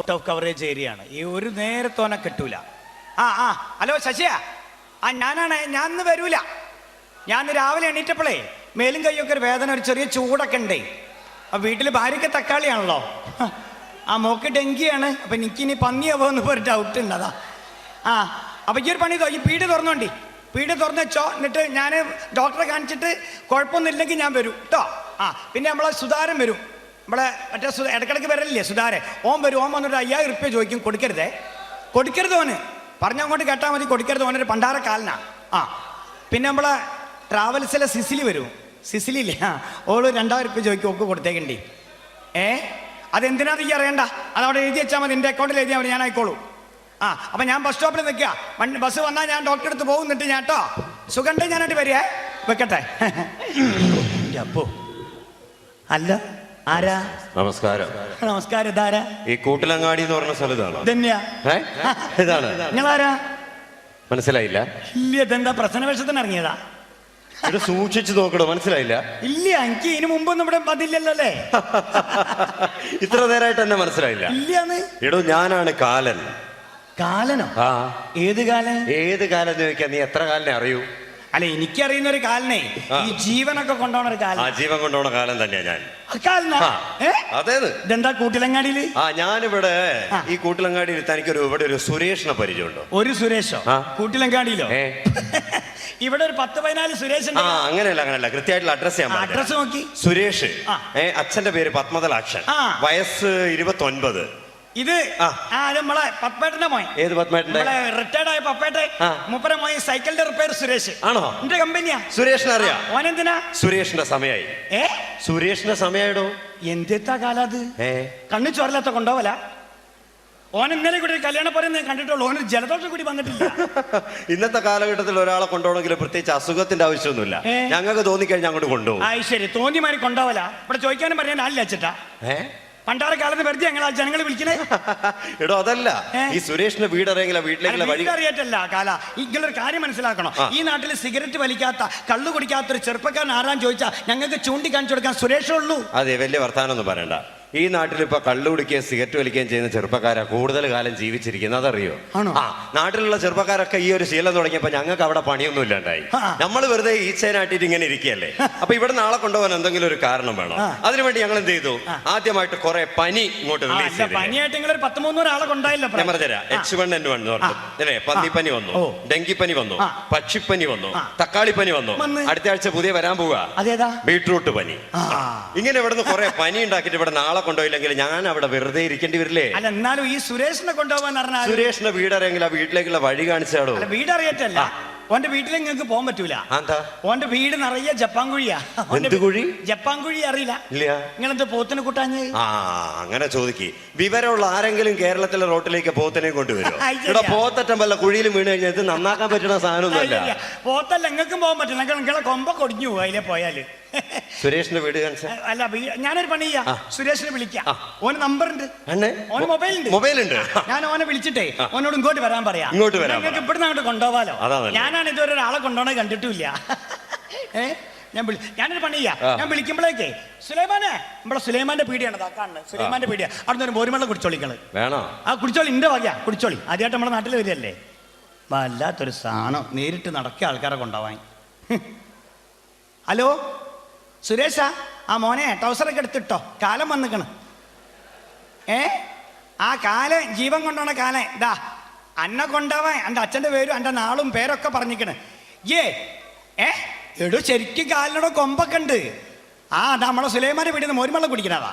Out of coverage area ആണ്. ഈ ഒരു നേരത്തോനെ കിട്ടൂല. ഹലോ ശശിയാ, ഞാനാണ്. ഞാൻ ഇന്ന് വരൂല. ഞാൻ ഇന്ന് രാവിലെ എണീറ്റപ്പോഴേ മേലും കൈയൊക്കെ ഒരു വേദന, ഒരു ചെറിയ ചൂടൊക്കെ ഉണ്ടേ. അപ്പം വീട്ടിൽ ഭാര്യയ്ക്ക് തക്കാളിയാണല്ലോ, മോക്ക് ഡെങ്കിയാണ്. അപ്പം എനിക്കിനി പന്നിയാവോ എന്ന് ഒരു ഡൗട്ട് ഉണ്ട്. അതാ അപ്പം ഈ ഒരു പണി ഈ പീടി തുറന്നോണ്ടി, പീടി തുറന്ന് വെച്ചോ. എന്നിട്ട് ഞാൻ ഡോക്ടറെ കാണിച്ചിട്ട് കുഴപ്പമൊന്നും ഇല്ലെങ്കിൽ ഞാൻ വരും കേട്ടോ. പിന്നെ നമ്മളെ സുധാരൻ വരും, നമ്മളെ മറ്റേ ഇടക്കിടക്ക് വരലില്ലേ സുധാരൻ, ഓൻ വരും. ഓൻ വന്നിട്ട് 5000 റുപ്യ ചോദിക്കും. കൊടുക്കരുത് ഓന്, പറഞ്ഞങ്ങോട്ട് കേട്ടാൽ മതി. കൊടുക്കരുത്, ഓനൊരു പണ്ടാരക്കാലനാ. പിന്നെ നമ്മളെ ട്രാവൽസിലെ സിസിലി വരും, സിസിലില്ലേ, ഓള് 2000 റുപ്യ ചോദിക്കും. ഓക്ക് കൊടുത്തേക്കണ്ടി. അതെന്തിനാ ഈ അറിയണ്ട, അതവിടെ എഴുതി വെച്ചാൽ മതി. എൻ്റെ അക്കൗണ്ടിൽ എഴുതിയാൽ മതി, ഞാൻ ആയിക്കോളൂ. അപ്പം ഞാൻ ബസ് സ്റ്റോപ്പിൽ നിൽക്കുക. ബസ് വന്നാൽ ഞാൻ ഡോക്ടറെ അടുത്ത് പോകുന്നിട്ട് ഞാൻ കേട്ടോ. സുഖണ്ടേ ഞാനായിട്ട് വരികയെ, വെക്കട്ടെ. അപ്പോ അല്ല, ആരാ? നമസ്കാരം. നമസ്കാരം. ഇതാരാ? ഈ കൂട്ടിലങ്ങാടി എന്ന് പറഞ്ഞ സ്ഥലത്താണ്. തന്നെയാ? ഇതാണ്. നിങ്ങളാരാ? മനസ്സിലായില്ല? ഇല്ല. ഇതെന്താ പ്രശ്നവേഷത്തിന് ഇറങ്ങിയതാ? ഇത് സൂക്ഷിച്ചു നോക്കണോ? മനസ്സിലായില്ല? ഇല്ല, എനിക്ക് ഇതിനു മുമ്പൊന്നും ഇവിടെ പതില്ലല്ലോ അല്ലേ? ഇത്ര നേരമായിട്ട് എന്നെ മനസ്സിലായില്ല? ഇല്ലാന്ന്. എടോ, ഞാനാണ് കാലൻ. കാലനോ? ഏത് കാലൻ? ഏത് കാലം എന്ന് ചോദിക്കാൻ നീ എത്ര കാലിനെ അറിയൂ? അല്ല, എനിക്കറിയുന്ന ഒരു കാലനെ, ഈ ജീവനൊക്കെ കൊണ്ടുപോണ ഒരു കാലം. ജീവൻ കൊണ്ടുപോണ കാലം തന്നെയാ ഞാൻ. അതേന്ന്. ഇതെന്താ കൂട്ടിലങ്ങാടിയില്? ഞാനിവിടെ ഈ കൂട്ടിലങ്ങാടിയിൽ തനിക്കൊരു ഇവിടെ ഒരു സുരേഷിനെ പരിചയമുണ്ടോ? ഒരു സുരേഷോ? കൂട്ടിലങ്ങാടിയിലോ? ഇവിടെ ഒരു 10-14 സുരേഷ്. അങ്ങനെയല്ല, കൃത്യമായിട്ടുള്ള അഡ്രസ് ഞാൻ അഡ്രസ് നോക്കി. സുരേഷ്, അച്ഛന്റെ പേര് പത്മതലാക്ഷൻ, വയസ്സ് 29. ഇത് നമ്മളെ പപ്പേട്ടന്റെ മോൻ. ഏത് പത്മേട്ടന്റെ? റിട്ടയർഡ് ആയ പപ്പേട്ടെ, മൂപ്പര മോൻ സൈക്കിളിന്റെ റിപ്പയർ സുരേഷ്. ആണോ? എന്റെ കമ്പനിയാ. സുരേഷിനെ അറിയാം. ഓനെന്തിനാ? സുരേഷിന്റെ സമയായി. സുരേഷിന്റെ സമയായിടോ. എന്തെത്താ കാലത്? കണ്ണു ചോരലാത്ത കൊണ്ടുപോവല. ഓൻ ഇന്നലെ കൂടി കല്യാണം പറയുന്നത് കണ്ടിട്ടുള്ളൂ. ഓന് ജലദോഷം കൂടി വന്നിട്ടില്ല. ഇന്നത്തെ കാലഘട്ടത്തിൽ ഒരാളെ കൊണ്ടുപോകണമെങ്കിൽ പ്രത്യേകിച്ച് അസുഖത്തിന്റെ ആവശ്യമൊന്നുമില്ല. ഞങ്ങൾക്ക് തോന്നിക്കഴിഞ്ഞാൽ അങ്ങോട്ട് കൊണ്ടുപോകും. ശരി, തോന്നിമാരി കൊണ്ടുപോവല. ഇവിടെ ചോദിക്കാനും പറയാൻ ആളില്ല അച്ഛട്ടാ. പണ്ടാര കാലത്ത് വെറുതെ ഞങ്ങൾ ജനങ്ങൾ വിളിക്കണേ. എടോ, അതല്ല, ഈ സുരേഷിന്റെ വീട് അറിയെങ്കിലോ, വീട്ടിലേക്കുള്ള വഴി അറിയട്ടല്ല കാല. ഇങ്ങളൊരു കാര്യം മനസ്സിലാക്കണം. ഈ നാട്ടിൽ സിഗരറ്റ് വലിക്കാത്ത, കള്ളു കുടിക്കാത്ത ഒരു ചെറുപ്പക്കാരൻ ആരാന്ന് ചോദിച്ചാൽ ഞങ്ങൾക്ക് ചൂണ്ടിക്കാണിച്ചു കൊടുക്കാൻ സുരേഷേ ഉള്ളൂ. അതെ, വലിയ വർത്താനം ഒന്നും പറയണ്ട. ഈ നാട്ടിൽ ഇപ്പൊ കള്ളു കുടിക്കുകയും സിഗരറ്റ് വലിക്കുകയും ചെയ്യുന്ന ചെറുപ്പക്കാരാ കൂടുതൽ കാലം ജീവിച്ചിരിക്കുന്നത്. അതറിയോ? നാട്ടിലുള്ള ചെറുപ്പക്കാരൊക്കെ ഈ ഒരു ശീലം തുടങ്ങിയപ്പോ ഞങ്ങൾക്ക് അവിടെ പണിയൊന്നും ഇല്ലാണ്ടായി. നമ്മൾ വെറുതെ ഈച്ചനാട്ടിട്ട് ഇങ്ങനെ ഇരിക്കുകയല്ലേ. അപ്പൊ ഇവിടെ നാളെ കൊണ്ടുപോകാൻ എന്തെങ്കിലും ഒരു കാരണം വേണം. അതിനുവേണ്ടി ഞങ്ങൾ എന്ത് ചെയ്തു? ആദ്യമായിട്ട് കുറെ പനി ഇങ്ങോട്ട് റിലീസ് ചെയ്തു. ഞാൻ പറഞ്ഞുതരാം. H1N1 എന്ന് പറഞ്ഞു അല്ലേ. പന്നിപ്പനി വന്നു, ഡെങ്കിപ്പനി വന്നു, പക്ഷിപ്പനി വന്നു, തക്കാളിപ്പനി വന്നു. അടുത്ത ആഴ്ച പുതിയ വരാൻ പോവുക ബീട്രൂട്ട് പനി. ഇങ്ങനെ ഇവിടുന്ന് കുറെ പനി ഉണ്ടാക്കിയിട്ട് ഇവിടെ നാളെ കൊണ്ടുപോയില്ലെങ്കിൽ ഞാൻ അവിടെ വെറുതെ ഇരിക്കേണ്ടി വരില്ലേ? അല്ല, എന്നാലും ഈ സുരേഷിനെ കൊണ്ടുപോകാൻ പറഞ്ഞാൽ സുരേഷിന്റെ വീടറിയെങ്കിൽ ആ വീട്ടിലേക്കുള്ള വഴി കാണിച്ചാടോ. വീടറിയറ്റല്ല, ഓന്റെ വീട്ടിലേക്ക് നിങ്ങൾക്ക് പോകാൻ പറ്റൂല. ഓന്റെ വീട് നിറയെ ജപ്പാൻകുഴിയാ. ജപ്പാൻകുഴി അറിയില്ല? നിങ്ങളെന്ത് പോത്തിനെ കൂട്ടാഞ്ഞ്? അങ്ങനെ ചോദിക്ക്. വിവരമുള്ള ആരെങ്കിലും കേരളത്തിലെ റോട്ടിലേക്ക് പോത്തിനെ കൊണ്ടുവരും? ഇവിടെ പോത്തറ്റം വല്ല കുഴിയിലും വീണ് കഴിഞ്ഞാൽ ഇത് നന്നാക്കാൻ പറ്റുന്ന സാധനമൊന്നുമല്ല. പോത്തല്ല, നിങ്ങൾക്കും പോകാൻ പറ്റില്ല. നിങ്ങളെ കൊമ്പ കൊടിഞ്ഞു പോകും അതിലെ പോയാല്. സുരേഷിന്റെ വീട് അല്ല, ഞാനൊരു പണി ചെയ്യാം. സുരേഷിനെ വിളിക്കാം. ഓന് നമ്പർ ഉണ്ട്, ഓന് മൊബൈൽ ഉണ്ട്. ഞാൻ ഓനെ വിളിച്ചിട്ടേ ഓനോട് ഇങ്ങോട്ട് വരാൻ പറയാം. നിങ്ങൾക്ക് ഇവിടുന്ന് അങ്ങോട്ട് കൊണ്ടുപോവാലോ. ഞാനാണ് ഇതുവരെ ഒരാളെ കൊണ്ടുപോകണേ കണ്ടിട്ടില്ല. ഞാനൊരു പണി ചെയ്യാം. ഞാൻ വിളിക്കുമ്പോഴേക്കേ സുലൈമാനെ, നമ്മളെ സുലൈമാന്റെ പീടിയാണ് കാണുന്നത്. സുലൈമാന്റെ പീടിയ. അവിടെ നിന്ന് ബോരുമെള്ളം കുടിച്ചോളിക്കള് വേണോ? കുടിച്ചോളി, ഇന്റെ വകയാ കുടിച്ചോളി. ആദ്യമായിട്ട് നമ്മുടെ നാട്ടിൽ വരികയല്ലേ. വല്ലാത്തൊരു സാധനം, നേരിട്ട് നടക്കിയ ആൾക്കാരെ കൊണ്ടുപോവാൻ. ഹലോ സുരേഷാ, മോനെ ടൗസറൊക്കെ എടുത്തിട്ടോ, കാലം വന്നിക്കണ്. കാലം ജീവൻ കൊണ്ടോണ കാലം ഇതാ അന്നെ കൊണ്ടാവാൻ. എൻ്റെ അച്ഛൻ്റെ പേരും എൻ്റെ നാളും പേരൊക്കെ പറഞ്ഞിക്കണ്. എടോ, ശരിക്കും കാലിനോട് കൊമ്പൊക്കെ ഉണ്ട്. അതാ നമ്മളെ സുലൈമാനെ വീട്ടിൽ നിന്ന് മോരുമെള്ളം കുടിക്കണതാ.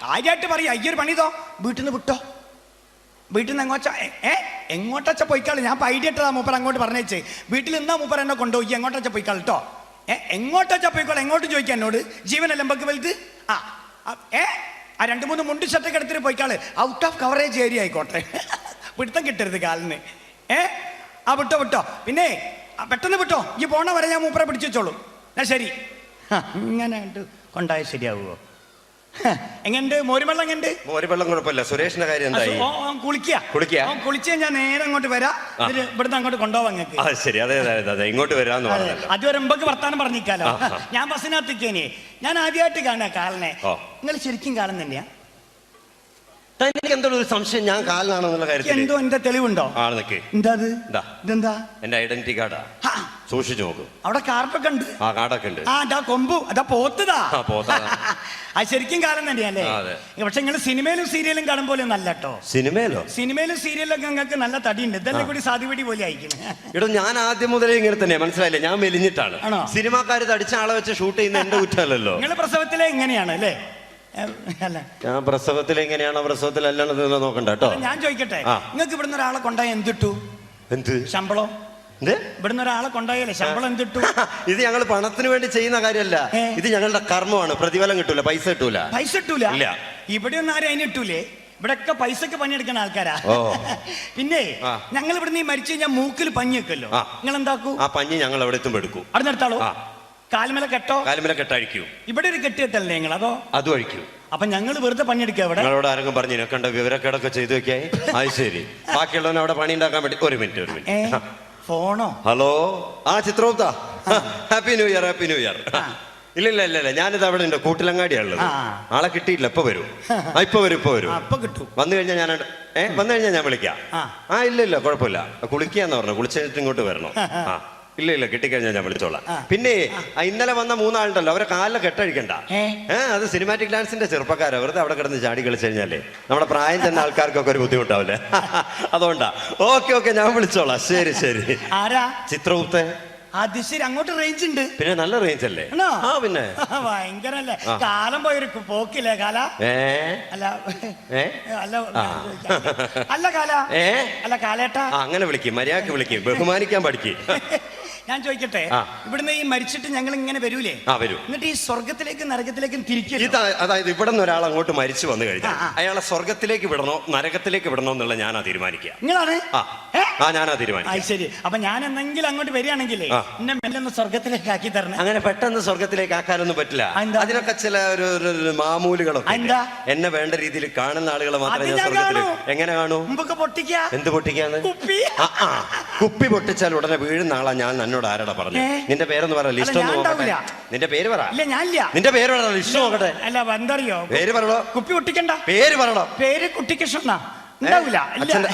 കാര്യമായിട്ട് പറയാ. അയ്യൊരു പണിതോ, വീട്ടിൽ നിന്ന് വിട്ടോ. വീട്ടിൽ നിന്ന് എങ്ങോട്ടച്ച പോയിക്കാളി. ഞാൻ പൈഡിയിട്ടതാ മൂപ്പർ അങ്ങോട്ട് പറഞ്ഞേച്ച്. വീട്ടിൽ നിന്നാ മൂപ്പർ എന്നെ കൊണ്ടുപോയി. എങ്ങോട്ടച്ച പോയിക്കാൾ കേട്ടോ. എങ്ങോട്ടച്ച പോയിക്കോളെ. എങ്ങോട്ട് ചോദിക്കാം എന്നോട്. ജീവനല്ല എമ്പക്ക് വലുത്. 2-3 മുണ്ട് ഷർട്ടൊക്കെ എടുത്തിട്ട് പോയിക്കാള്. ഔട്ട് ഓഫ് കവറേജ് ഏരിയ ആയിക്കോട്ടെ. പിടുത്തം കിട്ടരുത് കാലിന്. വിട്ടോ. പിന്നെ പെട്ടെന്ന് വിട്ടോ. ഈ പോണ വരെ ഞാൻ മൂപ്പറെ പിടിച്ചു വെച്ചോളൂ. എന്നാ ശരി. ഇങ്ങനെ കൊണ്ടായാൽ ശരിയാവുമോ? എങ്ങനെയുണ്ട് മോരുവെള്ളം? എങ്ങനെയുണ്ട് മോരുവെള്ളം? കുഴപ്പമില്ല. സുരേഷിന്റെ കാര്യം എന്തായി? കുളിക്കുക ഞാൻ നേരെ അങ്ങോട്ട് വരാം. ഇവിടുന്ന് അങ്ങോട്ട് കൊണ്ടുപോവാം നിങ്ങൾക്ക്. ശരി, അതെ, ഇങ്ങോട്ട് വരാന്ന് പറഞ്ഞല്ലോ. അതുവരെ മുമ്പൊക്കെ വർത്താനം പറഞ്ഞിക്കാലോ. ഞാൻ ബസ്സിനകത്തേക്കേനെ. ഞാൻ ആദ്യമായിട്ട് കാണാ കാലിനെ. നിങ്ങൾ ശരിക്കും കാലം തന്നെയാ? തനിക്ക് എന്തോ ഒരു സംശയം ഞാൻ കാലിനാണെന്നുള്ള കാര്യത്തിൽ എന്തോ എന്റെ തെളിവുണ്ടോ? ആള് നിൽക്ക്. എന്താ അത്? ഇതെന്താ? എന്റെ ഐഡന്റിറ്റി കാർഡാ, സൂക്ഷിച്ചു നോക്കും. അവിടെ കാർഡൊക്കെ ഉണ്ട്. ആ കാർഡൊക്കെ ഉണ്ട്. ആ അതാ കൊമ്പു, അതാ പോത്തതാ. പോത്താ. അത് ശരിക്കും കാലം തന്നെയല്ലേ? പക്ഷെ നിങ്ങൾ സിനിമയിലും സീരിയലും കാണും പോലെ ഒന്നല്ല കേട്ടോ. സിനിമയിലും സീരിയലും ഒക്കെ നിങ്ങൾക്ക് നല്ല തടിയുണ്ട്. ഇതെല്ലാം കൂടി സാധ്യപടി പോലെ അയക്കണം. ഇവിടെ ഞാൻ ആദ്യം മുതലേ ഇങ്ങനെ തന്നെ, മനസ്സിലായില്ലേ? ഞാൻ മെലിഞ്ഞിട്ടാണ്. സിനിമാക്കാര് തടിച്ച ആളെ വെച്ച് ഷൂട്ട് ചെയ്യുന്ന എന്റെ കുറ്റമല്ലല്ലോ. നിങ്ങൾ പ്രസവത്തിലെ എങ്ങനെയാണ് അല്ലേ? അല്ല, ഞാൻ പ്രസവത്തിൽ എങ്ങനെയാണോ പ്രസവത്തിലല്ലാണ്ട് നോക്കണ്ട കേട്ടോ. ഞാൻ ചോദിക്കട്ടെ, നിങ്ങൾക്ക് ഇവിടുന്ന് ഒരാളെ കൊണ്ടായ എന്തിട്ടു? എന്ത് ശമ്പളം? ഇവിടുന്ന് ഒരാളെ കൊണ്ടായാലേ ശമ്പളം എന്തിട്ടു? ഇത് ഞങ്ങൾ പണത്തിന് വേണ്ടി ചെയ്യുന്ന കാര്യമല്ല, ഇത് ഞങ്ങളുടെ കർമ്മമാണ്. പ്രതിഫലം കിട്ടൂല, പൈസ കിട്ടൂല. പൈസ കിട്ടൂല? ഇല്ല. ഇവിടെ ഒന്നും ആരും അതിന് ഇട്ടൂലേ? ഇവിടെയൊക്കെ പൈസക്ക് പണിയെടുക്കുന്ന ആൾക്കാരാ. പിന്നെ ഞങ്ങൾ ഇവിടുന്ന് ഈ മരിച്ചു കഴിഞ്ഞാൽ മൂക്കിൽ പഞ്ഞി വെക്കല്ലോ, നിങ്ങൾ എന്താക്കൂ? ആ പഞ്ഞി ഞങ്ങൾ എവിടെ എത്തുമ്പോ എടുക്കും. അവിടെ നിർത്താളോ? കാൽമല കെട്ടോ? കാൽമല കെട്ടഴിക്കൂ. ഇവിടെ ഒരു കെട്ടി കെട്ടല്ലേ നിങ്ങൾ? അതോ അതും അഴിക്കൂ. അപ്പൊ ഞങ്ങൾ വെറുതെ പണിയെടുക്കുക. അവിടെ ഞങ്ങളോട് ആരെങ്കിലും പറഞ്ഞു കണ്ട വിവരക്കേടൊക്കെ ചെയ്തു വെക്കായി? അത് ശരി. ബാക്കിയുള്ളവനെ അവിടെ പണി ഉണ്ടാക്കാൻ വേണ്ടി ഒരു മിനിറ്റ്. ഫോണോ? ഹലോ, ആ Chitragupta, happy new year. Happy new year. ഇല്ല, ഞാനിത് അവിടെ ഉണ്ട്, കൂട്ടിലങ്ങാടിയാണുള്ളത്. ആളെ കിട്ടിയില്ല. ഇപ്പൊ വരും. ഇപ്പൊ വരും. വന്നു കഴിഞ്ഞാൽ ഞാൻ വിളിക്കാം. ഇല്ല കുഴപ്പമില്ല, കുളിക്കാന്ന് പറഞ്ഞു. കുളിച്ചിട്ട് ഇങ്ങോട്ട് വരണം. ഇല്ല കിട്ടിക്കഴിഞ്ഞാൽ ഞാൻ വിളിച്ചോളാം. പിന്നെ ഇന്നലെ വന്ന 3 ആളുണ്ടല്ലോ, അവരെ കാലിലെ കെട്ടഴിക്കണ്ട. അത് സിനിമാറ്റിക് ഡാൻസിന്റെ ചെറുപ്പക്കാരാ. വെറുതെ അവിടെ കിടന്ന് ചാടി കളിച്ചു കഴിഞ്ഞാലേ നമ്മുടെ പ്രായം ചെന്ന ആൾക്കാർക്കൊക്കെ ഒരു ബുദ്ധിമുട്ടാവില്ലേ? അതുകൊണ്ടാ. ഓക്കെ, ഞാൻ വിളിച്ചോളാം. ശരി. ആരാ? ചിത്രഗുപ്ത. അത് ശരി, അങ്ങോട്ട് റേഞ്ച് ഉണ്ട്. പിന്നെ നല്ല റേഞ്ച് അല്ലേ? പിന്നെ ഭയങ്കരല്ലേ? കാലം പോയൊരു പോക്കില്ലേ കാല? അല്ല കാലേട്ടാ. അങ്ങനെ വിളിക്കും, മര്യാദക്ക് വിളിക്കും, ബഹുമാനിക്കാൻ പഠിക്കും. ഞാൻ ചോദിക്കട്ടെ, ഇവിടുന്ന് ഈ മരിച്ചിട്ട് ഞങ്ങൾ ഇങ്ങനെ വരൂലേ? വരും. എന്നിട്ട് ഈ സ്വർഗത്തിലേക്കും നരകത്തിലേക്കും തിരിക്കും. അതായത് ഇവിടെ നിന്ന് ഒരാൾ അങ്ങോട്ട് മരിച്ചു വന്നു കഴിഞ്ഞാൽ അയാളെ സ്വർഗത്തിലേക്ക് വിടണോ നരകത്തിലേക്ക് വിടണോ എന്നുള്ള ഞാനാ തീരുമാനിക്കുക. നിങ്ങളാണ്? ഞാനാ തീരുമാനിക്കുക. ശരി. അപ്പൊ ഞാൻ എന്തെങ്കിലും അങ്ങോട്ട് വരികയാണെങ്കിലേ എന്നെ മെല്ലൊന്ന് സ്വർഗത്തിലേക്ക് ആക്കി തരണം. അങ്ങനെ പെട്ടെന്ന് സ്വർഗത്തിലേക്ക് ആക്കാനൊന്നും പറ്റില്ല. അതിനൊക്കെ ചില ഒരു മാമൂലുകളൊക്കെ. എന്നെ വേണ്ട രീതിയിൽ കാണുന്ന ആളുകളെ മാത്രമേ ഞാൻ സ്വർഗത്തിലേക്ക്. എങ്ങനെ കാണൂ? പൊട്ടിക്കുക. എന്ത് പൊട്ടിക്കാന്ന്? കുപ്പി പൊട്ടിച്ചാൽ ഉടനെ വീഴുന്ന ആളാ ഞാൻ. എന്നോട് ആരാടാ പറഞ്ഞു? നിന്റെ പേരൊന്ന് പറ, ലിസ്റ്റ് ഒന്ന് നോക്കട്ടെ. നിന്റെ പേര് പറ. നിന്റെ പേര് പറ, ലിസ്റ്റ് നോക്കട്ടെ. അല്ല എന്തറിയോ? പേര് പറയണോ? കുപ്പി പൊട്ടിക്കണ്ട. പേര് പറയണോ? പേര് കുട്ടിക്കൃഷ്ണ.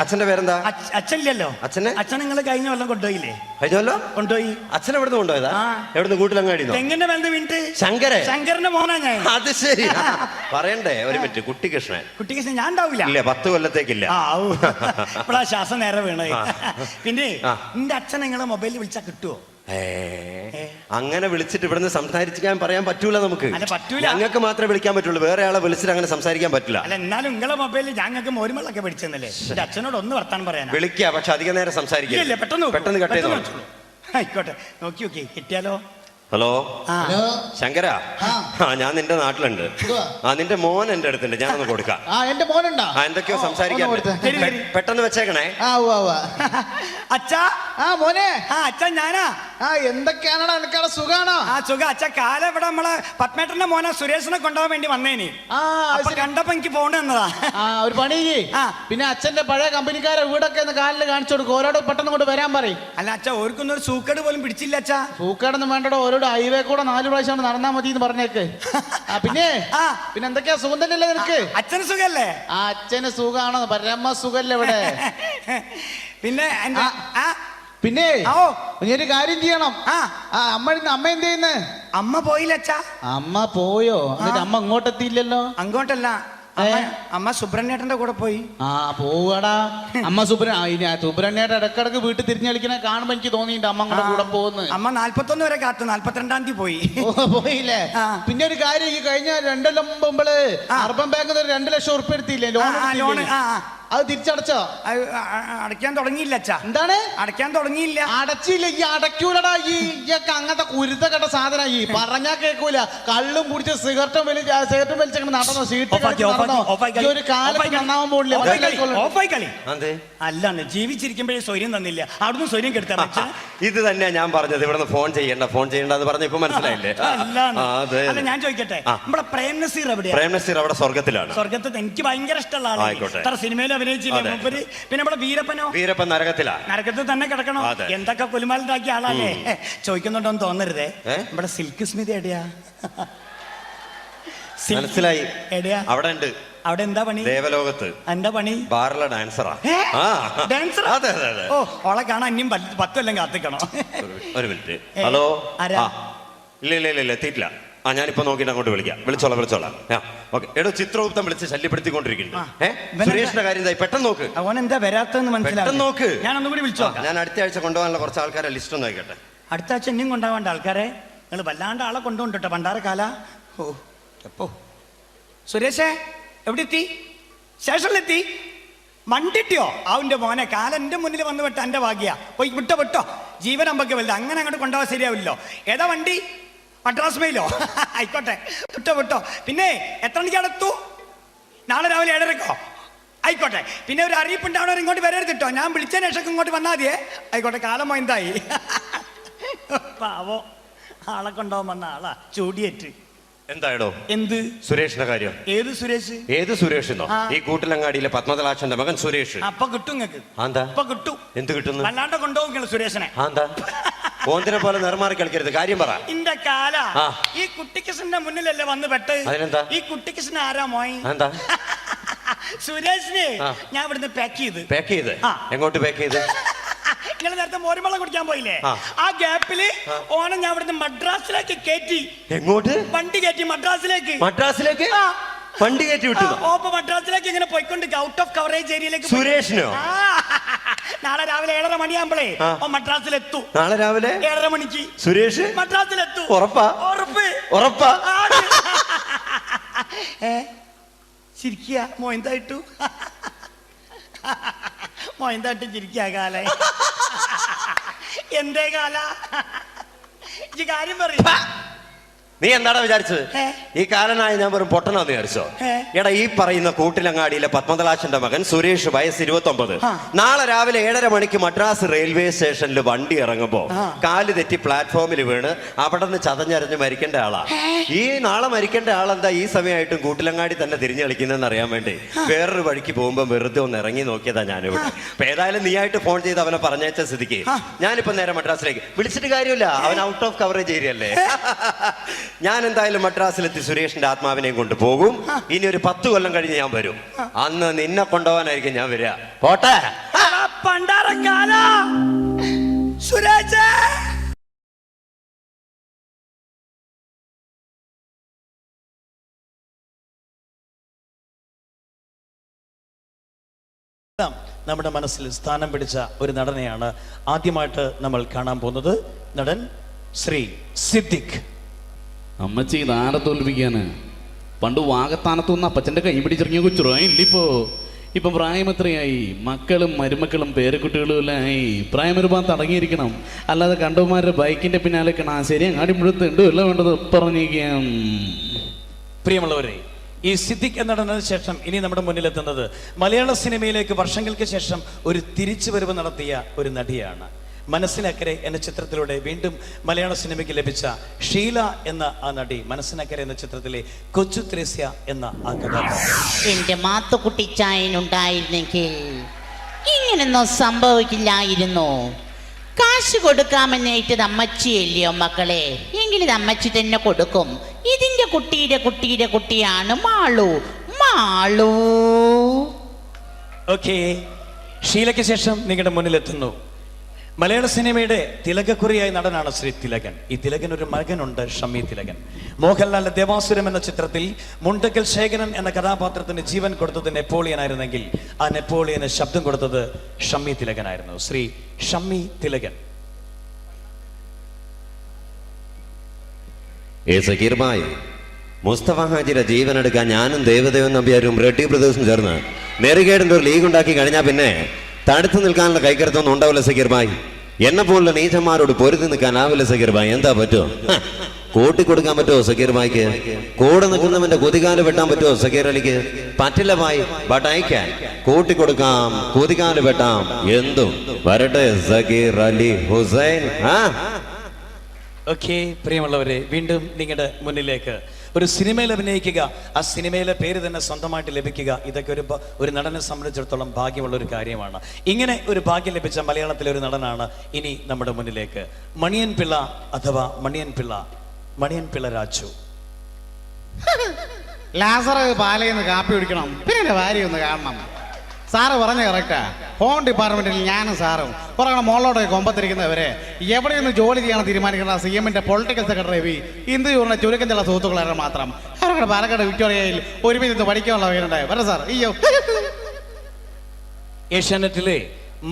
അച്ഛന്റെ പേരെന്താ? അച്ഛനില്ലല്ലോ. അച്ഛൻ നിങ്ങൾ കഴിഞ്ഞ കൊല്ലം കൊണ്ടുപോയില്ലേ? കൊണ്ടുപോയി. അച്ഛൻ എവിടെ നിന്ന് കൊണ്ടുപോയതാ? എവിടെ? കൂട്ടിലങ്ങാടി. എങ്ങനെ വേണ്ട? ശങ്കരന്റെ മോനാ ഞാൻ. അത് ശരി. പറയണ്ടേ? ഒരു മിനിറ്റ്. കുട്ടിക്കൃഷ്ണൻ ഞാൻ ഉണ്ടാവില്ല. ഇല്ല, 10 കൊല്ലത്തേക്കില്ല. ഇപ്പഴാ ശ്വാസം നേരെ വീണേ. പിന്നെ നിന്റെ അച്ഛൻ നിങ്ങളെ മൊബൈലിൽ വിളിച്ചാ കിട്ടുവോ? അങ്ങനെ വിളിച്ചിട്ട് ഇവിടുന്ന് സംസാരിക്കാൻ പറയാൻ പറ്റൂല നമുക്ക്. ഞങ്ങൾക്ക് മാത്രമേ വിളിക്കാൻ പറ്റുള്ളൂ, വേറെ ആളെ വിളിച്ചിട്ട് അങ്ങനെ സംസാരിക്കാൻ പറ്റില്ല. അല്ല എന്നാലും നിങ്ങളെ മൊബൈലിൽ ഞങ്ങൾക്ക് മോരുമളൊക്കെ പിടിച്ചെന്നല്ലേ? അച്ഛനോട് ഒന്ന് വർത്താൻ പറയാൻ വിളിക്കുക, പക്ഷെ അധികം നേരം സംസാരിക്കില്ല. പെട്ടെന്ന് കട്ട് ചെയ്ത്. ആയിക്കോട്ടെ, നോക്കി കിട്ടിയാലോ? ഹലോ ശങ്കരാ, ഞാൻ നിന്റെ നാട്ടിലുണ്ട്. നിന്റെ മോൻ എന്റെ അടുത്തുണ്ട്, ഞാനൊന്ന് കൊടുക്കാം. എന്റെ മോനുണ്ടോ? എന്തൊക്കെയോ സംസാരിക്കാൻ. പെട്ടെന്ന് വെച്ചേക്കണേ. അച്ഛാ. മോനെ. അച്ഛാ ഞാനാ. എന്തൊക്കെയാണോ എനിക്കവിടെ? സുഖാണോ? സുഖം അച്ഛാ. കാലം ഇവിടെ നമ്മളെ പത്മേട്ടന്റെ മോനെ സുരേഷിനെ കൊണ്ടുപോകാൻ വേണ്ടി വന്നേനി. കണ്ടപ്പോ എനിക്ക് ഫോൺ തന്നതാ. ഒരു പണി. പിന്നെ അച്ഛന്റെ പഴയ കമ്പനിക്കാരെ വീടൊക്കെ ഒന്ന് കാലിൽ കാണിച്ചു കൊടുക്കും. ഓരോട് പെട്ടെന്ന് കൊണ്ട് വരാൻ പറയും. അല്ല അച്ഛാ, ഓർക്കൊന്നും ഒരു സൂക്കേട് പോലും പിടിച്ചില്ല അച്ഛാ. സൂക്കേടൊന്നും വേണ്ടോ, ഓരോ ഹൈവേ കൂടെ 4 പ്രാവശ്യം നടന്നാ മതി എന്ന് പറഞ്ഞേക്ക്. പിന്നെ എന്തൊക്കെയാ? സുഖം തന്നെയല്ലേ നിനക്ക്? അച്ഛന് സുഖല്ലേ? അച്ഛന് സുഖാണോ? പരമ സുഖല്ലേ ഇവിടെ? പിന്നെ ഒരു കാര്യം ചെയ്യണം. അമ്മ എന്ത് ചെയ്യുന്നു? അമ്മ പോയില്ല അച്ഛാ. അമ്മ പോയോ? എന്നിട്ട് അമ്മ ഇങ്ങോട്ടെത്തിയില്ലല്ലോ. അങ്ങോട്ടല്ല, അമ്മ സുബ്രഹ്മണ്യേട്ടന്റെ കൂടെ പോയി. പോവാടാ. അമ്മ സുബ്രഹ്മണ്യേട്ടൻ ഇടക്കിടക്ക് വീട്ടിൽ തിരിഞ്ഞു കളിക്കണ കാണുമ്പോ എനിക്ക് തോന്നിയിട്ട് അമ്മ കൂടെ കൂടെ പോകുന്നു. അമ്മ 41 വരെ കാത്തു, 42-ാം തീയതി പോയി. പോയില്ലേ? പിന്നെ ഒരു കാര്യം, ഈ കഴിഞ്ഞ 2 കൊല്ലം മുമ്പ് അർബൻ ബാങ്ക് 2 ലക്ഷം ഉറുപ്പിക എടുത്തില്ലേ ലോൺ? അത് തിരിച്ചടച്ചോ? അടയ്ക്കാൻ തുടങ്ങിയില്ല അച്ഛാ. എന്താണ്? അടയ്ക്കാൻ തുടങ്ങിയില്ല. അടച്ചില്ല. ഈ അടയ്ക്കൂലടാ. ഈ അങ്ങനത്തെ കുരുത്ത കെട്ട സാധനം ഈ പറഞ്ഞാ കേൾക്കൂല. കള്ളും കുടിച്ച് സിഗരറ്റും വലിച്ചങ്ങനെ നടന്നോ? ഒരു കാലം നന്നാവാൻ പോകില്ല. അല്ലാണ്ട് ജീവിച്ചിരിക്കുമ്പോഴേ സ്വര്യം തന്നില്ല, അവിടുന്ന് സ്വര്യം കെടുത്താ. ഇത് തന്നെയാ ഞാൻ പറഞ്ഞത്, ഇവിടെ ഫോൺ ചെയ്യണ്ട എന്ന് പറഞ്ഞ ഇപ്പൊ മനസ്സിലായില്ലേ? അല്ല ഞാൻ ചോദിക്കട്ടെ, നമ്മുടെ പ്രേം നസീർ എവിടെയാ? പ്രേം നസീർ അവിടെ സ്വർഗത്തിലാണ്. സ്വർഗത്തിൽ എനിക്ക് ഭയങ്കര ഇഷ്ടമുള്ള ആളാണ്. സിനിമയിൽ അഭിനയിച്ചില്ലേ മൂപ്പര്? പിന്നെ നമ്മുടെ വീരപ്പൻ നരകത്തിൽ തന്നെ കിടക്കണോ? എന്തൊക്കെ കുലുമാലുണ്ടാക്കിയ ആളല്ലേ? ചോദിക്കുന്നുണ്ടോന്ന് തോന്നരുതേ, നമ്മുടെ സിൽക്ക് സ്മിത എവിടെയാ? മനസ്സിലായി, എവിടെയാ? അവിടെ ഉണ്ട്. അവിടെ എന്താ പണി? ദേവലോകത്ത്. എന്താ പണി? ബാറിലെ ഡാൻസറാ. ഡാൻസർ? അതെ അതെ അതെ. ഓ, ഓളെ കാണാൻ ഇനിയും 10 കൊല്ലം കാത്തിക്കണോ? ഒരു മിനിറ്റ്. ഹലോ. ആരാ? ഇല്ല എത്തിയിട്ടില്ല. ഞാനിപ്പോ നോക്കിയിട്ട് അങ്ങോട്ട് വിളിച്ചോളാം. ഓക്കെ. എടോ, ചിത്രഗുപ്തൻ വിളിച്ച് ശല്യപ്പെടുത്തിക്കൊണ്ടിരിക്കുന്നു. സുരേഷിന്റെ കാര്യം എന്തായി? പെട്ടെന്ന് നോക്ക്. അവൻ എന്താ വരാത്തെന്ന് മനസ്സിലാവും. നോക്ക്. ഞാൻ ഒന്നുകൂടി വിളിച്ചോ. ഞാൻ അടുത്ത ആഴ്ച കൊണ്ടുപോകാനുള്ള കുറച്ച് ആൾക്കാരെ ലിസ്റ്റ് ഒന്ന് ആയിക്കട്ടെ. അടുത്ത ആഴ്ച ഇനിയും കൊണ്ടുപോകേണ്ട ആൾക്കാരെ നിങ്ങൾ വല്ലാണ്ട് ആളെ കൊണ്ടുകൊണ്ടിട്ടോ പണ്ടാരക്കാല. ഓ എപ്പോ സുരേഷേ എവിടെ എത്തി? സ്റ്റേഷനിലെത്തി? മണ്ടിട്ടിയോ? അവന്റെ മോനെ കാലം എന്റെ മുന്നിൽ വന്ന് വിട്ട എന്റെ ഭാഗ്യ. പോയി വിട്ടോ ജീവൻ അമ്പക്ക് വലുത്. അങ്ങനെ അങ്ങോട്ട് കൊണ്ടുപോകാൻ ശരിയാവില്ലോ. ഏതാ വണ്ടി? മദ്രാസ് മെയിലോ? ആയിക്കോട്ടെ, വിട്ടോ. പിന്നെ എത്ര മണിക്ക് അടുത്തു? നാളെ രാവിലെ 7:30. ആയിക്കോട്ടെ. പിന്നെ ഒരു അറിയിപ്പുണ്ടാവണവർ ഇങ്ങോട്ട് വരരുത് കേട്ടോ. ഞാൻ വിളിച്ചതിന് ശേഷം ഇങ്ങോട്ട് വന്നാൽ മതിയേ. ആയിക്കോട്ടെ. കാലം എന്തായി? പാവോ, ആളെ കൊണ്ടുപോകാൻ വന്ന ആളാ ചൂടിയേറ്റ്. എന്തായടോ? എന്ത് സുരേഷിന്റെ കാര്യം? ഏത് സുരേഷ് എന്നോ? ഈ കൂട്ടിലങ്ങാടിയിലെ പത്മതലാക്ഷന്റെ മകൻ സുരേഷ്. അപ്പൊ കിട്ടും നിങ്ങൾക്ക്? അപ്പൊ കിട്ടും. എന്ത് കിട്ടുന്നു? വല്ലാണ്ട് കൊണ്ടുപോകും സുരേഷിനെ. ഓന്തിനെ പോലെ നിർമാറി കളിക്കരുത്. കാര്യം പറ. ഇന്റെ കാല ഈ കുട്ടിക്കൃഷ്ണന്റെ മുന്നിലല്ലേ വന്ന് പെട്ട്. അതിനെന്താ? ഈ കുട്ടിക്കൃഷ്ണൻ ആരാ മോയി? എന്താ? സുരേഷിനെ ഞാൻ ഇവിടുന്ന് പാക്ക് ചെയ്ത്. എങ്ങോട്ട് പാക്ക് ചെയ്ത്? നിങ്ങൾ നേരത്തെ മോരുവെള്ളം കുടിക്കാൻ പോയില്ലേ? ആ ഗ്യാപ്പില് ഓണം ഞാൻ ഇവിടുന്ന് മദ്രാസിലേക്ക് കയറ്റി. എങ്ങോട്ട്? വണ്ടി കയറ്റി മദ്രാസിലേക്ക്. വണ്ടി കയറ്റി വിട്ടു. ഓപ്പ മദ്രാസിലേക്ക് ഇങ്ങനെ പോയിക്കൊണ്ട് ഔട്ട് ഓഫ് കവറേജ് ഏരിയയിലേക്ക്. സുരേഷിനോ? നാളെ രാവിലെ 7:30 മണിയാകുമ്പോഴേ മദ്രാസിലെത്തു. നാളെ രാവിലെ 7:30 മണിക്ക് സുരേഷ് മദ്രാസിലെത്തു. ഉറപ്പാ? ചിരിക്കുക മോയന്തായിട്ടു. മോയന്തായിട്ട് ചിരിക്കുക കാല. എന്തേ കാല ഈ കാര്യം പറയും. നീ എന്താടാ വിചാരിച്ചത്? ഈ കാലനായ ഞാൻ വെറും പൊട്ടനാന്ന് വിചാരിച്ചോ? എടാ, ഈ പറയുന്ന കൂട്ടിലങ്ങാടിയിലെ പത്മതലാക്ഷന്റെ മകൻ സുരേഷ്, വയസ്സ് 29. നാളെ രാവിലെ 7:30 മണിക്ക് മദ്രാസ് റെയിൽവേ സ്റ്റേഷനിൽ വണ്ടി ഇറങ്ങുമ്പോ കാല് തെറ്റി പ്ലാറ്റ്ഫോമിൽ വീണ് അവിടെ നിന്ന് ചതഞ്ഞരഞ്ഞ് മരിക്കേണ്ട ആളാ. ഈ നാളെ മരിക്കേണ്ട ആളെന്താ ഈ സമയമായിട്ടും കൂട്ടിലങ്ങാടി തന്നെ തിരിഞ്ഞു കളിക്കുന്നതെന്ന് അറിയാൻ വേണ്ടി വേറൊരു വഴിക്ക് പോകുമ്പോ വെറുതെ ഒന്ന് ഇറങ്ങി നോക്കിയതാ ഞാനിവിടെ. അപ്പൊ ഏതായാലും നീ ആയിട്ട് ഫോൺ ചെയ്ത് അവനെ പറഞ്ഞയച്ച സ്ഥിതിക്ക് ഞാനിപ്പോ നേരെ മദ്രാസിലേക്ക് വിളിച്ചിട്ട് കാര്യമില്ല. അവൻ ഔട്ട് ഓഫ് കവറേജ് ഏരിയ അല്ലേ. ഞാൻ എന്തായാലും മദ്രാസിലെത്തി സുരേഷിന്റെ ആത്മാവിനെയും കൊണ്ട് പോകും. ഇനി ഒരു 10 കൊല്ലം കഴിഞ്ഞ് ഞാൻ വരും. അന്ന് നിന്നെ കൊണ്ടുപോകാനായിരിക്കും ഞാൻ വരിക. പോട്ടെ. സുരേഷ് നമ്മുടെ മനസ്സിൽ സ്ഥാനം പിടിച്ച ഒരു നടനെയാണ് ആദ്യമായിട്ട് നമ്മൾ കാണാൻ പോകുന്നത്. നടൻ ശ്രീ സിദ്ദിഖ്. അമ്മച്ചി ഇതാരെ തോൽപ്പിക്കാന്? പണ്ട് വാഗത്താനത്തുനിന്ന് അപ്പച്ചൻ്റെ കൈ പിടിച്ചിറങ്ങിയ കൊച്ചുറോ ഇപ്പം പ്രായം എത്രയായി? മക്കളും മരുമക്കളും പേരക്കുട്ടികളും എല്ലാം ആയി. പ്രായം ഒരുപാട് തടങ്ങിയിരിക്കണം. അല്ലാതെ കണ്ടവന്മാരുടെ ബൈക്കിന്റെ പിന്നാലെ ശരി അങ്ങാടി മുഴുത്തുണ്ട് എല്ലാം വേണ്ടത് പറഞ്ഞിരിക്കാം. പ്രിയമുള്ളവരെ, ഈ സിദ്ദിഖ് എന്നതിന് ശേഷം ഇനി നമ്മുടെ മുന്നിലെത്തുന്നത് മലയാള സിനിമയിലേക്ക് വർഷങ്ങൾക്ക് ശേഷം ഒരു തിരിച്ചുവരവ് നടത്തിയ ഒരു നടിയാണ്. മനസ്സിനക്കരെ എന്ന ചിത്രത്തിലൂടെ വീണ്ടും മലയാള സിനിമയ്ക്ക് ലഭിച്ച ഷീല എന്ന ആ നടി. മനസ്സിനക്കരെ എന്ന ചിത്രത്തിലെ കൊച്ചു ത്രേസ്യ എന്ന ആ കഥാപാത്രം. എന്റെ മാത്തുക്കുട്ടിച്ചായനുണ്ടായിരുന്നെങ്കിൽ ഇങ്ങനൊന്നും സംഭവിക്കില്ലായിരുന്നു. കാശ് കൊടുക്കാമെന്നേറ്റത് അമ്മച്ചിയല്ലയോ മക്കളെ? എങ്കിലും അമ്മച്ചി തന്നെ കൊടുക്കും. ഇതിന്റെ കുട്ടിയുടെ കുട്ടിയാണ് മാളു. ഓക്കെ, ഷീലയ്ക്ക് ശേഷം നിങ്ങളുടെ മുന്നിലെത്തുന്നു മലയാള സിനിമയുടെ തിലകക്കുറിയായ നടനാണ് ശ്രീ തിലകൻ. ഈ തിലകൻ ഒരു മകനുണ്ട്, ഷമ്മി തിലകൻ. മോഹൻലാലിന്റെ ദേവാസുരം എന്ന ചിത്രത്തിൽ മുണ്ടക്കൽ ശേഖരൻ എന്ന കഥാപാത്രത്തിന് ജീവൻ കൊടുത്തത് നെപ്പോളിയൻ ആയിരുന്നെങ്കിൽ ആ നെപ്പോളിയന് ശബ്ദം കൊടുത്തത് ഷമ്മി തിലകനായിരുന്നു. ശ്രീ ഷമ്മി തിലകൻ. മുസ്തഫ ഹാജിയുടെ ജീവൻ എടുക്കാൻ ഞാനും ദേവദേവൻ നമ്പ്യാരും റെഡ്ഡി ബ്രദേഴ്സും ചേർന്ന് നെറുകേടിന്റെ ഒരു ലീഗ് ഉണ്ടാക്കി കഴിഞ്ഞാൽ പിന്നെ തടുത്തു നിൽക്കാനുള്ള കൈക്കരുത്തൊന്നും ഉണ്ടാവില്ല സക്കീർ ഭായ്. എന്നെ പോലുള്ള നീചന്മാരോട് പൊരുതി നിൽക്കാനാവില്ല സക്കീർ ഭായ്. എന്താ പറ്റുമോ? കൂട്ടിക്കൊടുക്കാൻ പറ്റുമോ സക്കീർ ഭായിക്ക്? കൂടെ നിൽക്കുന്നവന്റെ കുതികാല് വെട്ടാൻ പറ്റുമോ സക്കീർ അലിക്ക്? പറ്റില്ല ഭായ്. But I can. കൂട്ടിക്കൊടുക്കാം, കുതികാല് വെട്ടാം, എന്തും വരട്ടെ സക്കീർ അലി ഹുസൈൻ. ഓക്കെ, പ്രിയമുള്ളവരെ, വീണ്ടും നിങ്ങളുടെ മുന്നിലേക്ക് ഒരു സിനിമയിൽ അഭിനയിക്കുക, ആ സിനിമയിലെ പേര് തന്നെ സ്വന്തമായിട്ട് ലഭിക്കുക, ഇതൊക്കെ ഒരു നടനെ സംബന്ധിച്ചിടത്തോളം ഭാഗ്യമുള്ള ഒരു കാര്യമാണ്. ഇങ്ങനെ ഒരു ഭാഗ്യം ലഭിച്ച മലയാളത്തിലെ ഒരു നടനാണ് ഇനി നമ്മുടെ മുന്നിലേക്ക്. മണിയൻ പിള്ള അഥവാ മണിയൻ പിള്ള രാജു. ലാസർ പാലയിൽ നിന്ന് കാപ്പി കുടിക്കണം, പിന്നെ എൻ്റെ ഭാര്യ ഒന്ന് കാണണം. സാറ് പറഞ്ഞ കറക്റ്റാ. ഹോം ഡിപ്പാർട്ട്മെന്റിൽ ഞാനും സാറും കുറെ മോളോടെ കൊമ്പത്തിരിക്കുന്നവരെ എവിടെയൊന്ന് ജോലി ചെയ്യാൻ തീരുമാനിക്കുന്ന CM-ന്റെ പൊളിറ്റിക്കൽ സെക്രട്ടറി ഇന്ത്യയുടെ ചുരുക്കം ചില സുഹൃത്തുക്കളാണ് മാത്രം. അവരുടെ പാലക്കാട് വിക്ടോറിയയിൽ ഒരുമിച്ച് പഠിക്കാനുള്ള പേരുണ്ടായി വരെ സാർ. അയ്യോ, ഏഷ്യാനെറ്റിലെ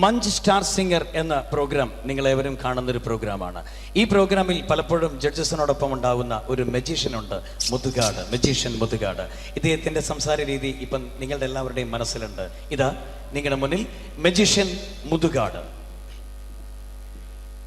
മഞ്ച് സ്റ്റാർ സിംഗർ എന്ന പ്രോഗ്രാം നിങ്ങളേവരും കാണുന്നൊരു പ്രോഗ്രാമാണ്. ഈ പ്രോഗ്രാമിൽ പലപ്പോഴും ജഡ്ജസിനോടൊപ്പം ഉണ്ടാകുന്ന ഒരു മജീഷ്യനുണ്ട്, മുതുകാട്, മജീഷ്യൻ മുതുകാട്. ഇദ്ദേഹത്തിൻ്റെ സംസാര രീതി ഇപ്പം നിങ്ങളുടെ എല്ലാവരുടെയും മനസ്സിലുണ്ട്. ഇതാ നിങ്ങളുടെ മുന്നിൽ മജീഷ്യൻ മുതുകാട്.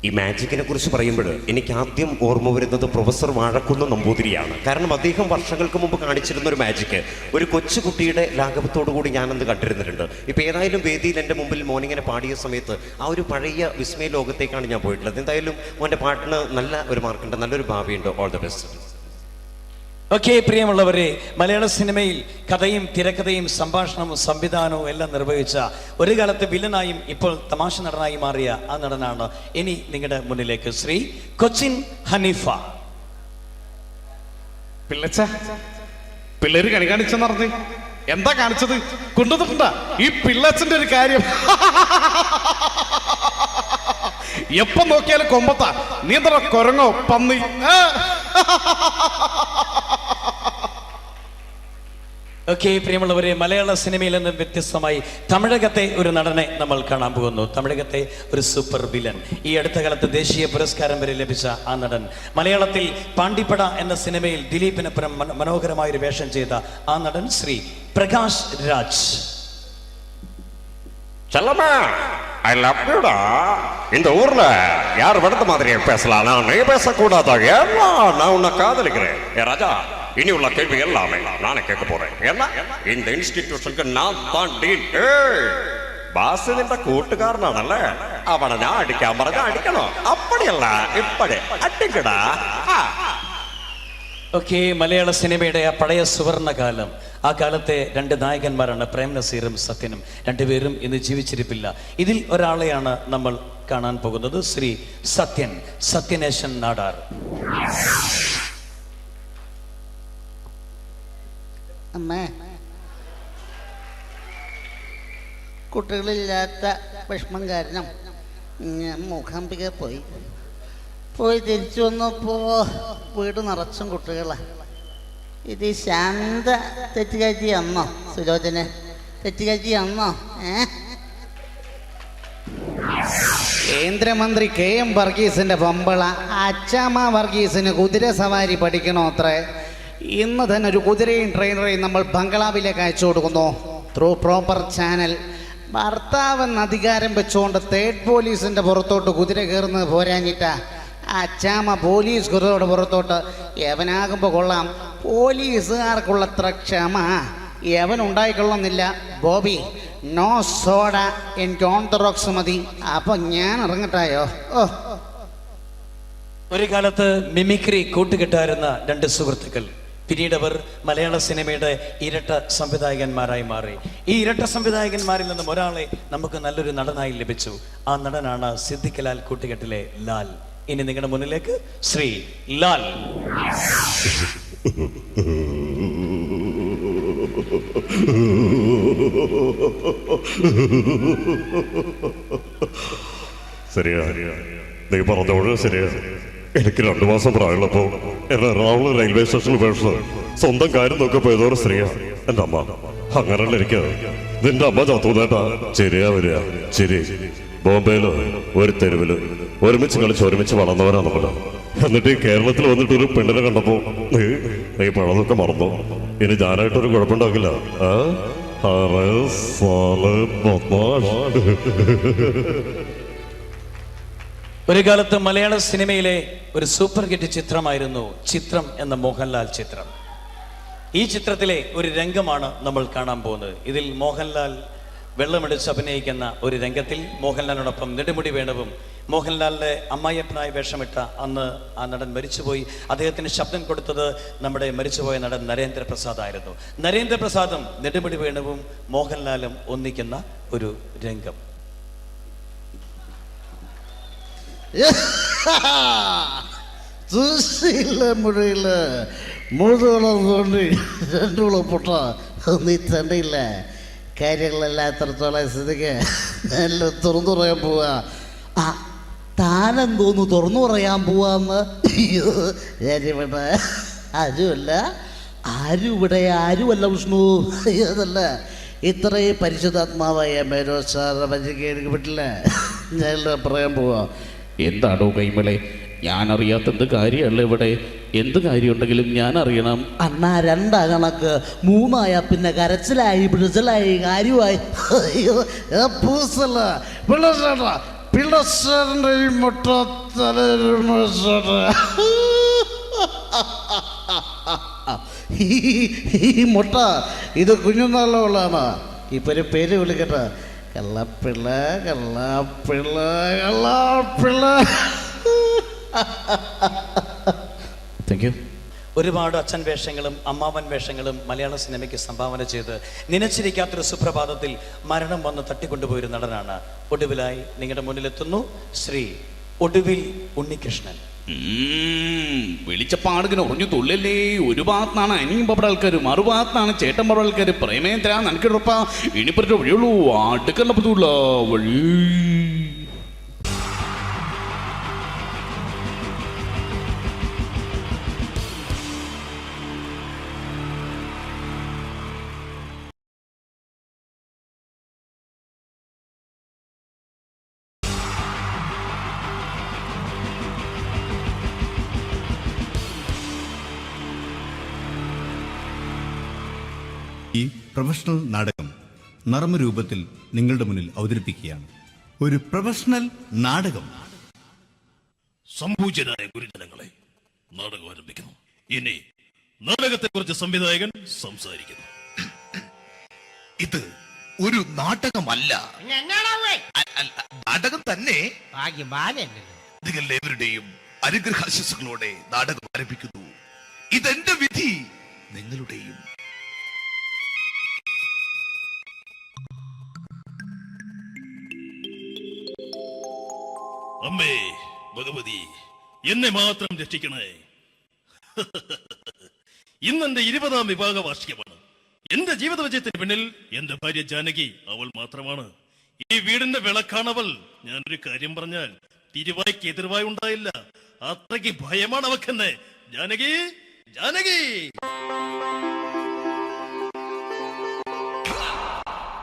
ഈ മാജിക്കിനെ കുറിച്ച് പറയുമ്പോൾ എനിക്ക് ആദ്യം ഓർമ്മ വരുന്നത് പ്രൊഫസർ വാഴക്കുന്ന് നമ്പൂതിരിയാണ്. കാരണം അദ്ദേഹം വർഷങ്ങൾക്ക് മുമ്പ് കാണിച്ചിരുന്ന ഒരു മാജിക്ക് ഒരു കൊച്ചുകുട്ടിയുടെ ലാഘവത്തോടു കൂടി ഞാനന്ന് കണ്ടിരുന്നിട്ടുണ്ട്. ഇപ്പം ഏതായാലും വേദിയിൽ എൻ്റെ മുമ്പിൽ മോനിങ്ങനെ പാടിയ സമയത്ത് ആ ഒരു പഴയ വിസ്മയ ലോകത്തേക്കാണ് ഞാൻ പോയിട്ടുള്ളത്. എന്തായാലും മോൻ്റെ പാട്ടിന് നല്ല ഒരു മാർക്കുണ്ട്, നല്ലൊരു ഭാവിയുണ്ട്. All the best. ഓക്കെ, പ്രിയമുള്ളവരെ, മലയാള സിനിമയിൽ കഥയും തിരക്കഥയും സംഭാഷണവും സംവിധാനവും എല്ലാം നിർവഹിച്ച ഒരു കാലത്ത് വില്ലനായും ഇപ്പോൾ തമാശ നടനായി മാറിയ ആ നടനാണ് ഇനി നിങ്ങളുടെ മുന്നിലേക്ക് ശ്രീ കൊച്ചിൻ ഹനീഫ. പിള്ളേര് കണി കാണിച്ചെന്ന് പറഞ്ഞ് എന്താ കാണിച്ചത്? കൊണ്ടുവന്നിട്ടുണ്ടാ ഈ പിള്ളച്ചന്റെ ഒരു കാര്യം. എപ്പം നോക്കിയാലും കൊമ്പത്താ. നീ എന്താ കൊരങ്ങോ പന്നി? ഓക്കെ, പ്രിയമുള്ളവരെ, മലയാള സിനിമയിൽ നിന്നും വ്യത്യസ്തമായി തമിഴകത്തെ ഒരു നടനെ നമ്മൾ കാണാൻ പോകുന്നു. തമിഴകത്തെ ഒരു സൂപ്പർ വില്ലൻ, ഈ അടുത്ത കാലത്ത് ദേശീയ പുരസ്കാരം വരെ ലഭിച്ച ആ നടൻ. മലയാളത്തിൽ പാണ്ടിപ്പട എന്ന സിനിമയിൽ ദിലീപിനൊപ്പം മനോഹരമായൊരു വേഷം ചെയ്ത ആ നടൻ ശ്രീ പ്രകാശ് രാജ്. செல்லம்மா, ஐ லவ் யூடா. இந்த ஊர்ல யார் விடத்த மாதிரியே பேசலாம், நான் நீ பேசக்கூடாதா? ஏன்னா நான் உன்னை காதலிக்கிறேன். ஏ ராஜா, இனி உள்ள கேள்வி எல்லாமே நானே கேட்க போறேன். ஏன்னா இந்த இன்ஸ்டிடியூஷனுக்கு நான் தான் டீன். ബാസ് നിന്റെ കൂട്ടുകാരനാണല്ലേ, അവനെ ഞാൻ അടിക്കാൻ പറഞ്ഞ അടിക്കണോ? അപ്പടിയല്ല ഇപ്പടെ അടിക്കടാ. ഓക്കെ, മലയാള സിനിമയുടെ ആ പഴയ സുവർണകാലം, ആ കാലത്തെ രണ്ട് നായകന്മാരാണ് പ്രേം നസീറും സത്യനും. രണ്ടുപേരും ഇന്ന് ജീവിച്ചിരിപ്പില്ല. ഇതിൽ ഒരാളെയാണ് നമ്മൾ കാണാൻ പോകുന്നത്, ശ്രീ സത്യനേശൻ നാടാർ. അമ്മേ, കുട്ടികളില്ലാത്ത വിഷമം കാരണം ഞാൻ മൂകാംബിക പോയി തിരിച്ചു വന്നപ്പോൾ വീട് നിറച്ചും കുട്ടികളാണ്. ഇത് ശാന്ത തെറ്റുകാഴ്ച അന്നോ? സുലോചന തെറ്റുകാഴ്ച അന്നോ? കേന്ദ്രമന്ത്രി KM വർഗീസിന്റെ പമ്പള അച്ചാമ്മ വർഗീസിന് കുതിര സവാരി പഠിക്കണോ അത്രേ. ഇന്ന് തന്നെ ഒരു കുതിരയും ട്രെയിനറെയും നമ്മൾ ബംഗ്ലാവിലേക്ക് അയച്ചു കൊടുക്കുന്നു ത്രൂ പ്രോപ്പർ ചാനൽ. ഭർത്താവെന്ന് അധികാരം വെച്ചുകൊണ്ട് തേർഡ് പോലീസിന്റെ പുറത്തോട്ട് കുതിര കയറുന്നത് പോരാഞ്ഞിട്ടാ അച്ചാമ്മ പോലീസ് കുതിരയുടെ പുറത്തോട്ട്. യവനാകുമ്പോൾ കൊള്ളാം, പോലീസുകാർക്കുള്ളത്ര ക്ഷമ യവനുണ്ടായിക്കൊള്ളുന്നില്ല. ബോബി, നോ സോഡ, എനിക്ക് ഓൺ ദ റോക്സ് മതി. അപ്പൊ ഞാൻ ഇറങ്ങട്ടായോ? ഒരു കാലത്ത് മിമിക്രി കൂട്ടുകെട്ടായിരുന്ന രണ്ട് സുഹൃത്തുക്കൾ, പിന്നീട് അവർ മലയാള സിനിമയുടെ ഇരട്ട സംവിധായകന്മാരായി മാറി. ഈ ഇരട്ട സംവിധായകന്മാരിൽ നിന്നും ഒരാളെ നമുക്ക് നല്ലൊരു നടനായി ലഭിച്ചു. ആ നടനാണ് സിദ്ദിഖ് ലാൽ കൂട്ടുകെട്ടിലെ ലാൽ. ഇനി നിങ്ങളുടെ മുന്നിലേക്ക് ശ്രീ ലാൽ. ശരിയാ, നീ പറഞ്ഞോളൂ. ശരിയാ, എനിക്ക് 2 മാസം പ്രായമുള്ളപ്പോ എന്നെ എറണാകുളം റെയിൽവേ സ്റ്റേഷനിൽ പേഴ്സ് സ്വന്തം കാര്യം നോക്കിയപ്പോ ഏതോ ഒരു സ്ത്രീയാ എന്റെ അമ്മ. അങ്ങനെയല്ല എനിക്ക് നിന്റെ അമ്മ ചത്തൂന്നേട്ടാ. ശരിയാ വരിക ശരി. ബോംബെയിലോ ഒരു തെരുവില് ഒരുമിച്ച് കളിച്ച് ഒരുമിച്ച് വളർന്നവരാ നമ്മള്. എന്നിട്ട് ഈ കേരളത്തിൽ വന്നിട്ട് ഒരു പെണ്ണിനെ കണ്ടപ്പോ നീ പഴതൊക്കെ മറന്നോ? ഇനി ഞാനായിട്ടൊരു കുഴപ്പമുണ്ടാക്കില്ല. ഒരു കാലത്ത് മലയാള സിനിമയിലെ ഒരു സൂപ്പർ ഹിറ്റ് ചിത്രമായിരുന്നു ചിത്രം എന്ന മോഹൻലാൽ ചിത്രം. ഈ ചിത്രത്തിലെ ഒരു രംഗമാണ് നമ്മൾ കാണാൻ പോകുന്നത്. ഇതിൽ മോഹൻലാൽ വെള്ളമെടുത്ത് അഭിനയിക്കുന്ന ഒരു രംഗത്തിൽ മോഹൻലാലിനോടൊപ്പം നെടുമുടി വേണുവും മോഹൻലാലിൻ്റെ അമ്മായിയപ്പനായി വേഷമിട്ട അന്ന് ആ നടൻ മരിച്ചുപോയി. അദ്ദേഹത്തിന് ശബ്ദം കൊടുത്തത് നമ്മുടെ മരിച്ചുപോയ നടൻ നരേന്ദ്രപ്രസാദ് ആയിരുന്നു. നരേന്ദ്രപ്രസാദും നെടുമുടി വേണുവും മോഹൻലാലും ഒന്നിക്കുന്ന ഒരു രംഗം. മുറിയില് മുഴുതുകളും തോണ്ടി രണ്ടുകളും പൊട്ട നീ തണ്ടിയില്ല. കാര്യങ്ങളെല്ലാം എത്രത്തോളം സ്ഥിതിക്ക് എല്ലാം തുറന്നു പറയാൻ പോവാ. ആ താനെന്തോന്നു തുറന്നു പറയാൻ പോവാന്ന്? അയ്യോ ഞാനിവിടെ ആരുമല്ല, ആരുമല്ല വിഷ്ണു. അയ്യോ അതല്ല, ഇത്രയും പരിശുദ്ധാത്മാവായ മേനോ സാറിനെ പറ്റിക്ക് എനിക്ക് പറ്റില്ല. ഞാൻ പറയാൻ പോവാ. എന്താണോ കൈമളെ, ഞാൻ അറിയാത്ത എന്ത് കാര്യമല്ല ഇവിടെ. എന്ത് കാര്യമുണ്ടെങ്കിലും ഞാൻ അറിയണം. അണ്ണാ രണ്ടാ കണക്ക്, മൂന്നായ പിന്നെ കരച്ചിലായി പിടിച്ചിലായി കാര്യമായി. അയ്യോ പൂസല്ല പിള്ളേരുടെ ഈ മുട്ട ഈ മുട്ട ഇത് കുഞ്ഞുനാളുകളാണ്. ഇപ്പൊ ഒരു പേര് വിളിക്കട്ടെ, കള്ളപ്പിള്ള കള്ളപ്പിള്ള കള്ളപ്പിള്ള. Thank you. ഒരുപാട് അച്ഛൻ വേഷങ്ങളും അമ്മാവൻ വേഷങ്ങളും മലയാള സിനിമയ്ക്ക് സംഭാവന ചെയ്ത് നനച്ചിരിക്കാത്തൊരു സുപ്രഭാതത്തിൽ മരണം വന്ന് തട്ടിക്കൊണ്ടുപോയൊരു നടനാണ്. ഒടുവിലായി നിങ്ങളുടെ മുന്നിലെത്തുന്നു ശ്രീ ഒടുവിൽ ഉണ്ണികൃഷ്ണൻ. വിളിച്ചപ്പാടിങ്ങനെ ഉറഞ്ഞു തുള്ളല്ലേ. ഒരു ഭാഗത്താണ് അനിയും പപ്പട ആൾക്കാർ, മറുഭാഗത്താണ് ചേട്ടൻ പപ്പട ആൾക്കാർ. പ്രേമേന്ദ്ര നനക്കിടപ്പാ ഇനിപ്പറ്റ വഴിയുള്ളൂ, അടുക്കല്ല പറ്റൂല വഴി. ഈ പ്രൊഫഷണൽ നാടകം നർമ്മരൂപത്തിൽ നിങ്ങളുടെ മുന്നിൽ അവതരിപ്പിക്കുകയാണ്. ഒരു പ്രൊഫഷണൽ നാടകം. സംപൂജ്യരായ ഗുരുജനങ്ങളെ, നാടകം ആരംഭിക്കുന്നു. ഇനി നാടകത്തെക്കുറിച്ച് സംവിധായകൻ സംസാരിക്കുന്നു. ഇത് ഒരു നാടകമല്ല, നാടകം തന്നെ. നിങ്ങളെവരുടെയും അനുഗ്രഹാശിസുകളോടെ നാടകം ആരംഭിക്കുന്നു. ഇതെന്റെ വിധി, നിങ്ങളുടെയും. അമ്മേ ഭഗവതി, എന്നെ മാത്രം രക്ഷിക്കണേ. ഇന്നെന്റെ 20ാം വിവാഹ വാർഷികമാണ്. എന്റെ ജീവിത വിജയത്തിന് പിന്നിൽ എന്റെ ഭാര്യ ജാനകി അവൾ മാത്രമാണ്. ഈ വീടിന്റെ വിളക്കാണവൾ. ഞാനൊരു കാര്യം പറഞ്ഞാൽ തിരുവായ്ക്ക് എതിർവായി ഉണ്ടായില്ല. അത്രയ്ക്ക് ഭയമാണ് അവക്കെന്നെ. ജാനകി, ജാനകി.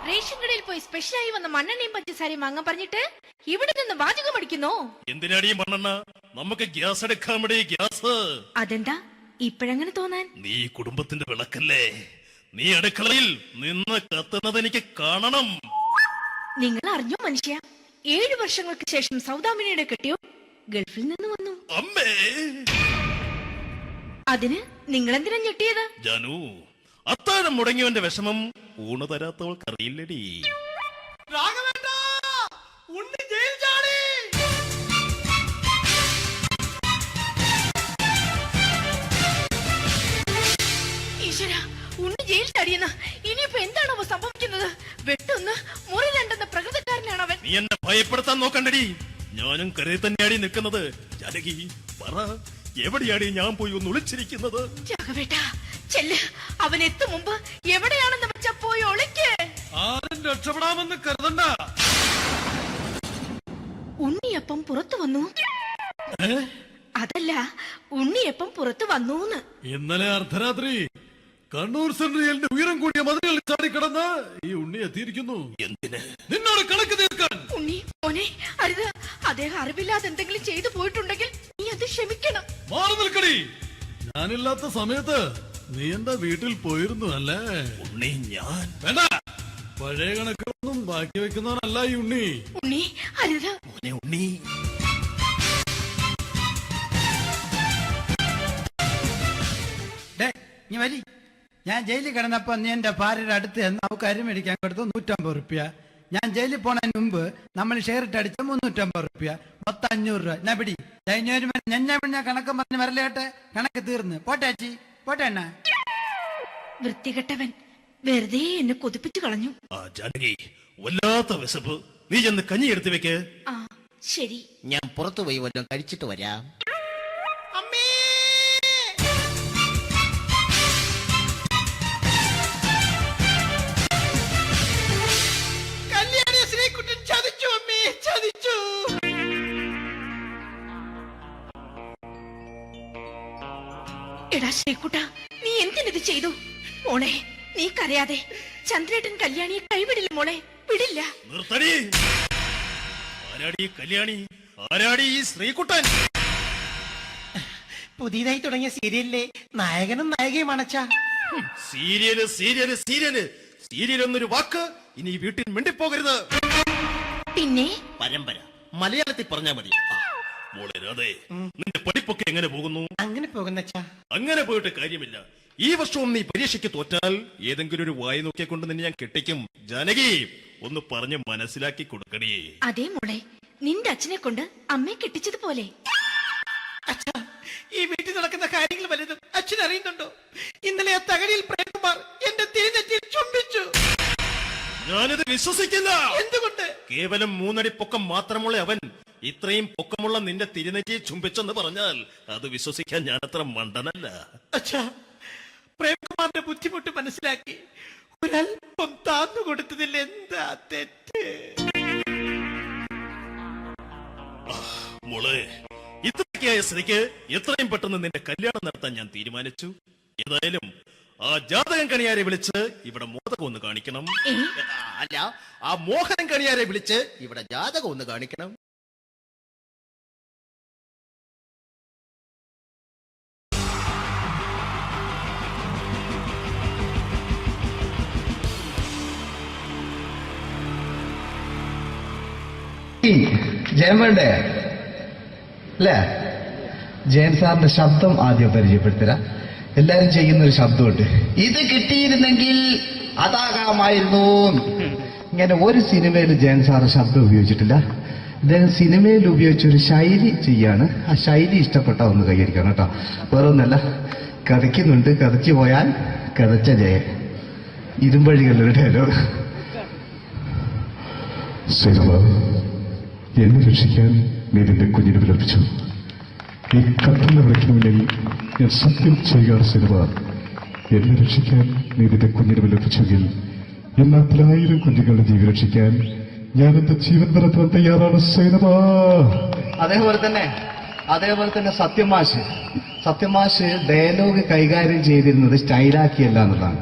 റേഷൻ കടയിൽ പോയി സ്പെഷ്യലായി വന്ന മണ്ണെണ്ണയും പഞ്ചസാരയും വാങ്ങാൻ പറഞ്ഞിട്ട് ഇവിടെ നിന്ന് വാചകം അടിക്കുന്നോ? എന്തിനാടി മണ്ണെണ്ണ? നമുക്ക് ഗ്യാസ് എടുക്കാൻ വേണ്ടി ഗ്യാസ്. അതെന്താ ഇപ്പഴങ്ങനെ തോന്നാൻ? നീ കുടുംബത്തിന്റെ വിളക്കല്ലേ. നീ അടുക്കളയിൽ നിന്ന് കത്തുന്നത് എനിക്ക് കാണണം. നിങ്ങൾ അറിഞ്ഞോ മനുഷ്യ, 7 വർഷങ്ങൾക്ക് ശേഷം സൗദാമിനിയുടെ കെട്ടിയോ ഗൾഫിൽ നിന്ന് വന്നു. അമ്മേ, അതിന് നിങ്ങൾ എന്തിനാ ഞെട്ടിയത്? ജാനു, അത്താഴം മുടങ്ങിയവന്റെ വിഷമം ഊണ് തരാത്തവൾക്ക് അറിയില്ലടി. ഈശ്വര, ഉണ്ണി ജയിൽ ചാടിയെന്ന. ഇനിയിപ്പോ എന്താണോ സംഭവിക്കുന്നത്? വെട്ടൊന്ന് മുറി രണ്ടെന്ന പ്രകൃതക്കാരനാണ് അവൻ. നീ എന്നെ ഭയപ്പെടുത്താൻ നോക്കണ്ടടി. ഞാനും കരയിൽ തന്നെയാടി നിൽക്കുന്നത്. ജാനകി പറ, എവിടെയാടി ഞാൻ പോയി ഒന്ന് ഒളിച്ചിരിക്കുന്നത്? രാഘവേട്ടാ ചെല്ല്, അവൻ എത്തും മുമ്പ് എവിടെയാണെന്ന് വെച്ചാ പോയി ഒളിക്ക്. ആരും രക്ഷപ്പെടാമെന്ന് കരുതണ്ട. ഉണ്ണിയപ്പം പുറത്തു വന്നു. അതല്ല, ഉണ്ണിയപ്പം പുറത്തു വന്നൂന്ന്. ഇന്നലെ അർദ്ധരാത്രി കണ്ണൂർ സെൻട്രലിന്റെ ഉയരം കൂടിയ മതിലുകളിൽ ചാടിക്കിടന്ന് ഈ ഉണ്ണി എത്തിയിരിക്കുന്നു. എന്തിന്? നിന്നോട് കണക്ക് തീർക്കാൻ. ഉണ്ണി മോനെ, അരുത്. അദ്ദേഹം അറിവില്ലാതെ എന്തെങ്കിലും ചെയ്തു പോയിട്ടുണ്ടെങ്കിൽ നീ അത് ക്ഷമിക്കണം. മാറി നിൽക്കടി. ഞാനില്ലാത്ത സമയത്ത് നീ എന്റെ വീട്ടിൽ പോയിരുന്നു അല്ലേ? ഉണ്ണി ഞാൻ വേണ്ട. പഴയ കണക്കൊന്നും ബാക്കി വെക്കുന്നവനല്ല ഈ ഉണ്ണി. ഉണ്ണി അരുത്. മോനെ ഉണ്ണി. നീ വരി. ഞാൻ ജയിലിൽ കിടന്നപ്പോ നീ എന്റെ ഭാര്യയുടെ അടുത്ത് നമുക്ക് അരി മേടിക്കാൻ കൊടുത്തു 150 റുപ്യ. ഞാൻ ജയിലിൽ പോണതിന് മുമ്പ് നമ്മൾ ഷെയർ ഇട്ട് അടിച്ച 350 റുപ്യ, മൊത്തം 500 രൂപ. ഞാൻ പിടി ഞാൻ കണക്ക് പറഞ്ഞ് വരലേട്ടെ. കണക്ക് തീർന്ന് പോട്ടെ അച്ചി, പോട്ടെ അണ്ണ. വൃത്തികെട്ടവൻ വെറുതെ എന്നെ കൊതിപ്പിച്ചു കളഞ്ഞു. ജാനകി, വല്ലാത്ത വിശപ്പ്. നീ ചെന്ന് കഞ്ഞി എടുത്തു വെക്ക്. ആ ശരി. ഞാൻ പുറത്തു പോയി വല്ലതും കഴിച്ചിട്ട് വരാം. ശ്രീകുട്ടാ, നീ എന്തിനിത് ചെയ്തു? മോളെ, നീ കരയാതെ. ചന്ദ്രേട്ടൻ കല്യാണിയെ കൈവിടില്ല മോളെ, വിടില്ല. നിർത്തടി. ആരാടി കല്യാണി? ആരാടി ഈ ശ്രീകുട്ടൻ? പുതിയതായി തുടങ്ങിയ സീരിയലിലെ നായകനും നായികയും അണച്ച. സീരിയല് സീരിയല് സീരിയല് സീരിയൽ എന്നൊരു വാക്ക് ഇനി ഈ വീട്ടിൽ മിണ്ടിപ്പോകരുത്. പിന്നെ പരമ്പര മലയാളത്തിൽ പറഞ്ഞാ മതി. മോളെ രാധേ, നിന്റെ പഠിപ്പൊക്കെ എങ്ങനെ പോകുന്നു? അങ്ങനെ പോകുന്ന അങ്ങനെ പോയിട്ട് കാര്യമില്ല. ഈ വർഷവും നീ പരീക്ഷയ്ക്ക് തോറ്റാൽ ഏതെങ്കിലും ഒരു വായി നോക്കിയെ കൊണ്ട് നിന്നെ ഞാൻ കെട്ടിക്കും. ജാനകി, ഒന്ന് പറഞ്ഞ് മനസ്സിലാക്കി കൊടുക്കണേ. അതേ മോളെ, നിന്റെ അച്ഛനെ കൊണ്ട് അമ്മയെ കെട്ടിച്ചതുപോലെ. അച്ഛാ, ഈ വീട്ടിൽ നടക്കുന്ന കാര്യങ്ങൾ വലുതും അച്ഛൻ അറിയുന്നുണ്ടോ? ഇന്നലെ ആ തകഴിയിൽ പ്രേംകുമാർ എന്റെ തിരുനെറ്റിയിൽ ചുംബിച്ചു. ഞാനിത് വിശ്വസിക്കില്ല. എന്തുകൊണ്ട്? കേവലം 3 അടി പൊക്കം മാത്രമുള്ള അവൻ ഇത്രയും പൊക്കമുള്ള നിന്റെ തിരുനെറ്റിയെ ചുംബിച്ചെന്ന് പറഞ്ഞാൽ അത് വിശ്വസിക്കാൻ ഞാൻ അത്ര മണ്ടനല്ല. അച്ഛാ, പ്രേംകുമാറിന്റെ ബുദ്ധിമുട്ട് മനസ്സിലാക്കി ഒരല്പം താന്നു കൊടുത്തതിൽ എന്താ തെറ്റ്? മോളെ, ഇത്രയ്ക്കായ സ്ഥിതിക്ക് എത്രയും പെട്ടെന്ന് നിന്റെ കല്യാണം നടത്താൻ ഞാൻ തീരുമാനിച്ചു. ഏതായാലും ആ ജാതകം കണിയാരെ വിളിച്ച് ഇവിടെ മോദകം ഒന്ന് കാണിക്കണം. അല്ല, ആ മോഹനം കണിയാരെ വിളിച്ച് ഇവിടെ ജാതകം ഒന്ന് കാണിക്കണം. ജയൻ വേണ്ടേ അല്ലേ? ജയൻ സാറിന്റെ ശബ്ദം ആദ്യം പരിചയപ്പെടുത്തരാ. എല്ലാരും ചെയ്യുന്ന ഒരു ശബ്ദമുണ്ട്. ഇത് കിട്ടിയിരുന്നെങ്കിൽ അതാകാമായിരുന്നു. ഇങ്ങനെ ഒരു സിനിമയിൽ ജയൻ സാറ് ശബ്ദം ഉപയോഗിച്ചിട്ടില്ല. അദ്ദേഹം സിനിമയിൽ ഉപയോഗിച്ച ഒരു ശൈലി ചെയ്യാണ്. ആ ശൈലി ഇഷ്ടപ്പെട്ട ഒന്ന് കൈകരിക്കണം കേട്ടോ. വേറൊന്നല്ല, കഥയ്ക്കുന്നുണ്ട്. കഥച്ചു പോയാൽ കഥച്ച ജയൻ. ഇരുമ്പഴികളുടെ ഡയലോഗ്. എന്നെ രക്ഷിക്കാൻ നീ നിന്റെ കുഞ്ഞിനെ വിലപിച്ചു. ഈ കത്തുന്ന വിളക്കിന് മുന്നിൽ ഞാൻ സത്യം ചെയ്യുകയാണ് സിനിമ. എന്നെ രക്ഷിക്കാൻ നീ നിന്റെ കുഞ്ഞിനെ വിലപിച്ചെങ്കിൽ എന്നാൽ 1000 കുഞ്ഞുങ്ങളുടെ ജീവൻ രക്ഷിക്കാൻ ഞാൻ എന്റെ ജീവൻ നടത്താൻ തയ്യാറാണ് സിനിമ. അതേപോലെ തന്നെ സത്യമാഷ് ഡയലോഗ് കൈകാര്യം ചെയ്തിരുന്നത് സ്റ്റൈലാക്കിയല്ല എന്നുള്ളതാണ്.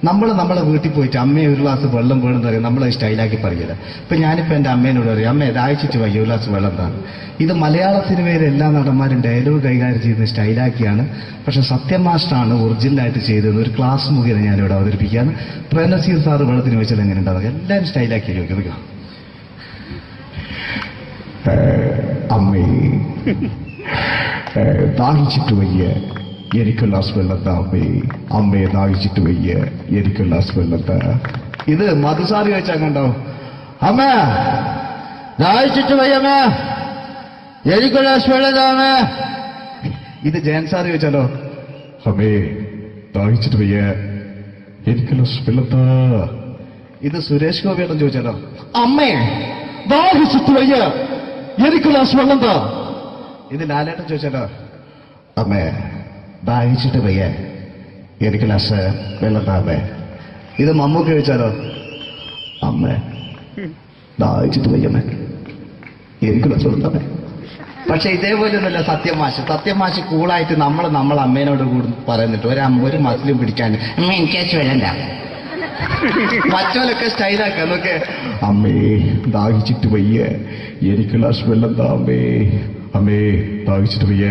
നമ്മളെ വീട്ടിൽ പോയിട്ട് അമ്മയെ ഒരു ഗ്ലാസ് വെള്ളം വേണമെന്ന് പറയും, നമ്മളത് സ്റ്റൈലാക്കി പറയില്ല. ഇപ്പൊ ഞാനിപ്പോ എന്റെ അമ്മേനോട് പറയും, അമ്മ ദാഹിച്ചിട്ട് വയ്യ ഒരു ഗ്ലാസ് വെള്ളം എന്താണ്. ഇത് മലയാള സിനിമയിലെ എല്ലാ നടന്മാരും ഡയലോഗ് കൈകാര്യം ചെയ്യുന്ന സ്റ്റൈലാക്കിയാണ്. പക്ഷെ സത്യം മാസ്റ്ററാണ് ഒറിജിനലായിട്ട് ചെയ്തത്. ഒരു ക്ലാസ് മുഖേന ഞാനിവിടെ അവതരിപ്പിക്കുകയാണ്. പ്രേംനസീർ സാറ് വെള്ളത്തിന് വെച്ചാൽ എങ്ങനെ ഉണ്ടാവുക? എല്ലാവരും സ്റ്റൈലാക്കി ചോദിക്കുക. അമ്മേ ദാഹിച്ചിട്ട് വയ്യ, എനിക്ക് ഗ്ലാസ് വെള്ളം താ അമ്മേ. അമ്മയെ ദാഹിച്ചിട്ട് വയ്യ, എനിക്ക് ഗ്ലാസ് വെള്ളം താ. ഇത് മധുസാറി ചോദിച്ചാൽ കണ്ടോ? അമ്മ ദാഹിച്ചിട്ട് വയ്യമ്മ, എനിക്ക് ഗ്ലാസ് വെള്ളം താ അമ്മ. ഇത് ജയൻ സാർ ചോദിച്ചാലോ? അമ്മേ ദാഹിച്ചിട്ട് വയ്യ, എനിക്ക് ഗ്ലാസ് വെള്ളം താ. ഇത് സുരേഷ് ഗോപിയോടും ചോദിച്ചാലോ? അമ്മേ ദാഹിച്ചിട്ട് വയ്യ, എനിക്ക് ഗ്ലാസ് വെള്ളം താ. ഇത് ലാലേട്ടൻ ചോദിച്ചാലോ? അമ്മേ ദാഹിച്ചിട്ട് വയ്യ, എനിക്ക് ഗ്ലാസ് വെള്ളം താ അമ്മേ. ഇത് മമ്മൂക്ക് ചോദിച്ചാലോ? അമ്മേ ദാഹിച്ചിട്ട് വയ്യമ്മേ, എനിക്ക് ഗ്ലാസ് വെള്ളം താ അമ്മേ. പക്ഷെ ഇതേപോലെ ഒന്നല്ല സത്യമാഷ് കൂളായിട്ട് നമ്മളെ അമ്മേനോട് കൂടി പറയുന്നിട്ട് ഒരു മസിലും പിടിക്കാൻ അമ്മ എനിക്ക് വേണ്ട. മറ്റോലൊക്കെ സ്റ്റൈലാക്കാം നോക്കെ. അമ്മേ ദാഹിച്ചിട്ട് വയ്യ, എനിക്ക് ഗ്ലാസ് വെള്ളം താ അമ്മേ. അമ്മേ ദാഹിച്ചിട്ട് വയ്യ,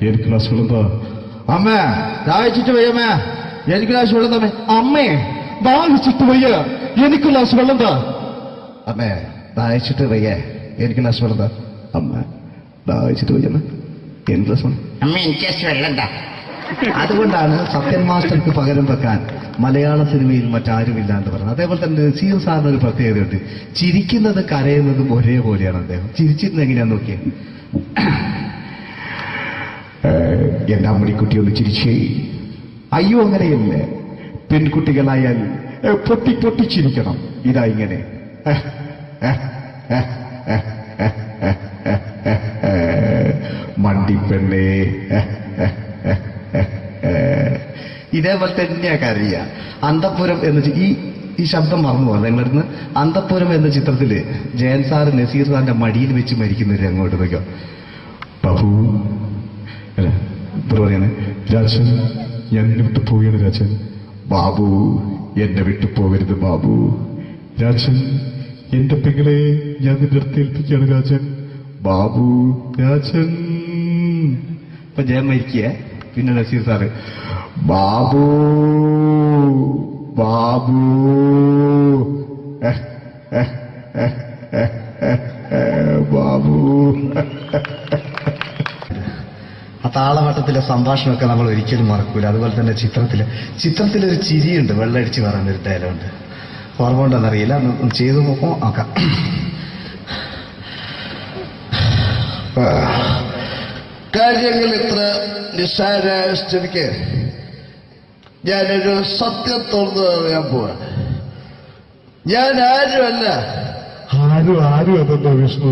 എനിക്ക് ഗ്ലാസ് വെള്ളം താ. അമ്മ ദാഹിച്ചിട്ട് വയ്യമ്മേ, എനിക്ക് ഗ്ലാസ് വെള്ളം താ. അമ്മേ ദാഹിച്ചിട്ട് വയ്യ, എനിക്ക് ഗ്ലാസ് വെള്ളം താ. അമ്മേ ദാഹിച്ചിട്ട് വയ്യ, എനിക്ക് ഗ്ലാസ് വെള്ളം താ. അമ്മ ദാഹിച്ചിട്ട് വയ്യമ്മേ, എനിക്ക് ഗ്ലാസ് വെള്ളം. അമ്മ എനിക്ക് വെള്ളം താ. അതുകൊണ്ടാണ് സത്യൻ മാസ്റ്റർക്ക് പകരം വെക്കാൻ മലയാള സിനിമയിൽ മറ്റാരുമില്ല എന്ന് പറഞ്ഞത്. അതേപോലെ തന്നെ നസീർ സാറിന് ഒരു പ്രത്യേകതയുണ്ട്. ചിരിക്കുന്നത് കരയുന്നതും ഒരേപോലെയാണ് അദ്ദേഹം. ചിരിച്ചിരുന്നത് എങ്ങനെയാന്ന് നോക്കിയേ. എന്റെ അമ്മണിക്കുട്ടി ഒന്ന് ചിരിച്ചേ. അയ്യോ അങ്ങനെയല്ല, പെൺകുട്ടികളായാൽ പൊട്ടി പൊട്ടിച്ചിരിക്കണം. ഇതാ ഇങ്ങനെ മണ്ടിപ്പെണ്ണേ. ഇതേപോലെ തന്നെയാ കരയ. അന്തപ്പുരം എന്ന ഈ ശബ്ദം മറന്നു പോകാം നിങ്ങളിരുന്ന്. അന്തപ്പുരം എന്ന ചിത്രത്തില് ജയൻ സാർ നസീർ സാറിന്റെ മടിയിൽ വെച്ച് മരിക്കുന്നവരെ അങ്ങോട്ട് നോക്കാം. ബാബു അല്ല പറയാനെ രാജൻ ഞാൻ നിന്നെ വിട്ടു പോവുകയാണ് രാജൻ. ബാബു, എന്നെ വിട്ടു പോകരുത് ബാബു. രാജൻ, എന്റെ പെങ്ങളെ ഞാൻ നിന്റെ അടുത്ത് ഏൽപ്പിക്കുകയാണ് രാജൻ. ബാബു, രാജൻ. ഇപ്പൊ ജയം മരിക്കുക. പിന്നെ നസീർ സാറ്, ബാബു, ബാബു, ബാബു. ആ താളവട്ടത്തിലെ സംഭാഷണമൊക്കെ നമ്മൾ ഒരിക്കലും മറക്കൂല. അതുപോലെ തന്നെ ചിത്രത്തിലൊരു ചിരിയുണ്ട്, വെള്ളടിച്ച് പറയുന്നൊരു ഡയലോഗുണ്ട്. ഓർമ്മ ഉണ്ടെന്നറിയില്ല, ചെയ്തു നോക്കാം. കാര്യങ്ങൾ ഇത്ര നിസ്സാരമായ സ്ഥിതിക്ക് ഞാനൊരു സത്യം തുറന്നു പറയാൻ പോവാണ്. ഞാൻ ആരുമല്ല. ആരും അതെന്താ വിഷ്ണു?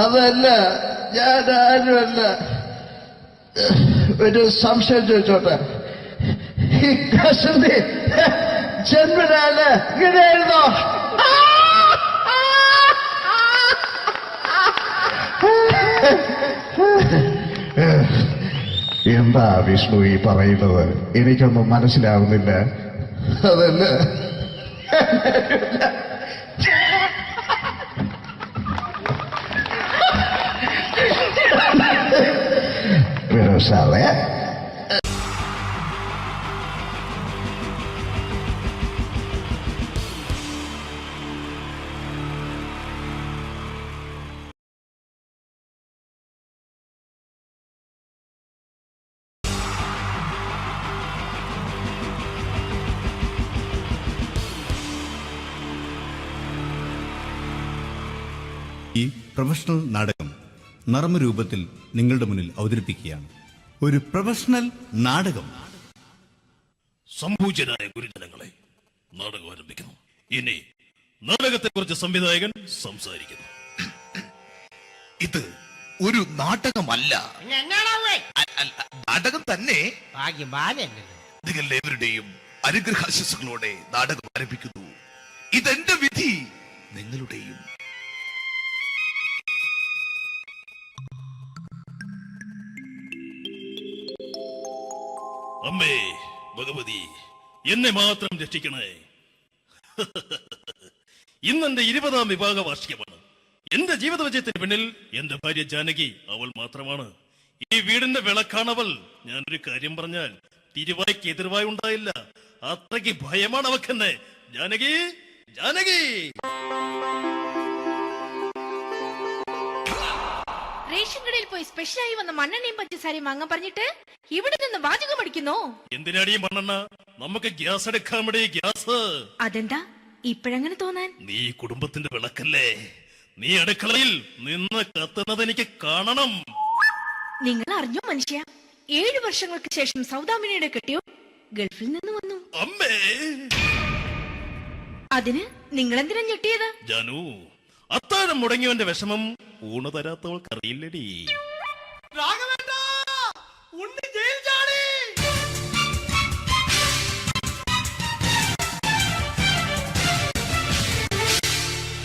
അതല്ല, ഞാൻ ആരുമല്ല. ഒരു സംശയം ചോദിച്ചോട്ടെ, ഈ കസന്തി ജന്മനാണ് ഇങ്ങനെയായിരുന്നോ? എന്താ വിഷ്ണു ഈ പറയുന്നത്? എനിക്കൊന്നും മനസ്സിലാവുന്നില്ല. അതല്ല, സാറേ, ഈ പ്രൊഫഷണൽ നാടകം നർമ്മരൂപത്തിൽ നിങ്ങളുടെ മുന്നിൽ അവതരിപ്പിക്കുകയാണ്. ഒരു പ്രൊഫഷണൽ നാടകം. സംഭൂജനായ ഗുരുജനങ്ങളെ, നാടകം ആരംഭിക്കുന്നു. ഇനി നാടകത്തെക്കുറിച്ച് സംവിധായകൻ സംസാരിക്കുന്നു. ഇത് ഒരു നാടകമല്ല, നാടകം തന്നെ. നിങ്ങളെവരുടെയും അനുഗ്രഹാശിസുകളോടെ നാടകം ആരംഭിക്കുന്നു. ഇതെന്റെ വിധി, നിങ്ങളുടെയും. അമ്മേ ഭഗവതി, എന്നെ മാത്രം രക്ഷിക്കണേ. ഇന്നെന്റെ 20ാം വിവാഹ വാർഷികമാണ്. എന്റെ ജീവിത വിജയത്തിന് പിന്നിൽ എന്റെ ഭാര്യ ജാനകി അവൾ മാത്രമാണ്. ഈ വീടിന്റെ വിളക്കാണവൾ. ഞാനൊരു കാര്യം പറഞ്ഞാൽ തിരുവായ്ക്ക് എതിർവായി ഉണ്ടായില്ല. അത്രയ്ക്ക് ഭയമാണ് അവക്കെന്നെ. ജാനകി, ജാനകി. റേഷൻ കടയിൽ പോയി സ്പെഷ്യലായി വന്ന മണ്ണെണ്ണയും പഞ്ചസാരയും വാങ്ങാൻ പറഞ്ഞിട്ട് ഇവിടെ നിന്ന് വാചകം അടിക്കുന്നോ? എന്തിനാടി മണ്ണെണ്ണ? നമുക്ക് ഗ്യാസ് എടുക്കാൻ വേണ്ടി ഗ്യാസ്. അതെന്താ ഇപ്പോഴങ്ങനെ തോന്നാൻ? നീ കുടുംബത്തിന്റെ വിളക്കല്ലേ. നീ അടുക്കളയിൽ നിന്ന് കത്തുന്നത് എനിക്ക് കാണണം. നിങ്ങൾ അറിഞ്ഞോ മനുഷ്യ, 7 വർഷങ്ങൾക്ക് ശേഷം സൗദാമിനിയുടെ കെട്ടിയോ ഗൾഫിൽ നിന്ന് വന്നു. അമ്മേ, അതിന് നിങ്ങൾ എന്തിനാ ഞെട്ടിയത്? ജാനു, അത്താഴം മുടങ്ങിയവന്റെ വിഷമം ഊണ് തരാത്തവൾക്ക് അറിയില്ലടി.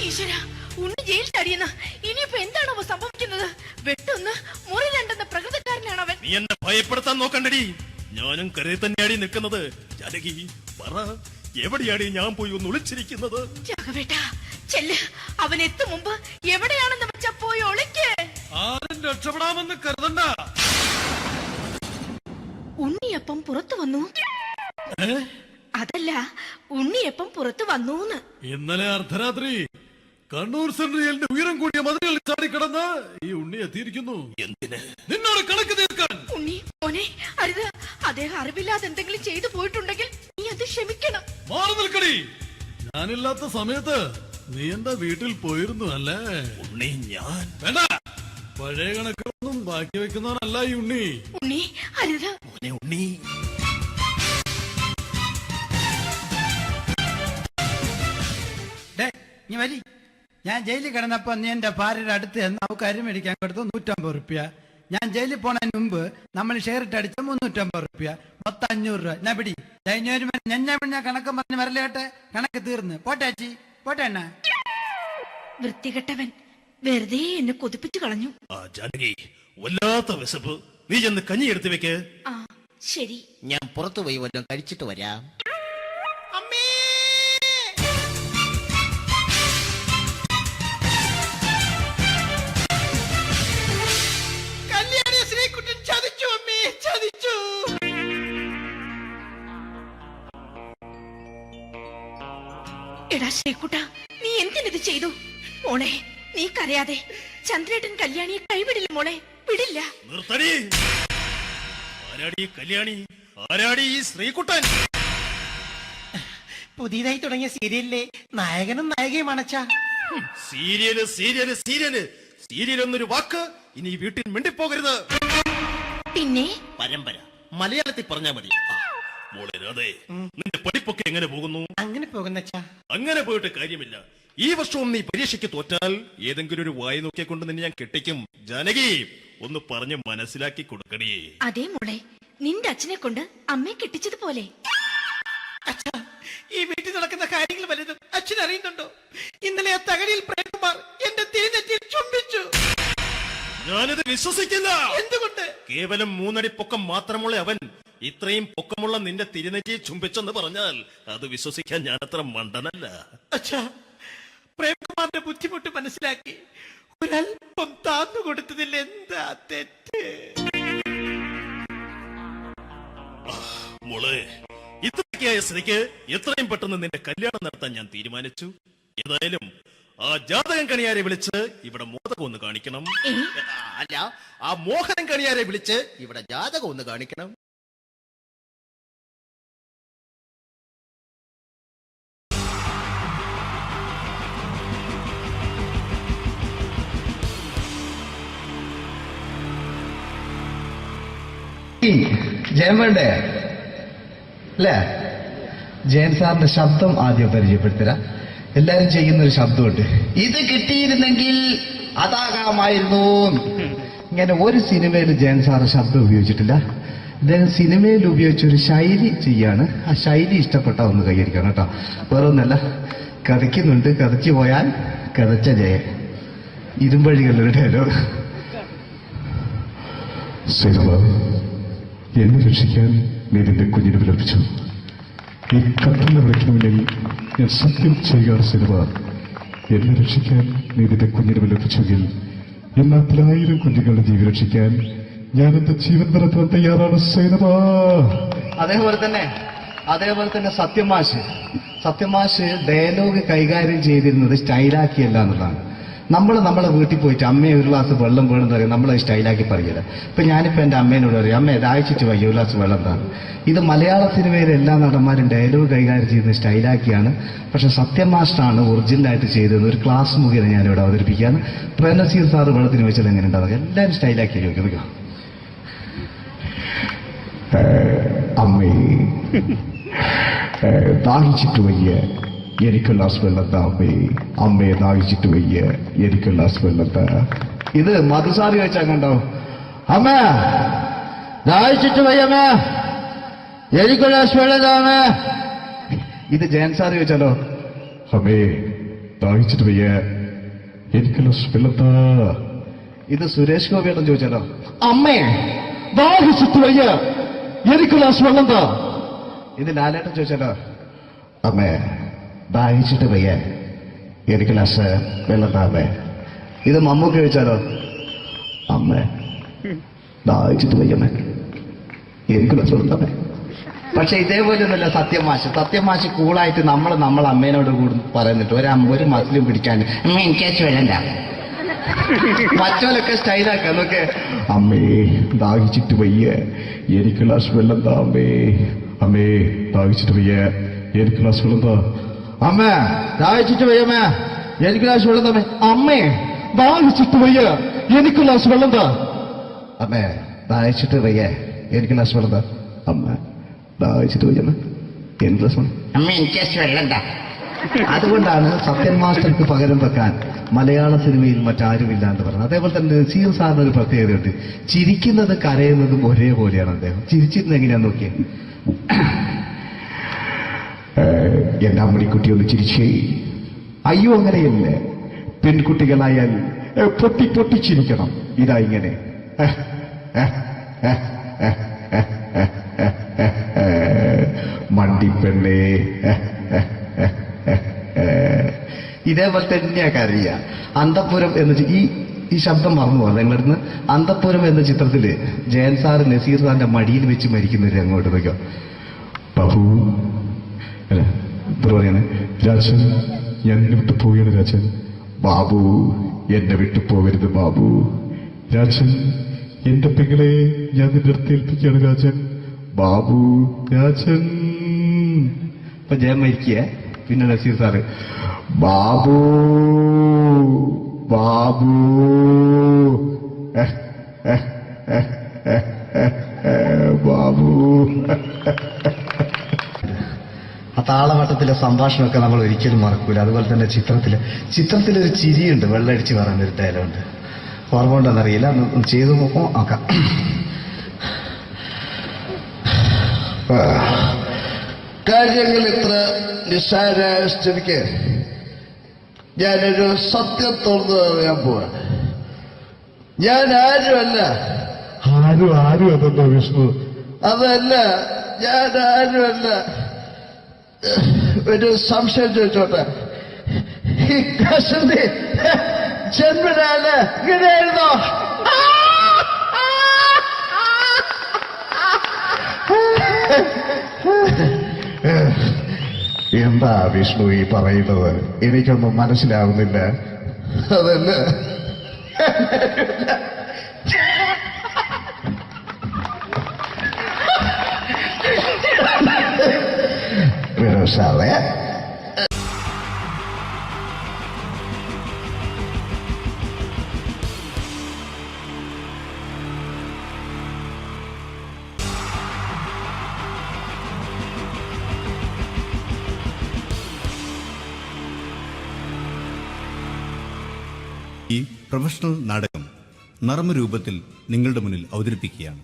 ഈശ്വര, ഉണ്ണി ജയിൽ ചാടിയെന്ന്. ഇനിയിപ്പോ എന്താണോ സംഭവിക്കുന്നത്? വെട്ടൊന്ന് മുറി രണ്ടെന്ന പ്രകൃതക്കാരനാണ് അവൻ. നീ എന്നെ ഭയപ്പെടുത്താൻ നോക്കണ്ടടി. ഞാനും കരയിൽ തന്നെയാടി നിൽക്കുന്നത്. ജാനകി, പറ, എവിടെയാടി ഞാൻ പോയി ഒന്ന് ഒളിച്ചിരിക്കുന്നത്? രാഘവേട്ടാ, ചെല്ല്. അവൻ എത്തും മുമ്പ് എവിടെയാണെന്ന് വെച്ചാ പോയി ഒളിക്ക്. ആരും രക്ഷപ്പെടാമെന്ന് കരുതണ്ട. ഉണ്ണിയപ്പം പുറത്തു വന്നു. അതല്ല, ഉണ്ണിയപ്പം പുറത്തു വന്നൂന്ന്. ഇന്നലെ അർദ്ധരാത്രി കണ്ണൂർ സെൻട്രലിന്റെ ഉയരം കൂടിയ മതിലുകളിൽ ചാടിക്കിടന്ന് ഈ ഉണ്ണി എത്തിയിരിക്കുന്നു. എന്തിന്? നിന്നോട് കണക്ക് തീർക്കാൻ. ഉണ്ണി മോനെ, അരുത്. അദ്ദേഹം അറിവില്ലാതെ എന്തെങ്കിലും ചെയ്തു പോയിട്ടുണ്ടെങ്കിൽ നീ അത് ക്ഷമിക്കണം. മാറി നിൽക്കടി. ഞാനില്ലാത്ത സമയത്ത് നീ എന്താ വീട്ടിൽ പോയിരുന്നു അല്ലേ? ഉണ്ണി, ഞാൻ വേണ്ട. പഴയ കണക്കൊന്നും ബാക്കി വെക്കുന്നവനല്ല ഈ ഉണ്ണി. ഉണ്ണി, അരുത്. മോനെ ഉണ്ണി. നീ വരി. ഞാൻ ജയിലിൽ കിടന്നപ്പോ നീ എന്റെ ഭാര്യയുടെ അടുത്ത് എന്ന് അവക്ക് അരി മേടിക്കാൻ കൊടുത്തു 150 റുപ്യ. ഞാൻ ജയിലിൽ പോണതിന് മുമ്പ് നമ്മൾ ഷെയർ ഇട്ട് അടിച്ച 350 റുപ്യ, മൊത്തം 500 രൂപ. ഞാൻ പിടി ഞാൻ കണക്ക് പറഞ്ഞ് വരലേട്ടെ. കണക്ക് തീർന്ന് പോട്ടേച്ചി, പോട്ടെ എണ്ണ. വൃത്തികെട്ടവൻ വെറുതെ എന്നെ കൊതിപ്പിച്ചു കളഞ്ഞു. ജാനകി, വല്ലാത്ത വിശപ്പ്. നീ ചെന്ന് കഞ്ഞി എടുത്തു വെക്ക്. ആ ശരി. ഞാൻ പുറത്തു പോയി വല്ലതും കഴിച്ചിട്ട് വരാം. കല്യാണി ശ്രീകുട്ടൻ ചതിച്ചു അമ്മേ, ചതിച്ചു. എടാ ശ്രീകുട്ട, നീ എന്തിനിത് ചെയ്തു? മോളെ, നീ കരയാതെ. ചന്ദ്രേട്ടൻ കല്യാണിയെ കൈവിടില്ല മോളെ, വിടില്ല. നിർത്തടി. ആരാടി ഈ കല്യാണി? ആരാടി ഈ ശ്രീകുട്ടൻ? പുതിയതായി തുടങ്ങിയ സീരിയലിലെ നായകനും നായികയും അണച്ചാ. സീരിയല് സീരിയല് സീരിയല് സീരിയൽ എന്നൊരു വാക്ക് ഇനി ഈ വീട്ടിൽ മിണ്ടിപ്പോകരുത്. പിന്നെ പരമ്പര മലയാളത്തിൽ പറഞ്ഞാ മതി. മോളെ രാധേ, നിന്റെ പഠിപ്പൊക്കെ എങ്ങനെ പോകുന്നു? അങ്ങനെ പോകുന്ന അങ്ങനെ പോയിട്ട് കാര്യമില്ല. ഈ വർഷവും നീ പരീക്ഷയ്ക്ക് തോറ്റാൽ ഏതെങ്കിലും ഒരു വായി നോക്കിയെ കൊണ്ട് നിന്നെ ഞാൻ കെട്ടിക്കും. ജാനകി, ഒന്ന് പറഞ്ഞ് മനസ്സിലാക്കി കൊടുക്കണേ. അതേ മോളെ, നിന്റെ അച്ഛനെ കൊണ്ട് അമ്മയെ കെട്ടിച്ചതുപോലെ. ഈ വീട്ടിൽ നടക്കുന്ന കാര്യങ്ങൾ വലുതും അച്ഛൻ അറിയുന്നുണ്ടോ? ഇന്നലെ ആ തകഴിയിൽ പ്രേംകുമാർ എന്റെ തിരുനെറ്റിയിൽ ചുംബിച്ചു. ഞാനിത് വിശ്വസിക്കില്ല. എന്തുകൊണ്ട്? കേവലം 3 അടി പൊക്കം മാത്രമുള്ള അവൻ ഇത്രയും പൊക്കമുള്ള നിന്റെ തിരുനെറ്റിയെ ചുംബിച്ചെന്ന് പറഞ്ഞാൽ അത് വിശ്വസിക്കാൻ ഞാൻ അത്ര മണ്ടനല്ല. അച്ഛാ, പ്രേംകുമാറിന്റെ ബുദ്ധിമുട്ട് മനസ്സിലാക്കി ഒരല്പം താന്നു കൊടുത്തതിൽ എന്താ തെറ്റ്? മോളെ, ഇത്രയ്ക്കായ സ്ഥിതിക്ക് എത്രയും പെട്ടെന്ന് നിന്റെ കല്യാണം നടത്താൻ ഞാൻ തീരുമാനിച്ചു. ഏതായാലും ആ ജാതകം കണിയാരെ വിളിച്ച് ഇവിടെ മോദകം ഒന്ന് കാണിക്കണം. അല്ല, ആ മോഹനം കണിയാരെ വിളിച്ച് ഇവിടെ ജാതകം ഒന്ന് കാണിക്കണം. ജയൻ വേണ്ടേ അല്ലേ? ജയൻ സാറിന്റെ ശബ്ദം ആദ്യം പരിചയപ്പെടുത്തരാ. എല്ലാരും ചെയ്യുന്ന ഒരു ശബ്ദമുണ്ട്, ഇത് കിട്ടിയിരുന്നെങ്കിൽ അതാകാമായിരുന്നു. ഇങ്ങനെ ഒരു സിനിമയിൽ ജയൻ സാറ് ശബ്ദം ഉപയോഗിച്ചിട്ടില്ല. അദ്ദേഹം സിനിമയിൽ ഉപയോഗിച്ച ഒരു ശൈലി ചെയ്യാണ്. ആ ശൈലി ഇഷ്ടപ്പെട്ട ഒന്ന് കൈകരിക്കണം കേട്ടോ. വേറെ ഒന്നല്ല, കഥയ്ക്കുന്നുണ്ട്, കഥച്ചു പോയാൽ കഥച്ച ജയൻ. ഇരുമ്പഴികളുടെ ഡയലോഗ്. എന്നെ രക്ഷിക്കാൻ നീ നിന്റെ കുഞ്ഞിനെ വിലപിച്ചു. ഈ കത്തുന്ന വിളിക്കണമെങ്കിൽ ഞാൻ സത്യം ചെയ്യുകയാണ് സിനിമ. എന്നെ രക്ഷിക്കാൻ നീ നിന്റെ കുഞ്ഞിനെ വിലപിച്ചെങ്കിൽ ഈ നാട്ടിൽ 1000 കുഞ്ഞുങ്ങളുടെ ജീവൻ രക്ഷിക്കാൻ ഞാൻ എന്റെ ജീവൻ നടത്താൻ തയ്യാറാണ് സിനിമ. അതേപോലെ തന്നെ സത്യമാഷ് ഡയലോഗ് കൈകാര്യം ചെയ്തിരുന്നത് സ്റ്റൈലാക്കിയല്ല എന്നുള്ളതാണ്. നമ്മളെ വീട്ടിൽ പോയിട്ട് അമ്മയെ ഒരു ഗ്ലാസ് വെള്ളം വേണമെന്ന് പറയും, നമ്മളത് സ്റ്റൈലാക്കി പറയില്ല. ഇപ്പൊ ഞാനിപ്പോ എന്റെ അമ്മേനോട് പറയും, അമ്മ ദാഹിച്ചിട്ട് വയ്യ, ഒരു ഗ്ലാസ് വെള്ളം എന്താണ്. ഇത് മലയാള സിനിമയിലെ എല്ലാ നടന്മാരും ഡയലോഗ് കൈകാര്യം ചെയ്യുന്നത് സ്റ്റൈലാക്കിയാണ്. പക്ഷെ സത്യം മാസ്റ്ററാണ് ഒറിജിനലായിട്ട് ചെയ്തത്. ഒരു ക്ലാസ് മുഖേന ഞാനിവിടെ അവതരിപ്പിക്കുകയാണ്. പ്രേംനസീർ സാറ് വെള്ളത്തിന് വെച്ചാൽ എങ്ങനെ ഉണ്ടാവുക? എല്ലാവരും സ്റ്റൈലാക്കി ചോദിക്കുക. അമ്മേ ദാഹിച്ചിട്ട് വയ്യ, എനിക്ക് ഗ്ലാസ് വെള്ളം താ അമ്മേ. അമ്മയെ ദാഹിച്ചിട്ട് വയ്യ, എനിക്ക് ഗ്ലാസ് വെള്ളം താ. ഇത് മധുസാരി വെച്ചാൽ കണ്ടാവും. അമ്മ ദാഹിച്ചിട്ട് വയ്യമ്മ, എനിക്ക് ഗ്ലാസ് വെള്ളം താ അമ്മ. ഇത് ജയൻ സാർ ചോദിച്ചാലോ, അമ്മേ ദാഹിച്ചിട്ട് വയ്യ, എനിക്ക് ഗ്ലാസ് വെള്ളം താ. ഇത് സുരേഷ് ഗോപിയോടും ചോദിച്ചാലോ, അമ്മേ ദാഹിച്ചിട്ട് വയ്യ, എനിക്ക് ഗ്ലാസ് വെള്ളം താ. ഇത് ലാലേട്ടൻ ചോദിച്ചാലോ, അമ്മേ ദാഹിച്ചിട്ട് വയ്യ, എനിക്ക് ഗ്ലാസ് വെള്ളം താ അമ്മേ. ഇത് മമ്മൂക്ക് ചോദിച്ചാലോ, അമ്മേ ദാഹിച്ചിട്ട് വയ്യമ്മേ, എനിക്ക് ഗ്ലാസ് വെള്ളം താ അമ്മേ. പക്ഷെ ഇതേപോലെ ഒന്നുമല്ല സത്യമാഷ് കൂളായിട്ട് നമ്മളെ അമ്മേനോട് കൂടി പറയുന്നിട്ട് ഒരു മസിലും പിടിക്കാൻ എനിക്ക് വേണ്ട. മറ്റോലൊക്കെ സ്റ്റൈലാക്കാം നോക്കെ. അമ്മേ ദാഹിച്ചിട്ട് വയ്യ, എനിക്ക് ഗ്ലാസ് വെള്ളം താ അമ്മേ. അമ്മേ ദാഹിച്ചിട്ട് വയ്യ, എനിക്ക് ഗ്ലാസ് വെള്ളം താ. അമ്മ ദാഹിച്ചിട്ട് വയ്യമ്മേ, എനിക്ക് ഗ്ലാസ് വെള്ളം താ. അമ്മേ ദാഹിച്ചിട്ട് വയ്യ, എനിക്ക് ഗ്ലാസ് വെള്ളം താ. അമ്മേ ദാഹിച്ചിട്ട് വയ്യ, എനിക്ക് ഗ്ലാസ് വെള്ളം താ. അമ്മ ദാഹിച്ചിട്ട് വയ്യമ്മ, എനിക്ക് ഗ്ലാസ് വെള്ളം. അമ്മ എനിക്ക് വെള്ളം താ. അതുകൊണ്ടാണ് സത്യൻ മാസ്റ്റർക്ക് പകരം വെക്കാൻ മലയാള സിനിമയിൽ മറ്റാരുമില്ല എന്ന് പറയുന്നത്. അതേപോലെ തന്നെ നസീർ സാറിന് ഒരു പ്രത്യേകതയുണ്ട്, ചിരിക്കുന്നത് കരയുന്നതും ഒരേപോലെയാണ്. അദ്ദേഹം ചിരിച്ചിരുന്നത് എങ്ങനെയാന്ന് നോക്കിയേ. എന്റെ അമ്മണിക്കുട്ടി ഒന്ന് ചിരിച്ചേ. അയ്യോ അങ്ങനെയല്ലേ, പെൺകുട്ടികളായാൽ പൊട്ടി ചിരിക്കണം. ഇതാ ഇങ്ങനെ മണ്ടിപ്പെണ്ണേ. ഇതേപോലെ തന്നെയാ കരയ. അന്തപ്പുരം എന്ന് ഈ ശബ്ദം മറന്നു പോകാം നിങ്ങളടുന്ന്. അന്തപ്പുരം എന്ന ചിത്രത്തില് ജയൻ സാറ് നസീർ സാറിന്റെ മടിയിൽ വെച്ച് മരിക്കുന്നവര് അങ്ങോട്ട് നോക്കോ. ബാബു അല്ല എന്താ പറയാണ്, രാജൻ ഞാൻ എന്നെ വിട്ടു പോവുകയാണ് രാജൻ. ബാബു എന്നെ വിട്ടു പോകരുത് ബാബു. രാജൻ എന്റെ പെങ്ങളെ ഞാൻ നിന്റെ അടുത്ത് ഏൽപ്പിക്കുകയാണ് രാജൻ. ബാബു രാജൻ. ഇപ്പൊ ജയൻ മരിക്കുക. പിന്നെ നസീർ സാറ് ബാബു ബാബു ബാബു. ആ താളവട്ടത്തിലെ സംഭാഷണമൊക്കെ നമ്മൾ ഒരിക്കലും മറക്കൂല. അതുപോലെ തന്നെ ചിത്രത്തിലൊരു ചിരിയുണ്ട്, വെള്ളടിച്ച് പറയാൻ ഒരു ഡയലോഗുണ്ട്. ഓർമ്മ ഉണ്ടെന്നറിയില്ല, ചെയ്തു നോക്കാം. കാര്യങ്ങൾ ഇത്ര നിസ്സാരായ സ്ഥിതിക്ക് ഞാനൊരു സത്യം തുറന്നു പറയാൻ പോവാ. ഞാൻ ആരുമല്ല. ആരും അതല്ല വിഷ്ണു. അതല്ല, ഞാൻ ആരുമല്ല. ഒരു സംശയം ചോദിച്ചോട്ടെ, ഈ കസന്തി ജന്മനാണ് ഇങ്ങനെയായിരുന്നോ? എന്താ വിഷ്ണു ഈ പറയുന്നത്? എനിക്കൊന്നും മനസ്സിലാവുന്നില്ല. അതല്ല, സാറേ ഈ പ്രൊഫഷണൽ നാടകം നർമ്മരൂപത്തിൽ നിങ്ങളുടെ മുന്നിൽ അവതരിപ്പിക്കുകയാണ്.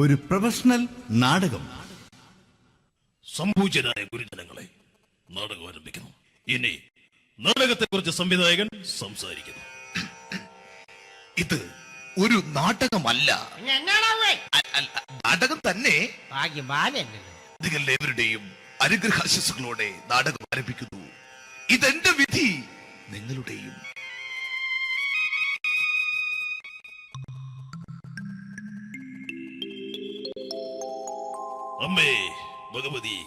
ഒരു പ്രൊഫഷണൽ നാടകം. സംഭൂജനായ ഗുരുജനങ്ങളെ, നാടകം ആരംഭിക്കുന്നു. ഇനി നാടകത്തെക്കുറിച്ച് സംവിധായകൻ സംസാരിക്കുന്നു. ഇത് ഒരു നാടകമല്ല, നാടകം തന്നെ. നിങ്ങളെവരുടെയും അനുഗ്രഹാശിസുകളോടെ നാടകം ആരംഭിക്കുന്നു. ഇതെന്റെ വിധി, നിങ്ങളുടെയും. അമ്മേ ഭഗവതി,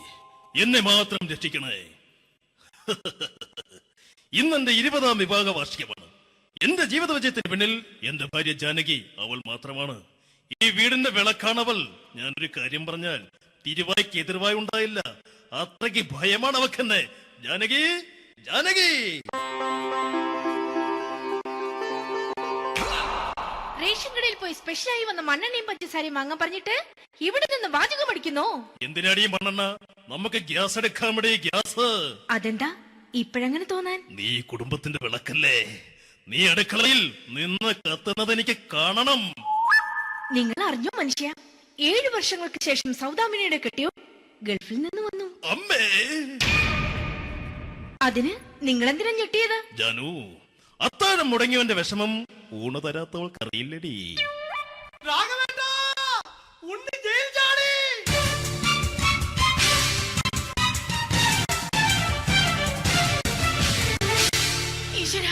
എന്നെ മാത്രം രക്ഷിക്കണേ. ഇന്നെന്റെ 20ാം വിവാഹ വാർഷികമാണ്. എന്റെ ജീവിത വിജയത്തിന് പിന്നിൽ എന്റെ ഭാര്യ ജാനകി അവൾ മാത്രമാണ്. ഈ വീടിന്റെ വിളക്കാണവൾ. ഞാനൊരു കാര്യം പറഞ്ഞാൽ തിരുവായ്ക്ക് എതിർവായി ഉണ്ടായില്ല. അത്രയ്ക്ക് ഭയമാണ് അവക്കെന്നെ. ജാനകി, ജാനകി. റേഷൻ കടയിൽ പോയി സ്പെഷ്യലായി വന്ന മണ്ണെണ്ണയും പഞ്ചസാരയും വാങ്ങാൻ പറഞ്ഞിട്ട് ഇവിടെ നിന്ന് വാചകം അടിക്കുന്നോ? എന്തിനാടി മണ്ണെണ്ണ? നമുക്ക് ഗ്യാസ് എടുക്കാൻ വേണ്ടി ഗ്യാസ്. അതെന്താ ഇപ്പോഴങ്ങനെ തോന്നാൻ? നീ കുടുംബത്തിന്റെ വിളക്കല്ലേ. നീ അടുക്കളയിൽ നിന്ന് കത്തുന്നത് എനിക്ക് കാണണം. നിങ്ങൾ അറിഞ്ഞോ മനുഷ്യ, 7 വർഷങ്ങൾക്ക് ശേഷം സൗദാമിനിയുടെ കെട്ടിയോ ഗൾഫിൽ നിന്ന് വന്നു. അമ്മേ, അതിന് നിങ്ങൾ എന്തിനാ ഞെട്ടിയത്? ജാനു, അത്താഴം മുടങ്ങിയവന്റെ വിഷമം ഊണ് തരാത്തവൾക്ക് അറിയില്ലടി. ഈശ്വര,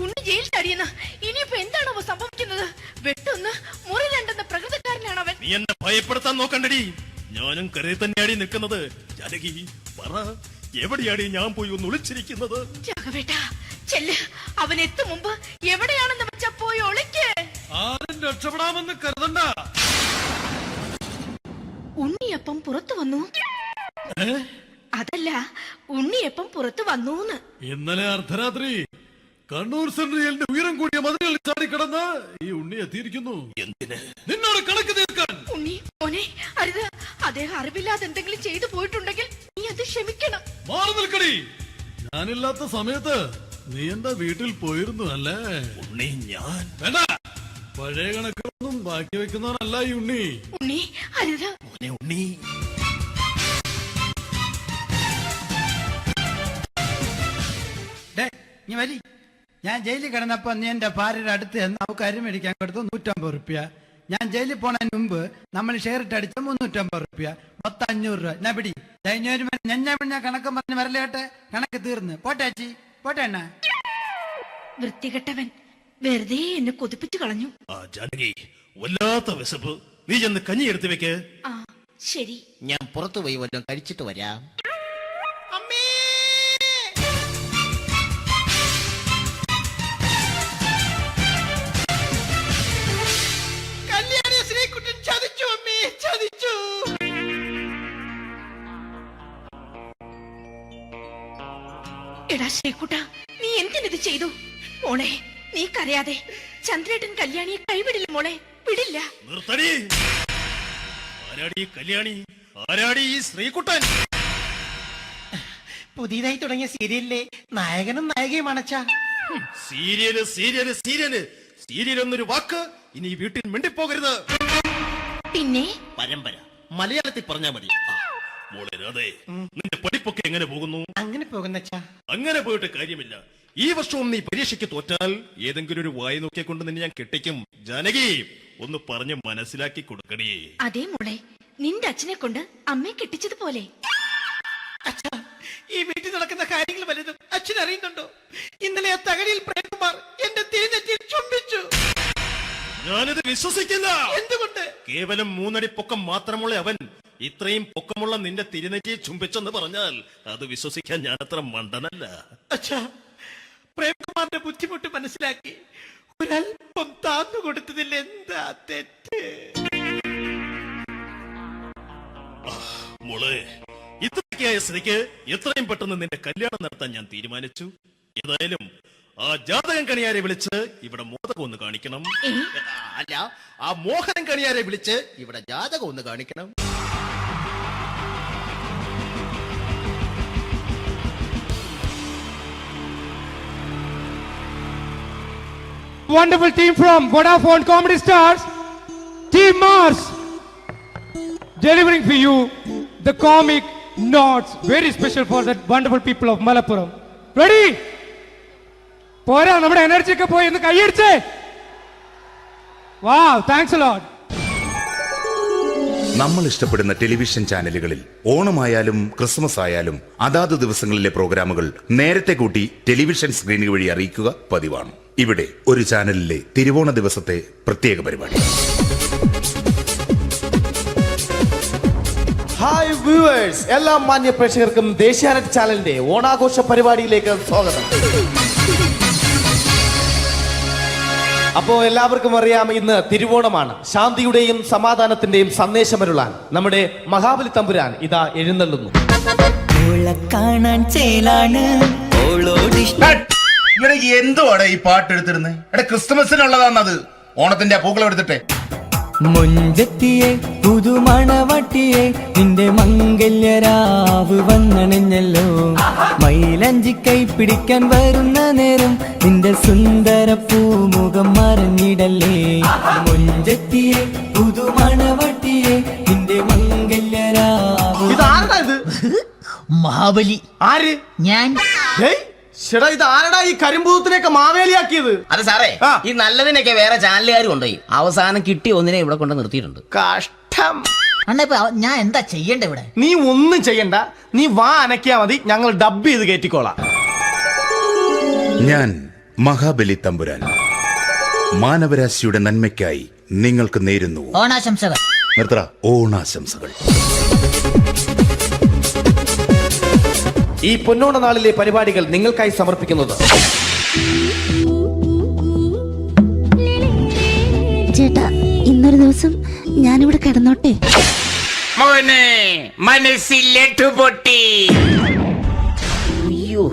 ഉണ്ണി ജയിൽ ചാടിയെന്ന്. ഇനിയിപ്പോ എന്താണോ സംഭവിക്കുന്നത്? വെട്ടൊന്ന് മുറി രണ്ടെന്ന പ്രകൃതക്കാരനാണ് അവൻ. നീ എന്നെ ഭയപ്പെടുത്താൻ നോക്കണ്ടടി. ഞാനും കരയിൽ തന്നെയാടി നിൽക്കുന്നത്. ജാനകി പറ, എവിടെയാടി ഞാൻ പോയി ഒന്ന് ഒളിച്ചിരിക്കുന്നത്? രാഘവേട്ടാ, ചെല്ല്. അവൻ എത്തും മുമ്പ് എവിടെയാണെന്ന് വെച്ചാ പോയി ഒളിക്ക്. ആരും രക്ഷപ്പെടാമെന്ന് കരുതണ്ട. ഉണ്ണിയപ്പം പുറത്തു വന്നു. അതല്ല, ഉണ്ണിയപ്പം പുറത്തു വന്നൂന്ന്. ഇന്നലെ അർദ്ധരാത്രി കണ്ണൂർ സെൻട്രലിന്റെ ഉയരം കൂടിയ മതിലുകളിൽ ചാടിക്കിടന്ന് ഈ ഉണ്ണി എത്തിയിരിക്കുന്നു. എന്തിന്? നിന്നോട് കണക്ക് തീർക്കാൻ. ഉണ്ണി മോനെ, അരുത്. അദ്ദേഹം അറിവില്ലാതെ എന്തെങ്കിലും ചെയ്തു പോയിട്ടുണ്ടെങ്കിൽ നീ അത് ക്ഷമിക്കണം. മാറി നിൽക്കടി. ഞാനില്ലാത്ത സമയത്ത് നീ എന്താ വീട്ടിൽ പോയിരുന്നു അല്ലേ? ഉണ്ണി ഞാൻ വേണ്ട. പഴയ കണക്കൊന്നും ബാക്കി വെക്കുന്നവനല്ല ഈ ഉണ്ണി. ഉണ്ണി അരുത്. മോനെ ഉണ്ണി. നീ വരി. ഞാൻ ജയിലിൽ കിടന്നപ്പോ നീ എന്റെ ഭാര്യയുടെ അടുത്ത് നമുക്ക് അരി മേടിക്കാൻ കൊടുത്തു 150 റുപ്യ. ഞാൻ ജയിലിൽ പോണതിന് മുമ്പ് നമ്മൾ ഷെയർ ഇട്ട് അടിച്ച 350 റുപ്യ. മൊത്തം 500 രൂപ. ഞാൻ പിടി ഞാൻ കണക്കും പറഞ്ഞ് വരലേട്ടെ. കണക്ക് തീർന്ന് പോട്ടെ ചേച്ചി, പോട്ടെ അണ്ണ. വൃത്തികെട്ടവൻ വെറുതെ എന്നെ കൊതിപ്പിച്ചു കളഞ്ഞു. ആ ജാനകി, വല്ലാത്ത വിശപ്പ്. നീ ചെന്ന് കഞ്ഞി എടുത്തു വെക്ക്. ആ ശരി. ഞാൻ പുറത്തു പോയി വല്ലതും കഴിച്ചിട്ട് വരാം. കല്യാണി ശ്രീകുട്ടൻ ചതിച്ചു അമ്മേ, ചതിച്ചു. എടാ ശ്രീകുട്ട, നീ എന്തിനിത് ചെയ്തു? മോളെ നീ കരയാതെ. ചന്ദ്രേട്ടൻ കല്യാണിയെ കൈവിടില്ല മോളെ, വിടില്ല. നിർത്തടി. ആരാടി കല്യാണി? ആരാടി ഈ ശ്രീകുട്ടൻ? പുതിയതായി തുടങ്ങിയ സീരിയലിലെ നായകനും നായികയും അണച്ചാ. സീരിയല് സീരിയല് സീരിയല് സീരിയൽ എന്നൊരു വാക്ക് ഇനി ഈ വീട്ടിൽ മിണ്ടിപ്പോകരുത്. പിന്നെ പരമ്പര മലയാളത്തിൽ പറഞ്ഞാ മതി. മോളെ രാധേ, നിന്റെ പഠിപ്പൊക്കെ എങ്ങനെ പോകുന്നു? അങ്ങനെ പോകുന്ന അങ്ങനെ പോയിട്ട് കാര്യമില്ല. ഈ വർഷവും നീ പരീക്ഷയ്ക്ക് തോറ്റാൽ ഏതെങ്കിലും ഒരു വായി നോക്കിയെ കൊണ്ട് നിന്നെ ഞാൻ കെട്ടിക്കും. ജാനകി, ഒന്ന് പറഞ്ഞ് മനസ്സിലാക്കി കൊടുക്കണേ. അതേ മോളെ, നിന്റെ അച്ഛനെ കൊണ്ട് അമ്മയെ കെട്ടിച്ചതുപോലെ. ഈ വീട്ടിൽ നടക്കുന്ന കാര്യങ്ങൾ വലുതും അച്ഛൻ അറിയുന്നുണ്ടോ? ഇന്നലെ ആ തകഴിയിൽ പ്രേംകുമാർ എന്റെ തിരുനെറ്റിയിൽ ചുംബിച്ചു. ഞാനിത് വിശ്വസിക്കില്ല. എന്തുകൊണ്ട്? കേവലം 3 അടി പൊക്കം മാത്രമുള്ള അവൻ ഇത്രയും പൊക്കമുള്ള നിന്റെ തിരുനെറ്റിയെ ചുംബിച്ചെന്ന് പറഞ്ഞാൽ അത് വിശ്വസിക്കാൻ ഞാൻ അത്ര മണ്ടനല്ല. അച്ഛാ, പ്രേംകുമാറിന്റെ ബുദ്ധിമുട്ട് മനസ്സിലാക്കി ഒരല്പം താന്നു കൊടുത്തതിൽ എന്താ തെറ്റ്? മോളെ, ഇത്രയ്ക്കായ സ്ഥിതിക്ക് എത്രയും പെട്ടെന്ന് നിന്റെ കല്യാണം നടത്താൻ ഞാൻ തീരുമാനിച്ചു. ഏതായാലും ആ ജാതകം കണിയാരെ വിളിച്ച് ഇവിടെ മോദകം ഒന്ന് കാണിക്കണം. അല്ല, ആ മോഹനം കണിയാരെ വിളിച്ച് ഇവിടെ ജാതകം ഒന്ന് കാണിക്കണം. Wonderful team from Vodafone Comedy Stars, Team Mars, delivering for you the comic notes, very special for the wonderful people of Malappuram. Ready? പോരാ, നമ്മുടെ എനർജി ഒക്കെ പോയി ഒന്ന് കൈയടിച്ചേ. Wow, thanks a lot. നമ്മൾ ഇഷ്ടപ്പെടുന്ന ടെലിവിഷൻ ചാനലുകളിൽ ഓണമായാലും ക്രിസ്മസ് ആയാലും അതാത് ദിവസങ്ങളിലെ പ്രോഗ്രാമുകൾ നേരത്തെ കൂട്ടി ടെലിവിഷൻ സ്ക്രീനുകൾ വഴി അറിയിക്കുക പതിവാണ്. ഇവിടെ ഒരു ചാനലിലെ തിരുവോണ ദിവസത്തെ പ്രത്യേക പരിപാടി. ഹായ് വ്യൂവേഴ്സ്, എല്ലാ മാന്യ പ്രേക്ഷകർക്കും ദേശീയാനെറ്റ് ചാനലിന്റെ ഓണാഘോഷ പരിപാടിയിലേക്ക് സ്വാഗതം. അപ്പോ എല്ലാവർക്കും അറിയാം, ഇന്ന് തിരുവോണമാണ്. ശാന്തിയുടെയും സമാധാനത്തിന്റെയും സന്ദേശമരുളാൻ നമ്മുടെ മഹാബലി തമ്പുരാൻ ഇതാ എഴുന്നള്ളുന്നു. എന്തുവാടെ ഈ പാട്ട് എടുത്തിരുന്നത്? ക്രിസ്മസിനുള്ളതാണത്. ഓണത്തിന്റെ പൂക്കളം എടുത്തിട്ടെ. മുഞ്ചത്തിയെ പുതുമണവട്ടിയെ നിന്റെ മംഗല്യരാവ് വന്നണഞ്ഞല്ലോ. മൈലഞ്ചി കൈ പിടിക്കാൻ വരുന്ന നേരം നിന്റെ സുന്ദര പൂമുഖം മറഞ്ഞിടല്ലേ. മുഞ്ചത്തിയെ പുതുമണവട്ടിയെ നിന്റെ മംഗല്യരാവ്. ഇതാരടാ ഇത്? മഹാബലി. ആര്? ഞാൻ. ചേട്ടാ, ഇത് ആരടാ ഈ കരിമ്പൂത്തിനെയൊക്കെ മാവേലിയാക്കിയത്? അത് സാറേ, ഈ നല്ലതിനൊക്കെ വേറെ ചാനലുകാർ കൊണ്ടുപോയി അവസാനം കിട്ടി ഒന്നിനെ ഇവിടെ കൊണ്ട് നിർത്തിയിട്ടുണ്ട്. കഷ്ടം. അണ്ണ ഇപ്പൊ ഞാൻ എന്താ ചെയ്യണ്ട ഇവിടെ? നീ ഒന്നും ചെയ്യണ്ട, നീ വാ അനക്കിയാ മതി, ഞങ്ങൾ ഡബ് ചെയ്ത് കയറ്റിക്കോളാം. ഞാൻ മഹാബലി തമ്പുരാൻ മാനവരാശിയുടെ നന്മയ്ക്കായി നിങ്ങൾക്ക് നേരുന്നു ഓണാശംസകൾ. നിർത്തറ. ഓണാശംസകൾ. ഈ പൊന്നോണ നാളിലെ പരിപാടികൾ നിങ്ങൾക്കായി സമർപ്പിക്കുന്നത് ചേട്ടാ, ഇന്നൊരു ദിവസം ഞാനിവിടെ കിടന്നോട്ടെ. മോനെ മനസ്സിലെട്ടു പൊട്ടി. അയ്യോ,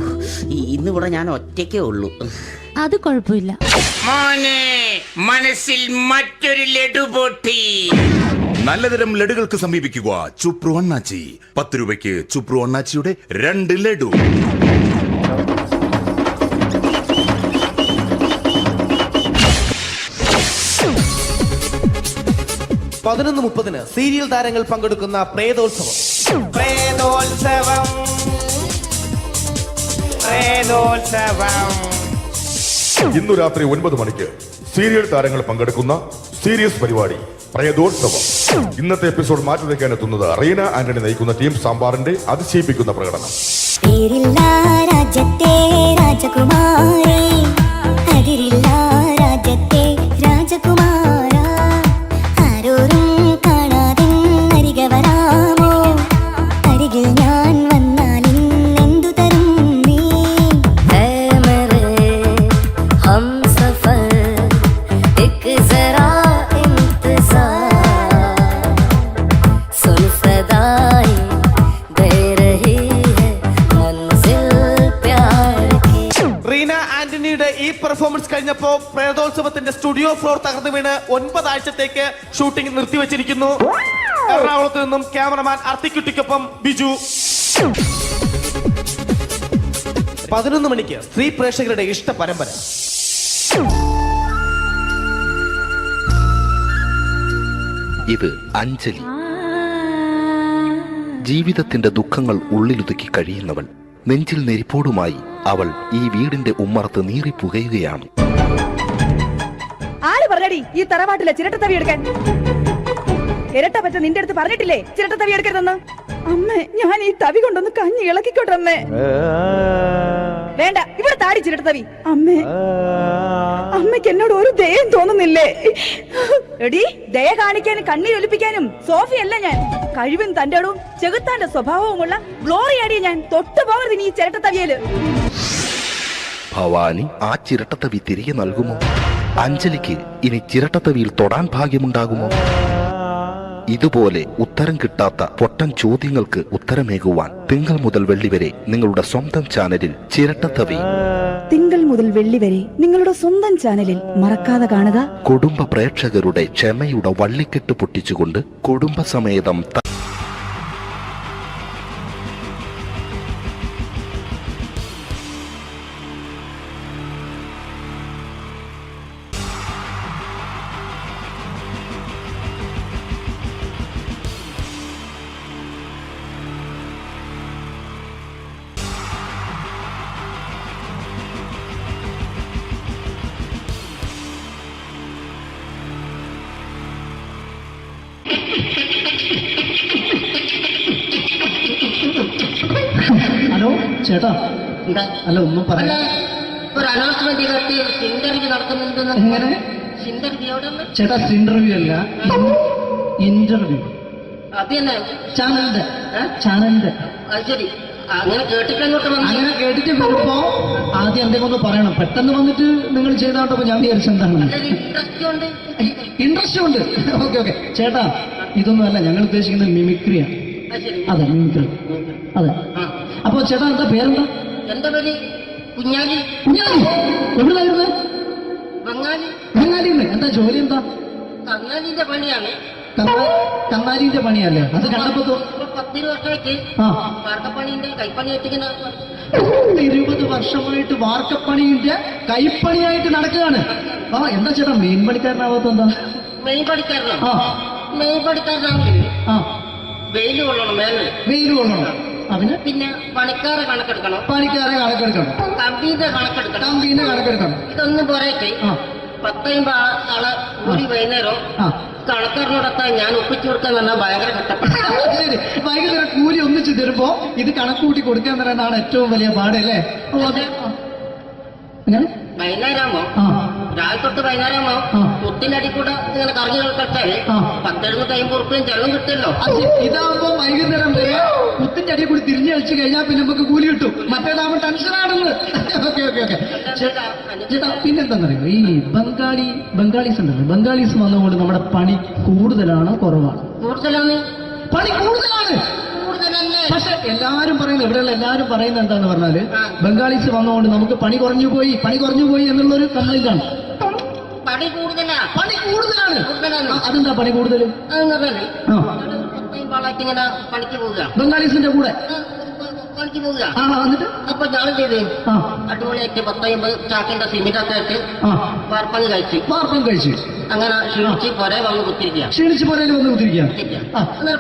ഇന്നിവിടെ ഞാൻ ഒറ്റയ്ക്കേ ഉള്ളൂ. അത് കുഴപ്പമില്ല. മോനെ മനസ്സിൽ മറ്റൊരു ലഡു പൊട്ടി. നല്ലതരം ലഡുകൾക്ക് സമീപിക്കുക ചുപ്രു അണ്ണാച്ചി. 10 രൂപയ്ക്ക് ചുപ്രു അണ്ണാച്ചിയുടെ 2 ലഡു. 11:30 സീരിയൽ താരങ്ങൾ പങ്കെടുക്കുന്ന പ്രേതോത്സവം. പ്രേതോത്സവം, പ്രേതോത്സവം. ഇന്നു രാത്രി 9 മണിക്ക് സീരിയൽ താരങ്ങൾ പങ്കെടുക്കുന്ന സീരിയസ് പരിപാടി പ്രേതോത്സവം. ഇന്നത്തെ എപ്പിസോഡ് മാറ്റി വയ്ക്കാൻ എത്തുന്നത് റീന ആന്റണി നയിക്കുന്ന ടീം സാമ്പാറിന്റെ അതിശയിപ്പിക്കുന്ന പ്രകടനം. രാജ്യത്തെ രാജകുമാരി അതിരില്ല രാജ്യത്തെ രാജകുമാര ആരോരും കാണാതെ അരികെ വരാമോ അരികിൽ ഞാൻ വന്നാൽ എന്തു തരും നീ ഹം സഫർ एक जरा इंतजार सुन सदाएं दे रही है मंजिल प्यार की. റീന ആന്റണിയുടെ ഈ പെർഫോമൻസ് കഴിഞ്ഞപ്പോ പ്രേതോത്സവത്തിന്റെ സ്റ്റുഡിയോ ഫ്ലോർ തകർന്നു വീണ് 9 ആഴ്ചത്തേക്ക് ഷൂട്ടിംഗ് നിർത്തിവെച്ചിരിക്കുന്നു. എറണാകുളത്ത് നിന്നും ക്യാമറമാൻ അർത്തിക്കുട്ടിക്കൊപ്പം ബിജു. 11 മണിക്ക് സ്ത്രീ പ്രേക്ഷകരുടെ ഇഷ്ട പരമ്പര. ഇത് അഞ്ജലി. ജീവിതത്തിന്റെ ദുഃഖങ്ങൾ ഉള്ളിലൊതുക്കി കഴിയുന്നവൾ. നെഞ്ചിൽ നെരിപ്പോടുമായി അവൾ ഈ വീടിന്റെ ഉമ്മറത്ത് നീറിപ്പുകയുകയാണ്. ആര് പറഞ്ഞടി ഈ തറവാട്ടിലെ ചിരട്ട തവി എടുക്കാൻ? ഇരട്ട പറ്റ നിന്റെ അടുത്ത് പറഞ്ഞിട്ടില്ലേ ചിരട്ട തവി എടുക്കരുതെന്ന്? അമ്മേ, ഞാൻ ഈ തവി കൊണ്ടൊന്ന് കഞ്ഞി ഇളക്കിക്കോട്ടെ അമ്മേ. വേണ്ട, ഇവിടെ താടി ചിരട്ട തവി. അമ്മേ, അമ്മയ്ക്ക് എന്നോട് ഒരു ദയം തോന്നുന്നില്ലേ? എടി, ദയ കാണിക്കാനും കണ്ണീരൊലിപ്പിക്കാനും സോഫിയല്ല ഞാൻ. കഴിവും തന്റെ ഇടവും ചെകുത്താന്റെ സ്വഭാവവുമുള്ള ഗ്ലോറിയാടിയ ഞാൻ. തൊട്ടു പോകരുത് നീ ചിരട്ട തവിയല്. ഭവാനി ആ ചിരട്ടത്തവി തിരികെ നൽകുമോ? അഞ്ജലിക്ക് ഇനി ചിരട്ടത്തവിയിൽ തൊടാൻ ഭാഗ്യമുണ്ടാകുമോ? ഇതുപോലെ ഉത്തരം കിട്ടാത്ത പൊട്ടൻ ചോദ്യങ്ങൾക്ക് ഉത്തരമേകുവാൻ തിങ്കൾ മുതൽ വെള്ളി വരെ നിങ്ങളുടെ സ്വന്തം ചാനലിൽ ചിരട്ടത്തവി. തിങ്കൾ മുതൽ വെള്ളി വരെ നിങ്ങളുടെ സ്വന്തം ചാനലിൽ മറക്കാതെ കാണുക. കുടുംബ പ്രേക്ഷകരുടെ ക്ഷമയുടെ വള്ളിക്കെട്ട് പൊട്ടിച്ചുകൊണ്ട് കുടുംബസമേതം ഹലോ ചേട്ടാ, അല്ല ഒന്നും പറയാ. ഒരു അനൗൺസ്മെന്റ് ഇന്റർവ്യൂ നടക്കുന്നുണ്ടെന്ന്. എങ്ങനെ ചേട്ടാ? ഇന്റർവ്യൂ അല്ല, ഇന്റർവ്യൂ. അത് തന്നെ ചാനലിന്റെ. ശരി, അങ്ങനെ കേട്ടിട്ട് അങ്ങോട്ട് വന്നു. അങ്ങനെ കേട്ടിട്ട് വരുമ്പോ ആദ്യം എന്തെങ്കിലും ഒന്ന് പറയണം. പെട്ടെന്ന് വന്നിട്ട് നിങ്ങൾ ചെയ്താണ്ടപ്പോ ഞാൻ വിചാരിച്ചെന്താണ് ഇൻട്രസ്റ്റ് ഉണ്ട്. ഓക്കെ ഓക്കെ ചേട്ടാ, ഇതൊന്നും അല്ല ഞങ്ങൾ ഉദ്ദേശിക്കുന്നത് മിമിക്രിയാണ്. അതെ, മിമിക്രി. അതെ. അപ്പൊ ചേട്ടാ എന്താ പേരെന്താ? എന്റെ പേര് കുഞ്ഞാലി. കുഞ്ഞാലി എവിടുന്നായിരുന്നു? ബംഗാളി. ബംഗാളിന്ന്. എന്താ ജോലി? എന്താ? കന്നാലിന്റെ പണിയാണ്. കന്നാലിന്റെ പണിയല്ലേ? അത് കണ്ടപ്പോ 10 വർഷമായിട്ട് വാർക്കപ്പണിന്റെ കൈപ്പണിയായിട്ട് 20 വർഷമായിട്ട് വാർക്കപ്പണിന്റെ കൈപ്പണിയായിട്ട് നടക്കുകയാണ്. ആ എന്താ ചേട്ടാ മെയിൻ പണിക്കാരനാവാത്ത? എന്താ മെയിൻ പണിക്കാരനോ? മെയിൻ പണിക്കാരനാണെങ്കിൽ വെയിൽ കൊള്ളണം. വെയിൽ കൊള്ളണം. അവന് പിന്നെ പണിക്കാരെ കണക്കെടുക്കണം. കമ്പീന്റെ കണക്കെടുക്കണം. ഇതൊന്നും പോരായിട്ട് 10-50 ആളെ ഒരു വൈകുന്നേരം കണക്കാരനോടൊക്കെ ഞാൻ ഒപ്പിച്ചു കൊടുക്കാൻ പറഞ്ഞാൽ ഭയങ്കര കഷ്ടപ്പെട്ടു. വൈകുന്നേരം കൂലി ഒന്നിച്ചു തരുമ്പോ ഇത് കണക്കൂട്ടി കൊടുക്കാൻ പറയുന്നതാണ് ഏറ്റവും വലിയ പാടല്ലേ? വൈകുന്നേരമാകുമ്പോ രാവിലെ തൊട്ട് വൈകുന്നേരമാകുമ്പോ കുത്തിന്റെ കൂടെ ഇങ്ങനെ കറങ്ങി കളിച്ചാല് 10-750 ഉറുപ്പിയും ചെലവും കിട്ടുമല്ലോ. ഇതാകുമ്പോ വൈകുന്നേരം വരെ കുത്തിന്റെ അടി കൂടി തിരിഞ്ഞു കളിച്ചു കഴിഞ്ഞാൽ പിന്നെ നമുക്ക് കൂലി കിട്ടും. മറ്റേതാകുമ്പോ ടെൻഷനാണെന്ന്. ഓക്കെ ഓക്കെ ഓക്കെ ചേട്ടാ, പിന്നെന്താന്നറിയോ, ഈ ബംഗാളീസ് ഉണ്ടല്ലോ, ബംഗാളീസ് വന്നുകൊണ്ട് നമ്മുടെ പണി കൂടുതലാണോ കുറവാണ്? കൂടുതലാണ്. പണി കൂടുതലാണ്. പക്ഷെ എല്ലാരും പറയുന്നത്, ഇവിടെയുള്ള എല്ലാരും പറയുന്നത് എന്താന്ന് പറഞ്ഞാല് ബംഗാളീസ് വന്നുകൊണ്ട് നമുക്ക് പണി കുറഞ്ഞു പോയി എന്നുള്ളൊരു കംപ്ലൈന്റ് ആണ്. പണി കൂടുതലാണ്. അതെന്താ പണി കൂടുതൽ? പണിക്ക് പോവുക ബംഗാളീസിന്റെ കൂടെ പണിക്ക് പോവുക. എന്നിട്ട് അപ്പൊ ഞാൻ ചെയ്ത് അടിപൊളിയായിട്ട് 10-50 ചാക്കിന്റെ സിമെന്റൊക്കെ ആയിട്ട് വാർപ്പങ്ങ് കഴിച്ചു. അങ്ങനെ ക്ഷീണിച്ച് പുറേ വന്ന് കുത്തിരിക്കുക.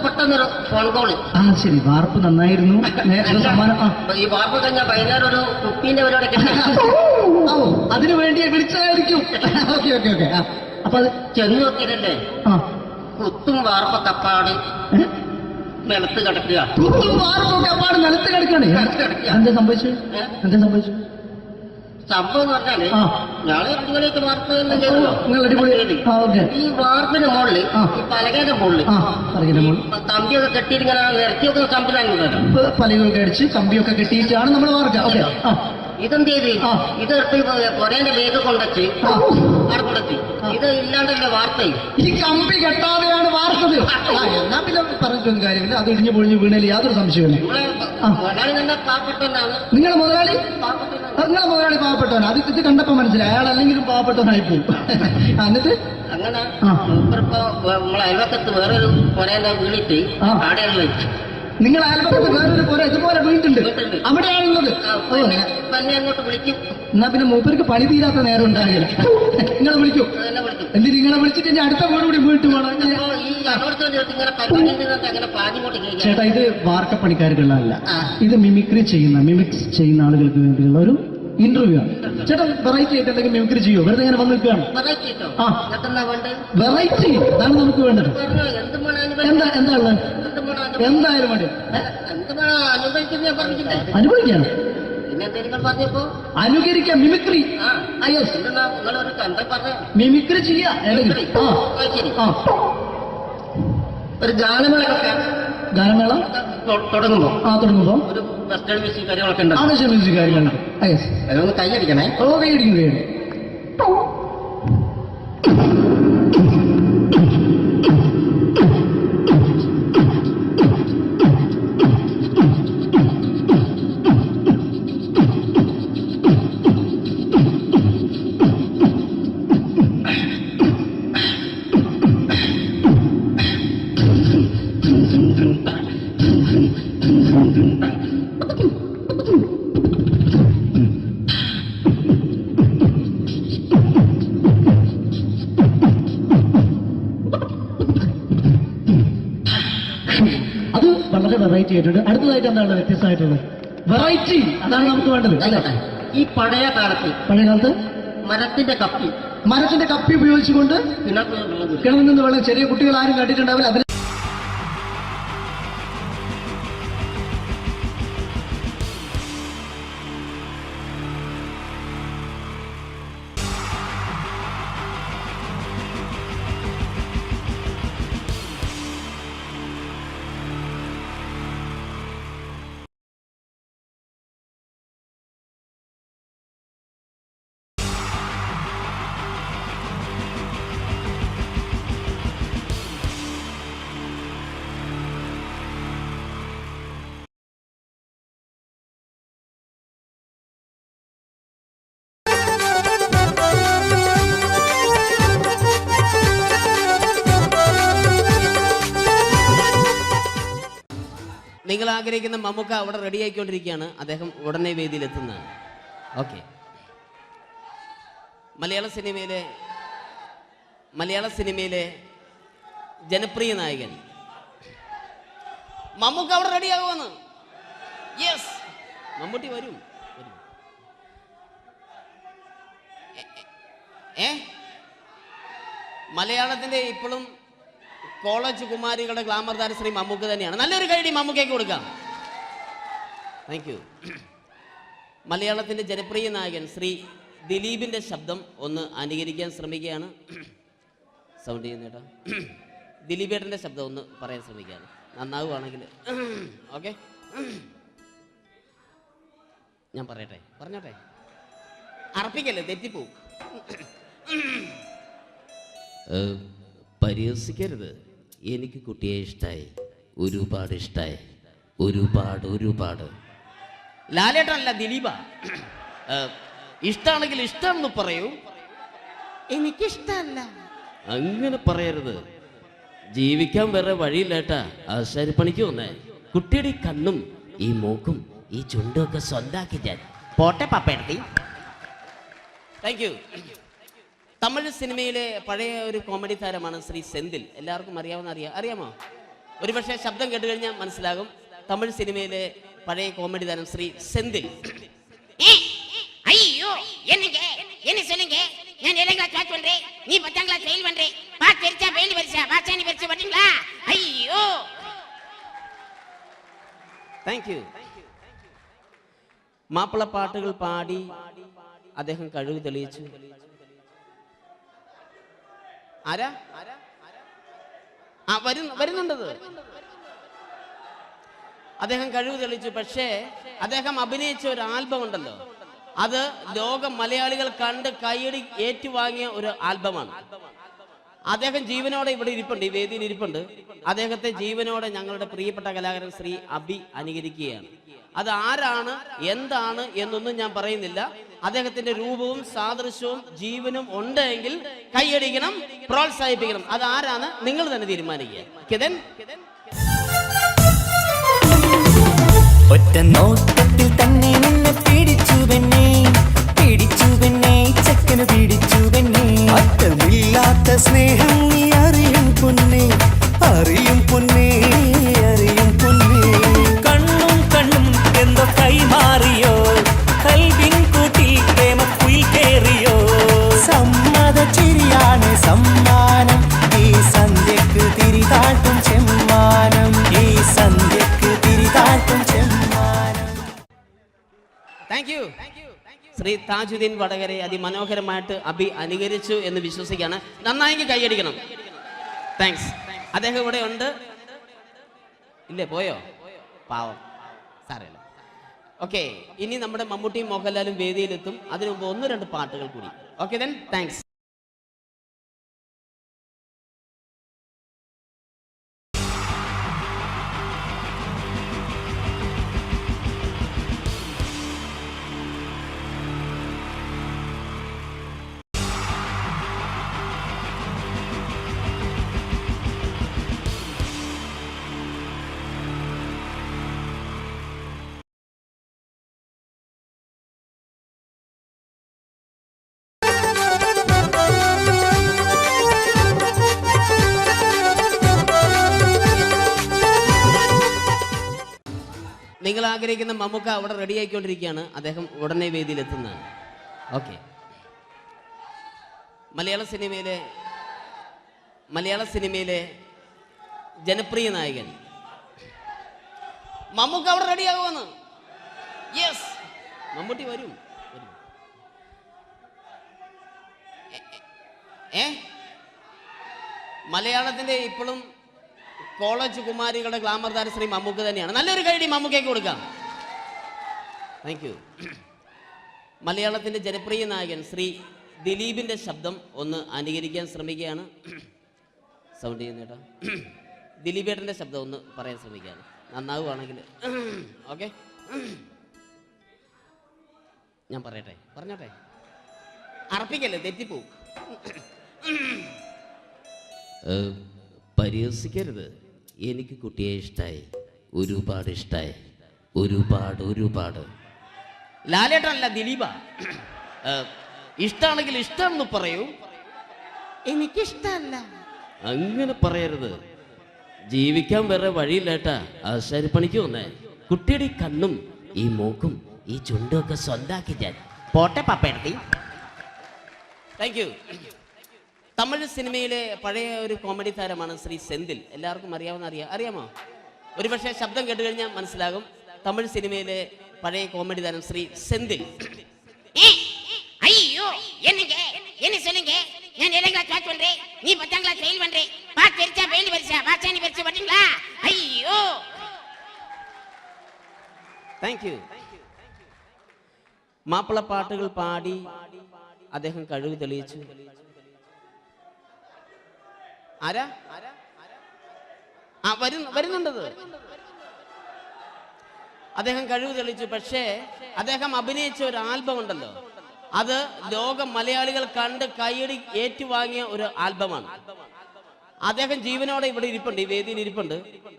പെട്ടെന്നൊരു ഫോൺ കോള്. ശരി, വാർപ്പ് നന്നായിരുന്നു. ഈ വാർപ്പ് കഴിഞ്ഞാൽ വൈകുന്നേരം ഒരു കുപ്പീന്റെ പരിപാടിയൊക്കെ അതിനു വേണ്ടി വിളിച്ചായിരിക്കും. Okay okay okay. അപ്പൊ അത് ചെന്ന് നോക്കിയതല്ലേ കുത്തും വാർപ്പ കപ്പാട് നിലത്ത് കിടക്കുക. കുത്തും വാർപ്പ കപ്പാട് നിലത്ത് കിടക്കാണ്. എന്താ സംഭവിച്ചു? എന്താ സംഭവിച്ചു? സംഭവം എന്ന് പറഞ്ഞാല് ഞാള് അടിപൊളിയായിട്ട് വാർപ്പ് ഈ വാർപ്പിന്റെ മുകളില് ഈ പലകയുടെ മുകളില് കമ്പിയൊക്കെ കെട്ടിയിട്ടിങ്ങനെ നിരത്തിയൊക്കെ സംവിധാനം പലകൊക്കെ അടിച്ച് കമ്പിയൊക്കെ കെട്ടിയിട്ടാണ് നമ്മൾ വാർക്കുക. ഇതെന്ത് ചെയ്ത് ഇതെടുത്ത് പൊരേന്റെ വേഗം കൊണ്ടുവച്ച് അവിടെ കൊണ്ടെത്തി. ഇത് ഇല്ലാണ്ടല്ലേ വാർത്ത. ഈ കമ്പി കെട്ടാതെയാണ് വാർത്തത്. എന്നാ പിന്നെ പറഞ്ഞിട്ടൊന്നും കാര്യമില്ല. അത് ഇടിഞ്ഞു പൊളിഞ്ഞു വീണേൽ യാതൊരു സംശയമില്ല. മുതലാളി തന്നെ പാവപ്പെട്ടവനാണ്. നിങ്ങളെ മുതലാളി പാവപ്പെട്ടവനാണ്. അത് ഇത് കണ്ടപ്പോ മനസ്സിലായി. അയാൾ അല്ലെങ്കിലും പാവപ്പെട്ടവനായി പോകും. എന്നിട്ട് അങ്ങനെ മൂപ്പറിപ്പോ നമ്മളെ അയൽവക്കത്ത് വേറൊരു പൊരേന്റെ വീണിട്ട് ആടെയാണ് വെച്ചു. നിങ്ങൾ അയൽപക്കത്ത് വേറൊരു പുര ഇതുപോലെ വീട്ടുണ്ട്, അവിടെയാണുള്ളത്. അങ്ങോട്ട് വിളിക്കും. എന്നാ പിന്നെ മൂപ്പർക്ക് പണി തീരാത്ത നേരം ഉണ്ടാകില്ല. നിങ്ങളെ വിളിക്കും. എന്നിട്ട് നിങ്ങളെ വിളിച്ചിട്ട് ഇനി അടുത്ത വീട് കൂടി വീട്ടു പോകണം. ചേട്ടാ, ഇത് വാർക്കപ്പണിക്കാർക്കുള്ളതല്ല. ഇത് മിമിക്രി ചെയ്യുന്ന ആളുകൾക്ക് വേണ്ടിയുള്ള ഒരു ഇന്റർവ്യൂ ആണ്. ചേട്ടാ, വെറൈറ്റി ആയിട്ട് എന്തെങ്കിലും മിമിക്രി ചെയ്യോ? വെറുതെ ഇങ്ങനെ വന്ന് നിൽക്കുകയാണ്. വെറൈറ്റി അതാണ് നമുക്ക് വേണ്ടത്. എന്താ ഉള്ളത്? എന്തായാലും മതി. അനുഭവിക്കാണ്, അനുകരിക്കാം. മിമിക്രി മിമിക്രി ചെയ്യാ. ഒരു ഗാനമേള തുടങ്ങുമ്പോ ഒരു വെസ്റ്റേൺ മ്യൂസിക് കാര്യങ്ങളൊക്കെ ഉണ്ട്. മ്യൂസിക് കാര്യങ്ങളുണ്ട്. അതൊന്ന് കൈയടിക്കണേ. കൈയടിക്കും. വെറൈറ്റി ആയിട്ടുണ്ട്. അടുത്തതായിട്ട് എന്താണ് വ്യത്യസ്തമായിട്ടുള്ളത്? വെറൈറ്റി അതാണ് നമുക്ക് വേണ്ടത്. ഈ പഴയ കാലത്ത് മരത്തിന്റെ കപ്പി ഉപയോഗിച്ചുകൊണ്ട് കിണറിൽ നിന്ന് വെള്ളം ചെറിയ കുട്ടികൾ ആരും കണ്ടിട്ടുണ്ടാവില്ല. അതിന് നിങ്ങൾ ആഗ്രഹിക്കുന്ന മമ്മൂക്ക അവിടെ റെഡി ആയിക്കൊണ്ടിരിക്കുകയാണ്. അദ്ദേഹം ഉടനെ വേദിയിലെത്തുന്നതാണ്. ഓക്കെ. മലയാള സിനിമയിലെ ജനപ്രിയ നായകൻ മമ്മൂക്ക അവിടെ റെഡിയാകുമെന്ന്. യെസ്, മമ്മൂട്ടി വരും. മലയാളത്തിന്റെ ഇപ്പോഴും കോളേജ് കുമാരികളുടെ ഗ്ലാമർ താരം ശ്രീ മമ്മൂക്ക തന്നെയാണ്. നല്ലൊരു കൈഡി മമ്മൂക്കയ്ക്ക് കൊടുക്കാം. Thank you. മലയാളത്തിന്റെ ജനപ്രിയ നായകൻ ശ്രീ ദിലീപിന്റെ ശബ്ദം ഒന്ന് അനുകരിക്കാൻ ശ്രമിക്കുകയാണ്. സൗണ്ട് ചെയ്യുന്നേട്ടാ. ദിലീപേട്ടന്റെ ശബ്ദം ഒന്ന് പറയാൻ ശ്രമിക്കുകയാണ്. നന്നാവുകയാണെങ്കിൽ ഓക്കെ. ഞാൻ പറഞ്ഞോട്ടെ. അറപ്പിക്കല്ലേ, തെറ്റിപ്പോവും. പരിഹസിക്കരുത്. എനിക്ക് കുട്ടിയെ ഇഷ്ടമായി, ഒരുപാട് ഇഷ്ടമായി, ഒരുപാട്. ലാലേട്ടനല്ല, ദിലീപ. ഇഷ്ടമാണെങ്കിൽ ഇഷ്ടമെന്ന് പറയൂ, എനിക്കിഷ്ടമല്ല അങ്ങനെ പറയരുത്. ജീവിക്കാൻ വേറെ വഴിയില്ലേട്ടാ. ആശാരിപ്പണിക്ക് വന്നേ. കുട്ടിയുടെ ഈ കണ്ണും ഈ മൂക്കും ഈ ചുണ്ടും ഒക്കെ സ്വന്താക്കി ഞാൻ പോട്ടെ പപ്പയെടുത്തി. Thank you. തമിഴ് സിനിമയിലെ പഴയ ഒരു കോമഡി താരമാണ് ശ്രീ സെന്തിൽ. എല്ലാവർക്കും അറിയാമോ? ഒരുപക്ഷെ ശബ്ദം കേട്ട് കഴിഞ്ഞാൽ മനസ്സിലാകും. തമിഴ് സിനിമയിലെ പഴയ കോമഡി താരം ശ്രീ സെന്തിൽ. ஐயோ என்ன சொல்லுங்க நான் 7th கிளாஸ் பாஸ் பண்றேன், நீ 10th கிளாஸ் ஃபெயில் பண்றே. பாஸ் தெரிச்சா ஃபெயில் வரிசா பாஸ் நீ வரிசா താങ്ക് യു. മാപ്പിളപ്പാട്ടുകൾ പാടി അദ്ദേഹം കഴിവ് തെളിയിച്ചു. ആരാ? വരുന്നുണ്ടത്. അദ്ദേഹം കഴിവ് തെളിയിച്ചു. പക്ഷേ അദ്ദേഹം അഭിനയിച്ച ഒരു ആൽബം ഉണ്ടല്ലോ, അത് ലോക മലയാളികൾ കണ്ട് കൈയടി ഏറ്റുവാങ്ങിയ ഒരു ആൽബമാണ്. അദ്ദേഹം ജീവനോടെ ഇവിടെ ഇരിപ്പുണ്ട്, ഈ വേദിയിൽ ഇരിപ്പുണ്ട്. അദ്ദേഹത്തെ ജീവനോടെ ഞങ്ങളുടെ പ്രിയപ്പെട്ട കലാകാരൻ ശ്രീ അബി അനുകരിക്കുകയാണ്. അത് ആരാണ്, എന്താണ് എന്നൊന്നും ഞാൻ പറയുന്നില്ല. അദ്ദേഹത്തിന്റെ രൂപവും സാദൃശ്യവും ജീവനും ഉണ്ടെങ്കിൽ കൈയടിക്കണം, പ്രോത്സാഹിപ്പിക്കണം. അത് ആരാണ് നിങ്ങൾ തന്നെ തീരുമാനിക്കുക. കിതൻ ഒറ്റ നോട്ടത്തിൽ തന്നെ നിന്നെ പിടിച്ചു പെണ്ണേ, പിടിച്ചു പെണ്ണേ, ചക്കന് പിടിച്ചു പെണ്ണേ. അറ്റമില്ലാത്ത സ്നേഹം നീ അറിയും പൊന്നേ, അറിയും പൊന്നേ, അറിയും പൊന്നേ. കണ്ണും കണ്ണും എന്തോ കൈമാറിയോ, കൽവിൻ കൂട്ടിൽ പ്രേമക്കുയിൽ കേറിയോ. സമ്മത ചിരിയാണ് സമ്മാനം, ഈ സന്ധ്യക്ക് തിരിതാട്ടും ചെമ്മാനം, ഈ സന്ധ്യക്ക് തിരിതാട്ടും ചെമ്മാനം. Thank you. ശ്രീ താജുദ്ദീൻ വടകരെ അതിമനോഹരമായിട്ട് അബി അനുകരിച്ചു എന്ന് വിശ്വസിക്കുകയാണ്. നന്നായെങ്കിൽ കൈയടിക്കണം. താങ്ക്സ്. അദ്ദേഹം ഇവിടെ ഉണ്ട്. ഇല്ലേ, പോയോ? പാവം, സാരമില്ല. ഓക്കെ, ഇനി നമ്മുടെ മമ്മൂട്ടിയും മോഹൻലാലും വേദിയിലെത്തും. അതിനു മുമ്പ് 1-2 പാട്ടുകൾ കൂടി. Okay then, thanks. നിങ്ങൾ ആഗ്രഹിക്കുന്ന മമ്മൂക്ക അവിടെ റെഡി ആയിക്കൊണ്ടിരിക്കുകയാണ്. അദ്ദേഹം ഉടനെ വേദിയിൽ എത്തുന്നതാണ്. ഓക്കെ, മലയാള സിനിമയിലെ ജനപ്രിയ നായകൻ മമ്മൂക്ക അവിടെ റെഡി ആകുമെന്ന്. യെസ്, മമ്മൂട്ടി വരും. മലയാളത്തിന്റെ ഇപ്പോഴും കോളേജ് കുമാരികളുടെ ഗ്ലാമർ താര ശ്രീ മമ്മൂക്ക തന്നെയാണ്. നല്ലൊരു കൈഡി മമ്മൂക്കയ്ക്ക് കൊടുക്കാം. Thank you. മലയാളത്തിന്റെ ജനപ്രിയ നായകൻ ശ്രീ ദിലീപിന്റെ ശബ്ദം ഒന്ന് അനുകരിക്കാൻ ശ്രമിക്കുകയാണ്. സൗണ്ട് ചെയ്യുന്നേട്ടാ. ദിലീപേട്ടന്റെ ശബ്ദം ഒന്ന് പറയാൻ ശ്രമിക്കുകയാണ്. നന്നാവുകയാണെങ്കിൽ ഓക്കെ. ഞാൻ പറഞ്ഞോട്ടെ, അർപ്പിക്കല്ലേ, തെറ്റിപ്പോവും. പരിഹസിക്കരുത്. എനിക്ക് കുട്ടിയെ ഇഷ്ടമായി, ഒരുപാട് ഇഷ്ടമായി, ഒരുപാട്. ലാലേട്ടനല്ല, ദിലീപ. ഇഷ്ടമാണെങ്കിൽ ഇഷ്ടമെന്ന് പറയൂ, എനിക്കിഷ്ടമല്ല അങ്ങനെ പറയരുത്. ജീവിക്കാൻ വേറെ വഴിയില്ലേട്ടാ, ആശാരിപ്പണിക്ക് വന്നേ. കുട്ടിയുടെ ഈ കണ്ണും ഈ മൂക്കും ഈ ചുണ്ടും ഒക്കെ സ്വന്താക്കി ഞാൻ. പോട്ടെ പപ്പയെടുത്തി. Thank you. തമിഴ് സിനിമയിലെ പഴയ ഒരു കോമഡി താരമാണ് ശ്രീ സെന്തിൽ. എല്ലാവർക്കും അറിയാമോ? ഒരുപക്ഷെ ശബ്ദം കേട്ട് കഴിഞ്ഞാൽ മനസ്സിലാകും. തമിഴ് സിനിമയിലെ പഴയ കോമഡി താരം ശ്രീ സെന്തിൽ. ஐயோ என்னங்க என்ன சொல்லுங்க நான் 7th கிளாஸ் பாஸ் பண்றேன் நீ 10th கிளாஸ் ஃபெயில் பண்றே பாஸ் பெருசா ஃபெயில் பெருசா பாஸ் நீ பெருசா பண்ணீங்களா ஐயோ താങ്ക് യു. മാപ്പിളപ്പാട്ടുകൾ പാടി അദ്ദേഹം കഴിവ് തെളിയിച്ചു. ആരാ? വരുന്നുണ്ടത്. അദ്ദേഹം കഴിവ് തെളിയിച്ചു. പക്ഷേ അദ്ദേഹം അഭിനയിച്ച ഒരു ആൽബം ഉണ്ടല്ലോ, അത് ലോക മലയാളികൾ കണ്ട് കൈയടി ഏറ്റുവാങ്ങിയ ഒരു ആൽബമാണ്. അദ്ദേഹം ജീവനോടെ ഇവിടെ ഇരിപ്പുണ്ട്, ഈ വേദിയിൽ ഇരിപ്പുണ്ട്.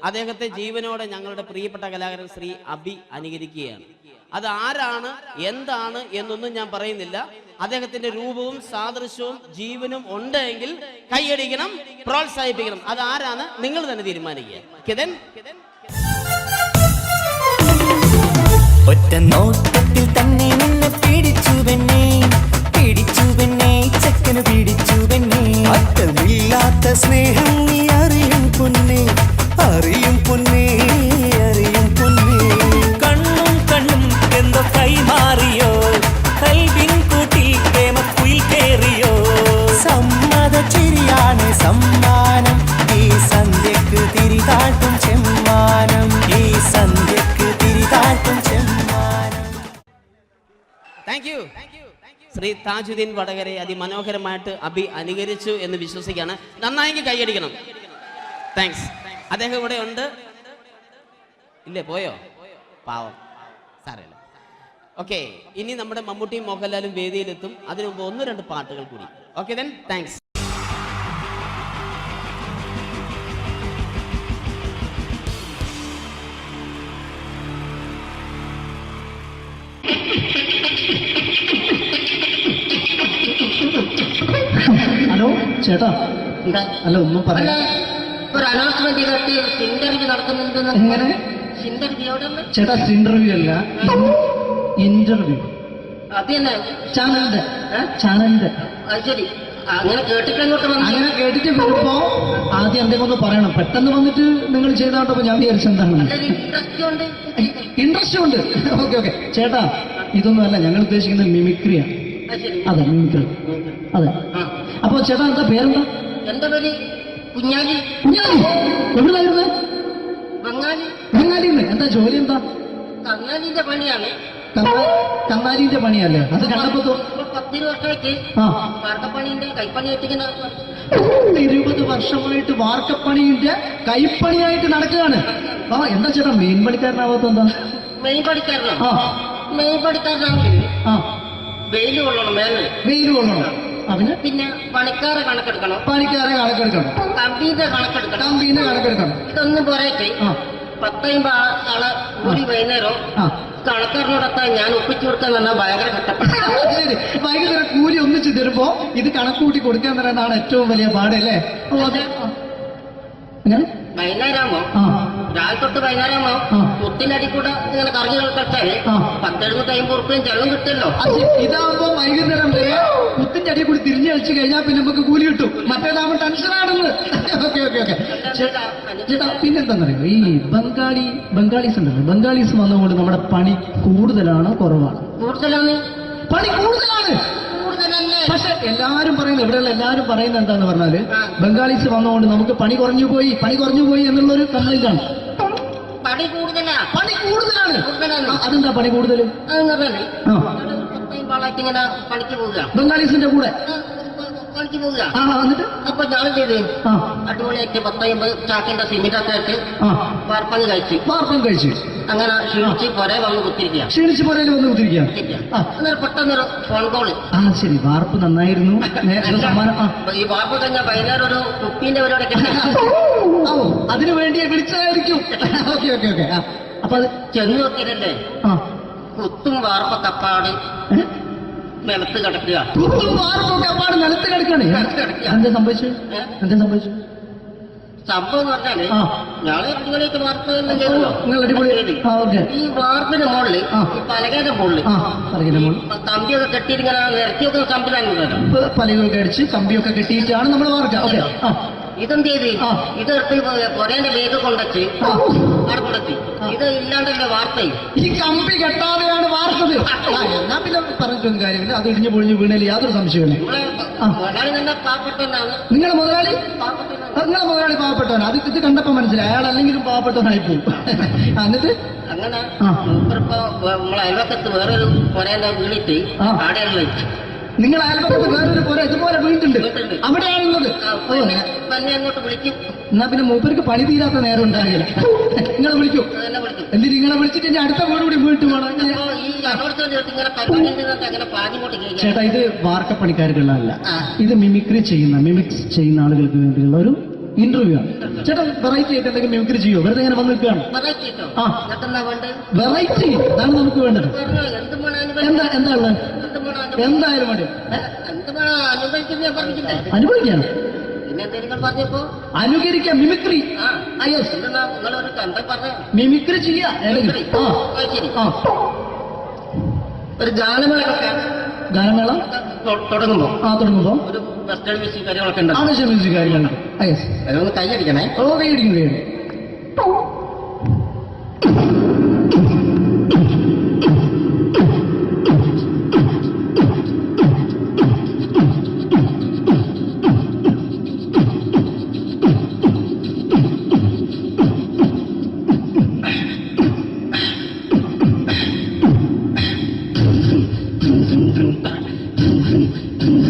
അദ്ദേഹത്തെ ജീവനോടെ ഞങ്ങളുടെ പ്രിയപ്പെട്ട കലാകാരൻ ശ്രീ അബി അനുകരിക്കുകയാണ്. അത് ആരാണ്, എന്താണ് എന്നൊന്നും ഞാൻ പറയുന്നില്ല. അദ്ദേഹത്തിന്റെ രൂപവും സാദൃശ്യവും ജീവനും ഉണ്ടെങ്കിൽ കൈയടിക്കണം, പ്രോത്സാഹിപ്പിക്കണം. അത് ആരാണ് നിങ്ങൾ തന്നെ തീരുമാനിക്കുക. കിതൻ ഒറ്റ നോട്ടത്തിൽ തന്നെ നിന്നെ പിടിച്ചു പെണ്ണേ, പിടിച്ചു പെണ്ണേ, ചക്കന് പിടിച്ചു പെണ്ണേ. അറ്റമില്ലാത്ത സ്നേഹം നീ അറിയും പൊന്നേ, അറിയും പൊന്നേ, അറിയും പൊന്നേ. ശ്രീ താജുദ്ദീൻ വടകരെ അതിമനോഹരമായിട്ട് അനുകരിച്ചു എന്ന് വിശ്വസിക്കുകയാണ്. നന്നായെങ്കിൽ കൈയടിക്കണം. താങ്ക്സ്. അദ്ദേഹം ഇവിടെ ഉണ്ട്. ഇല്ലേ, പോയോ? പാവം, സാരമില്ല. ഓക്കെ, ഇനി നമ്മുടെ മമ്മൂട്ടിയും മോഹൻലാലും വേദിയിലെത്തും. അതിനു മുമ്പ് 1-2 പാട്ടുകൾ കൂടി. Okay then, thanks. ഹലോ ചേട്ടാ, അല്ല ഒന്നും പറയാ. ഒരു അനൗൺസ്മെന്റ് ചെയ്തിട്ട് ഇന്റർവ്യൂ നടക്കുന്നുണ്ടെന്ന്. എങ്ങനെ? ചേട്ടാ, ഇന്റർവ്യൂ അല്ല, ഇന്റർവ്യൂ. അത് തന്നെ ചാനലിന്റെ. ശരി, അങ്ങനെ കേട്ടിട്ട് അങ്ങനെ കേട്ടിട്ട് വരുമ്പോ ആദ്യം എന്തെങ്കിലും ഒന്ന് പറയണം. പെട്ടെന്ന് വന്നിട്ട് നിങ്ങൾ ചെയ്താണ്ടപ്പോ ഞാൻ വിചാരിച്ചു എന്താണ് ഇൻട്രസ്റ്റ് ഉണ്ട്. ഓക്കെ ഓക്കെ ചേട്ടാ, ഇതൊന്നും അല്ല ഞങ്ങൾ ഉദ്ദേശിക്കുന്നത് മിമിക്രിയാണ്. അതെ, മിമിക്രി. അതെ. അപ്പൊ ചേട്ടാ, എന്താ പേരെന്താ? എന്റെ പേര് കുഞ്ഞാലി. കുഞ്ഞാലി എവിടെയായിരുന്നു? ബംഗാളിന്ന്. എന്താ ജോലി? എന്താ? കന്നാലിന്റെ പണിയാണ്. കന്നാലിന്റെ പണിയല്ലേ? അത് കണ്ടപ്പോ 10 വർഷമായിട്ട് വാർക്കപ്പണിന്റെ കൈപ്പണിയായിട്ട് 20 വർഷമായിട്ട് വാർക്കപ്പണിന്റെ കൈപ്പണിയായിട്ട് നടക്കുകയാണ്. ആ, എന്താ ചേട്ടാ മെയിൻ പണിക്കാരനാവാത്ത? എന്താ മെയിൻ പണിക്കാരനോ? മെയിൻ പണിക്കാരനാണെങ്കിൽ വെയിൽ കൊള്ളണം. വെയിൽ കൊള്ളണം. അതിന് പിന്നെ പണിക്കാരെ കണക്കെടുക്കണം. കമ്പീന്റെ കണക്കെടുക്കണം. ഇതൊന്നും പോരട്ടെ, 10-50 ആളെ കൂടി വൈകുന്നേരം കണക്കാരനോടൊക്കെ ഞാൻ ഒപ്പിച്ചു കൊടുക്കാൻ പറഞ്ഞാൽ ഭയങ്കര കഷ്ടപ്പെട്ടു. വൈകുന്നേരം കൂലി ഒന്നിച്ച് തരുമ്പോ ഇത് കണക്കൂട്ടി കൊടുക്കാൻ തരാനാണ് ഏറ്റവും വലിയ പാടല്ലേ? വൈകുന്നേരമോ രാവിലെ തൊട്ട് വൈകുന്നേരമോ മുത്തിനടി കൂടെ ഇങ്ങനെ കറങ്ങി കളിച്ചാല് 10-70-50 ഉറുപ്പിയും ചെലവും കിട്ടുമല്ലോ. ഇതാവുമ്പോ വൈകുന്നേരം വരെ മുത്തിന്റെ അടി കൂടി തിരിഞ്ഞു കളിച്ചു കഴിഞ്ഞാൽ പിന്നെ നമുക്ക് കൂലി കിട്ടും. മറ്റേതാവുമ്പോ ടെൻഷനാണെന്ന്. ഓക്കെ ഓക്കെ ഓക്കെ ചേട്ടാ, പിന്നെന്താന്നറിയോ, ഈ ബംഗാളീസ് ഉണ്ടല്ലോ, ബംഗാളീസ് വന്നതുകൊണ്ട് നമ്മുടെ പണി കൂടുതലാണ് കുറവാണ്? കൂടുതലാണ്. പണി കൂടുതലാണ്. പക്ഷെ എല്ലാരും പറയുന്നത്, ഇവിടെയുള്ള എല്ലാരും പറയുന്നത് എന്താന്ന് പറഞ്ഞാല് ബംഗാളീസ് വന്നതുകൊണ്ട് നമുക്ക് പണി കുറഞ്ഞു പോയി എന്നുള്ളൊരു കംപ്ലൈന്റ് ആണ്. പണി കൂടുതലാണ്. അതെന്താ പണി കൂടുതൽ? ബംഗാളീസിന്റെ കൂടെ പണിക്ക് പോവുക. അപ്പൊ ഞാൻ ചെയ്ത് അടിപൊളിയായിട്ട് 10-50 ചാക്കിന്റെ സിമിറ്റൊക്കെ വാർപ്പങ്ങ് കഴിച്ച് അങ്ങനെ ക്ഷീണിച്ച് പുറേ വന്ന് കുത്തിരിക്കുക. അന്നേരം പെട്ടെന്നൊരു ഫോൺ കോള്. ശരി, വാർപ്പ് നന്നായിരുന്നു. ഈ വാർപ്പ് കഴിഞ്ഞ വൈകുന്നേരം ഒരു കുപ്പീന്റെ പരിപാടി അതിനു വേണ്ടി വിളിച്ചതായിരിക്കും. Okay okay okay. അപ്പൊ അത് ചെന്ന് നോക്കിയതല്ലേ, കുത്തും വാർപ്പ തപ്പാട് നിലത്ത് കിടക്കുക. നിലത്ത് കിടക്കാണ്. എന്താ സംഭവിച്ചു? സംഭവം എന്ന് പറഞ്ഞാല് ഞങ്ങള് അടിപൊളിയായിട്ട് വാർപ്പ് ഈ വാർപ്പിന്റെ മുകളില് പലകയുടെ മുകളില് കമ്പിയൊക്കെ കെട്ടിയിട്ട് ഇങ്ങനെ നിരത്തിയൊക്കെ സംവിധാനം പലകൊക്കെ അടിച്ച് കമ്പിയൊക്കെ കെട്ടിയിട്ടാണ് നമ്മൾ വാർക്കുക. ഇതെന്ത് ചെയ്ത് ഇതെടുത്ത് കൊറേന്റെ വേഗം കൊണ്ടച്ച് അവിടെ കൊണ്ടച്ച് ഇത് ഇല്ലാണ്ടല്ലേ വാർത്തയും. ഈ കമ്പി കെട്ടാതെയാണ് വാർത്തത്. എന്നാ പിന്നെ പറഞ്ഞിട്ടൊന്നും കാര്യമില്ല. അത് ഇടിഞ്ഞു പൊളിഞ്ഞു വീണേൽ യാതൊരു സംശയമില്ല. മുതലാളി തന്നെ പാവപ്പെട്ടവനാണ്. നിങ്ങളെ മുതലാളി പാവപ്പെട്ടവനാണ്. അത് ഇത് കണ്ടപ്പോ മനസ്സിലായി അയാൾ അല്ലെങ്കിലും പാവപ്പെട്ടവനായിപ്പോവും. എന്നിട്ട് അങ്ങനെ നമ്മളെ അയൽവക്കത്ത് വേറൊരു കൊറേന്റെ വീണിട്ട് ആടെയുള്ള നിങ്ങൾ അയൽപക്കത്ത് വേറൊരു പുര ഇതുപോലെ വീട്ടുണ്ട്, അവിടെയാണുള്ളത്. അങ്ങോട്ട് വിളിക്കും. എന്നാ പിന്നെ മൂപ്പർക്ക് പണി തീരാത്ത നേരം ഉണ്ടാകില്ല. നിങ്ങളെ വിളിക്കും. എന്നിട്ട് നിങ്ങളെ വിളിച്ചിട്ട് ഇനി അടുത്ത വീട് കൂടി വീട്ടു പോകണം. ചേട്ടാ, ഇത് വാർക്കപ്പണിക്കാർക്കുള്ളതല്ല, ഇത് മിമിക്സ് ചെയ്യുന്ന ആളുകൾക്ക് വേണ്ടിയുള്ള ഒരു ഇന്റർവ്യൂ ആണ്. ചേട്ടാ, വെറൈറ്റി ആയിട്ട് എന്തെങ്കിലും മിമിക്രി ചെയ്യോ? വെറുതെ ഇങ്ങനെ വന്ന് നിൽക്കുകയാണ്. വെറൈറ്റി അതാണ് നമുക്ക് വേണ്ടത്. എന്താ ഉള്ളത്? എന്തായാലും മതി. അനുഭവിക്കാണ്. അനുകരിക്കാം. മിമിക്രി. മിമിക്രി ചെയ്യാ. ഒരു ഗാനമേള തുടങ്ങുമ്പോ ഒരു വെസ്റ്റേൺ മ്യൂസിക് കാര്യങ്ങളൊക്കെ ഉണ്ട്. മ്യൂസിക് കാര്യങ്ങളുണ്ട്. അതൊന്ന് കൈയടിക്കണേ. കൈയടിക്കും.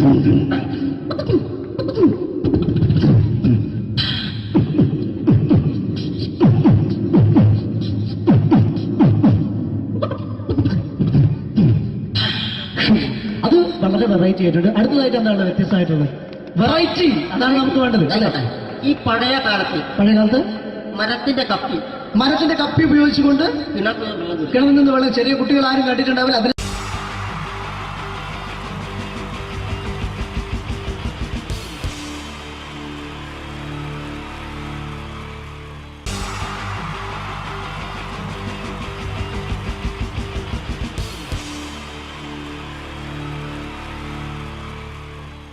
അത് വളരെ വെറൈറ്റി ആയിട്ടുണ്ട്. അടുത്തതായിട്ട് എന്താണ് വ്യത്യസ്തമായിട്ടുള്ളത്? വെറൈറ്റി, അതാണ് നമുക്ക് വേണ്ടത് അല്ലേ? ഈ പഴയ കാലത്ത് മരത്തിന്റെ കപ്പി ഉപയോഗിച്ചുകൊണ്ട് കിണറിൽ നിന്ന് വെള്ളം, ചെറിയ കുട്ടികൾ ആരും കണ്ടിട്ടുണ്ടാവില്ല.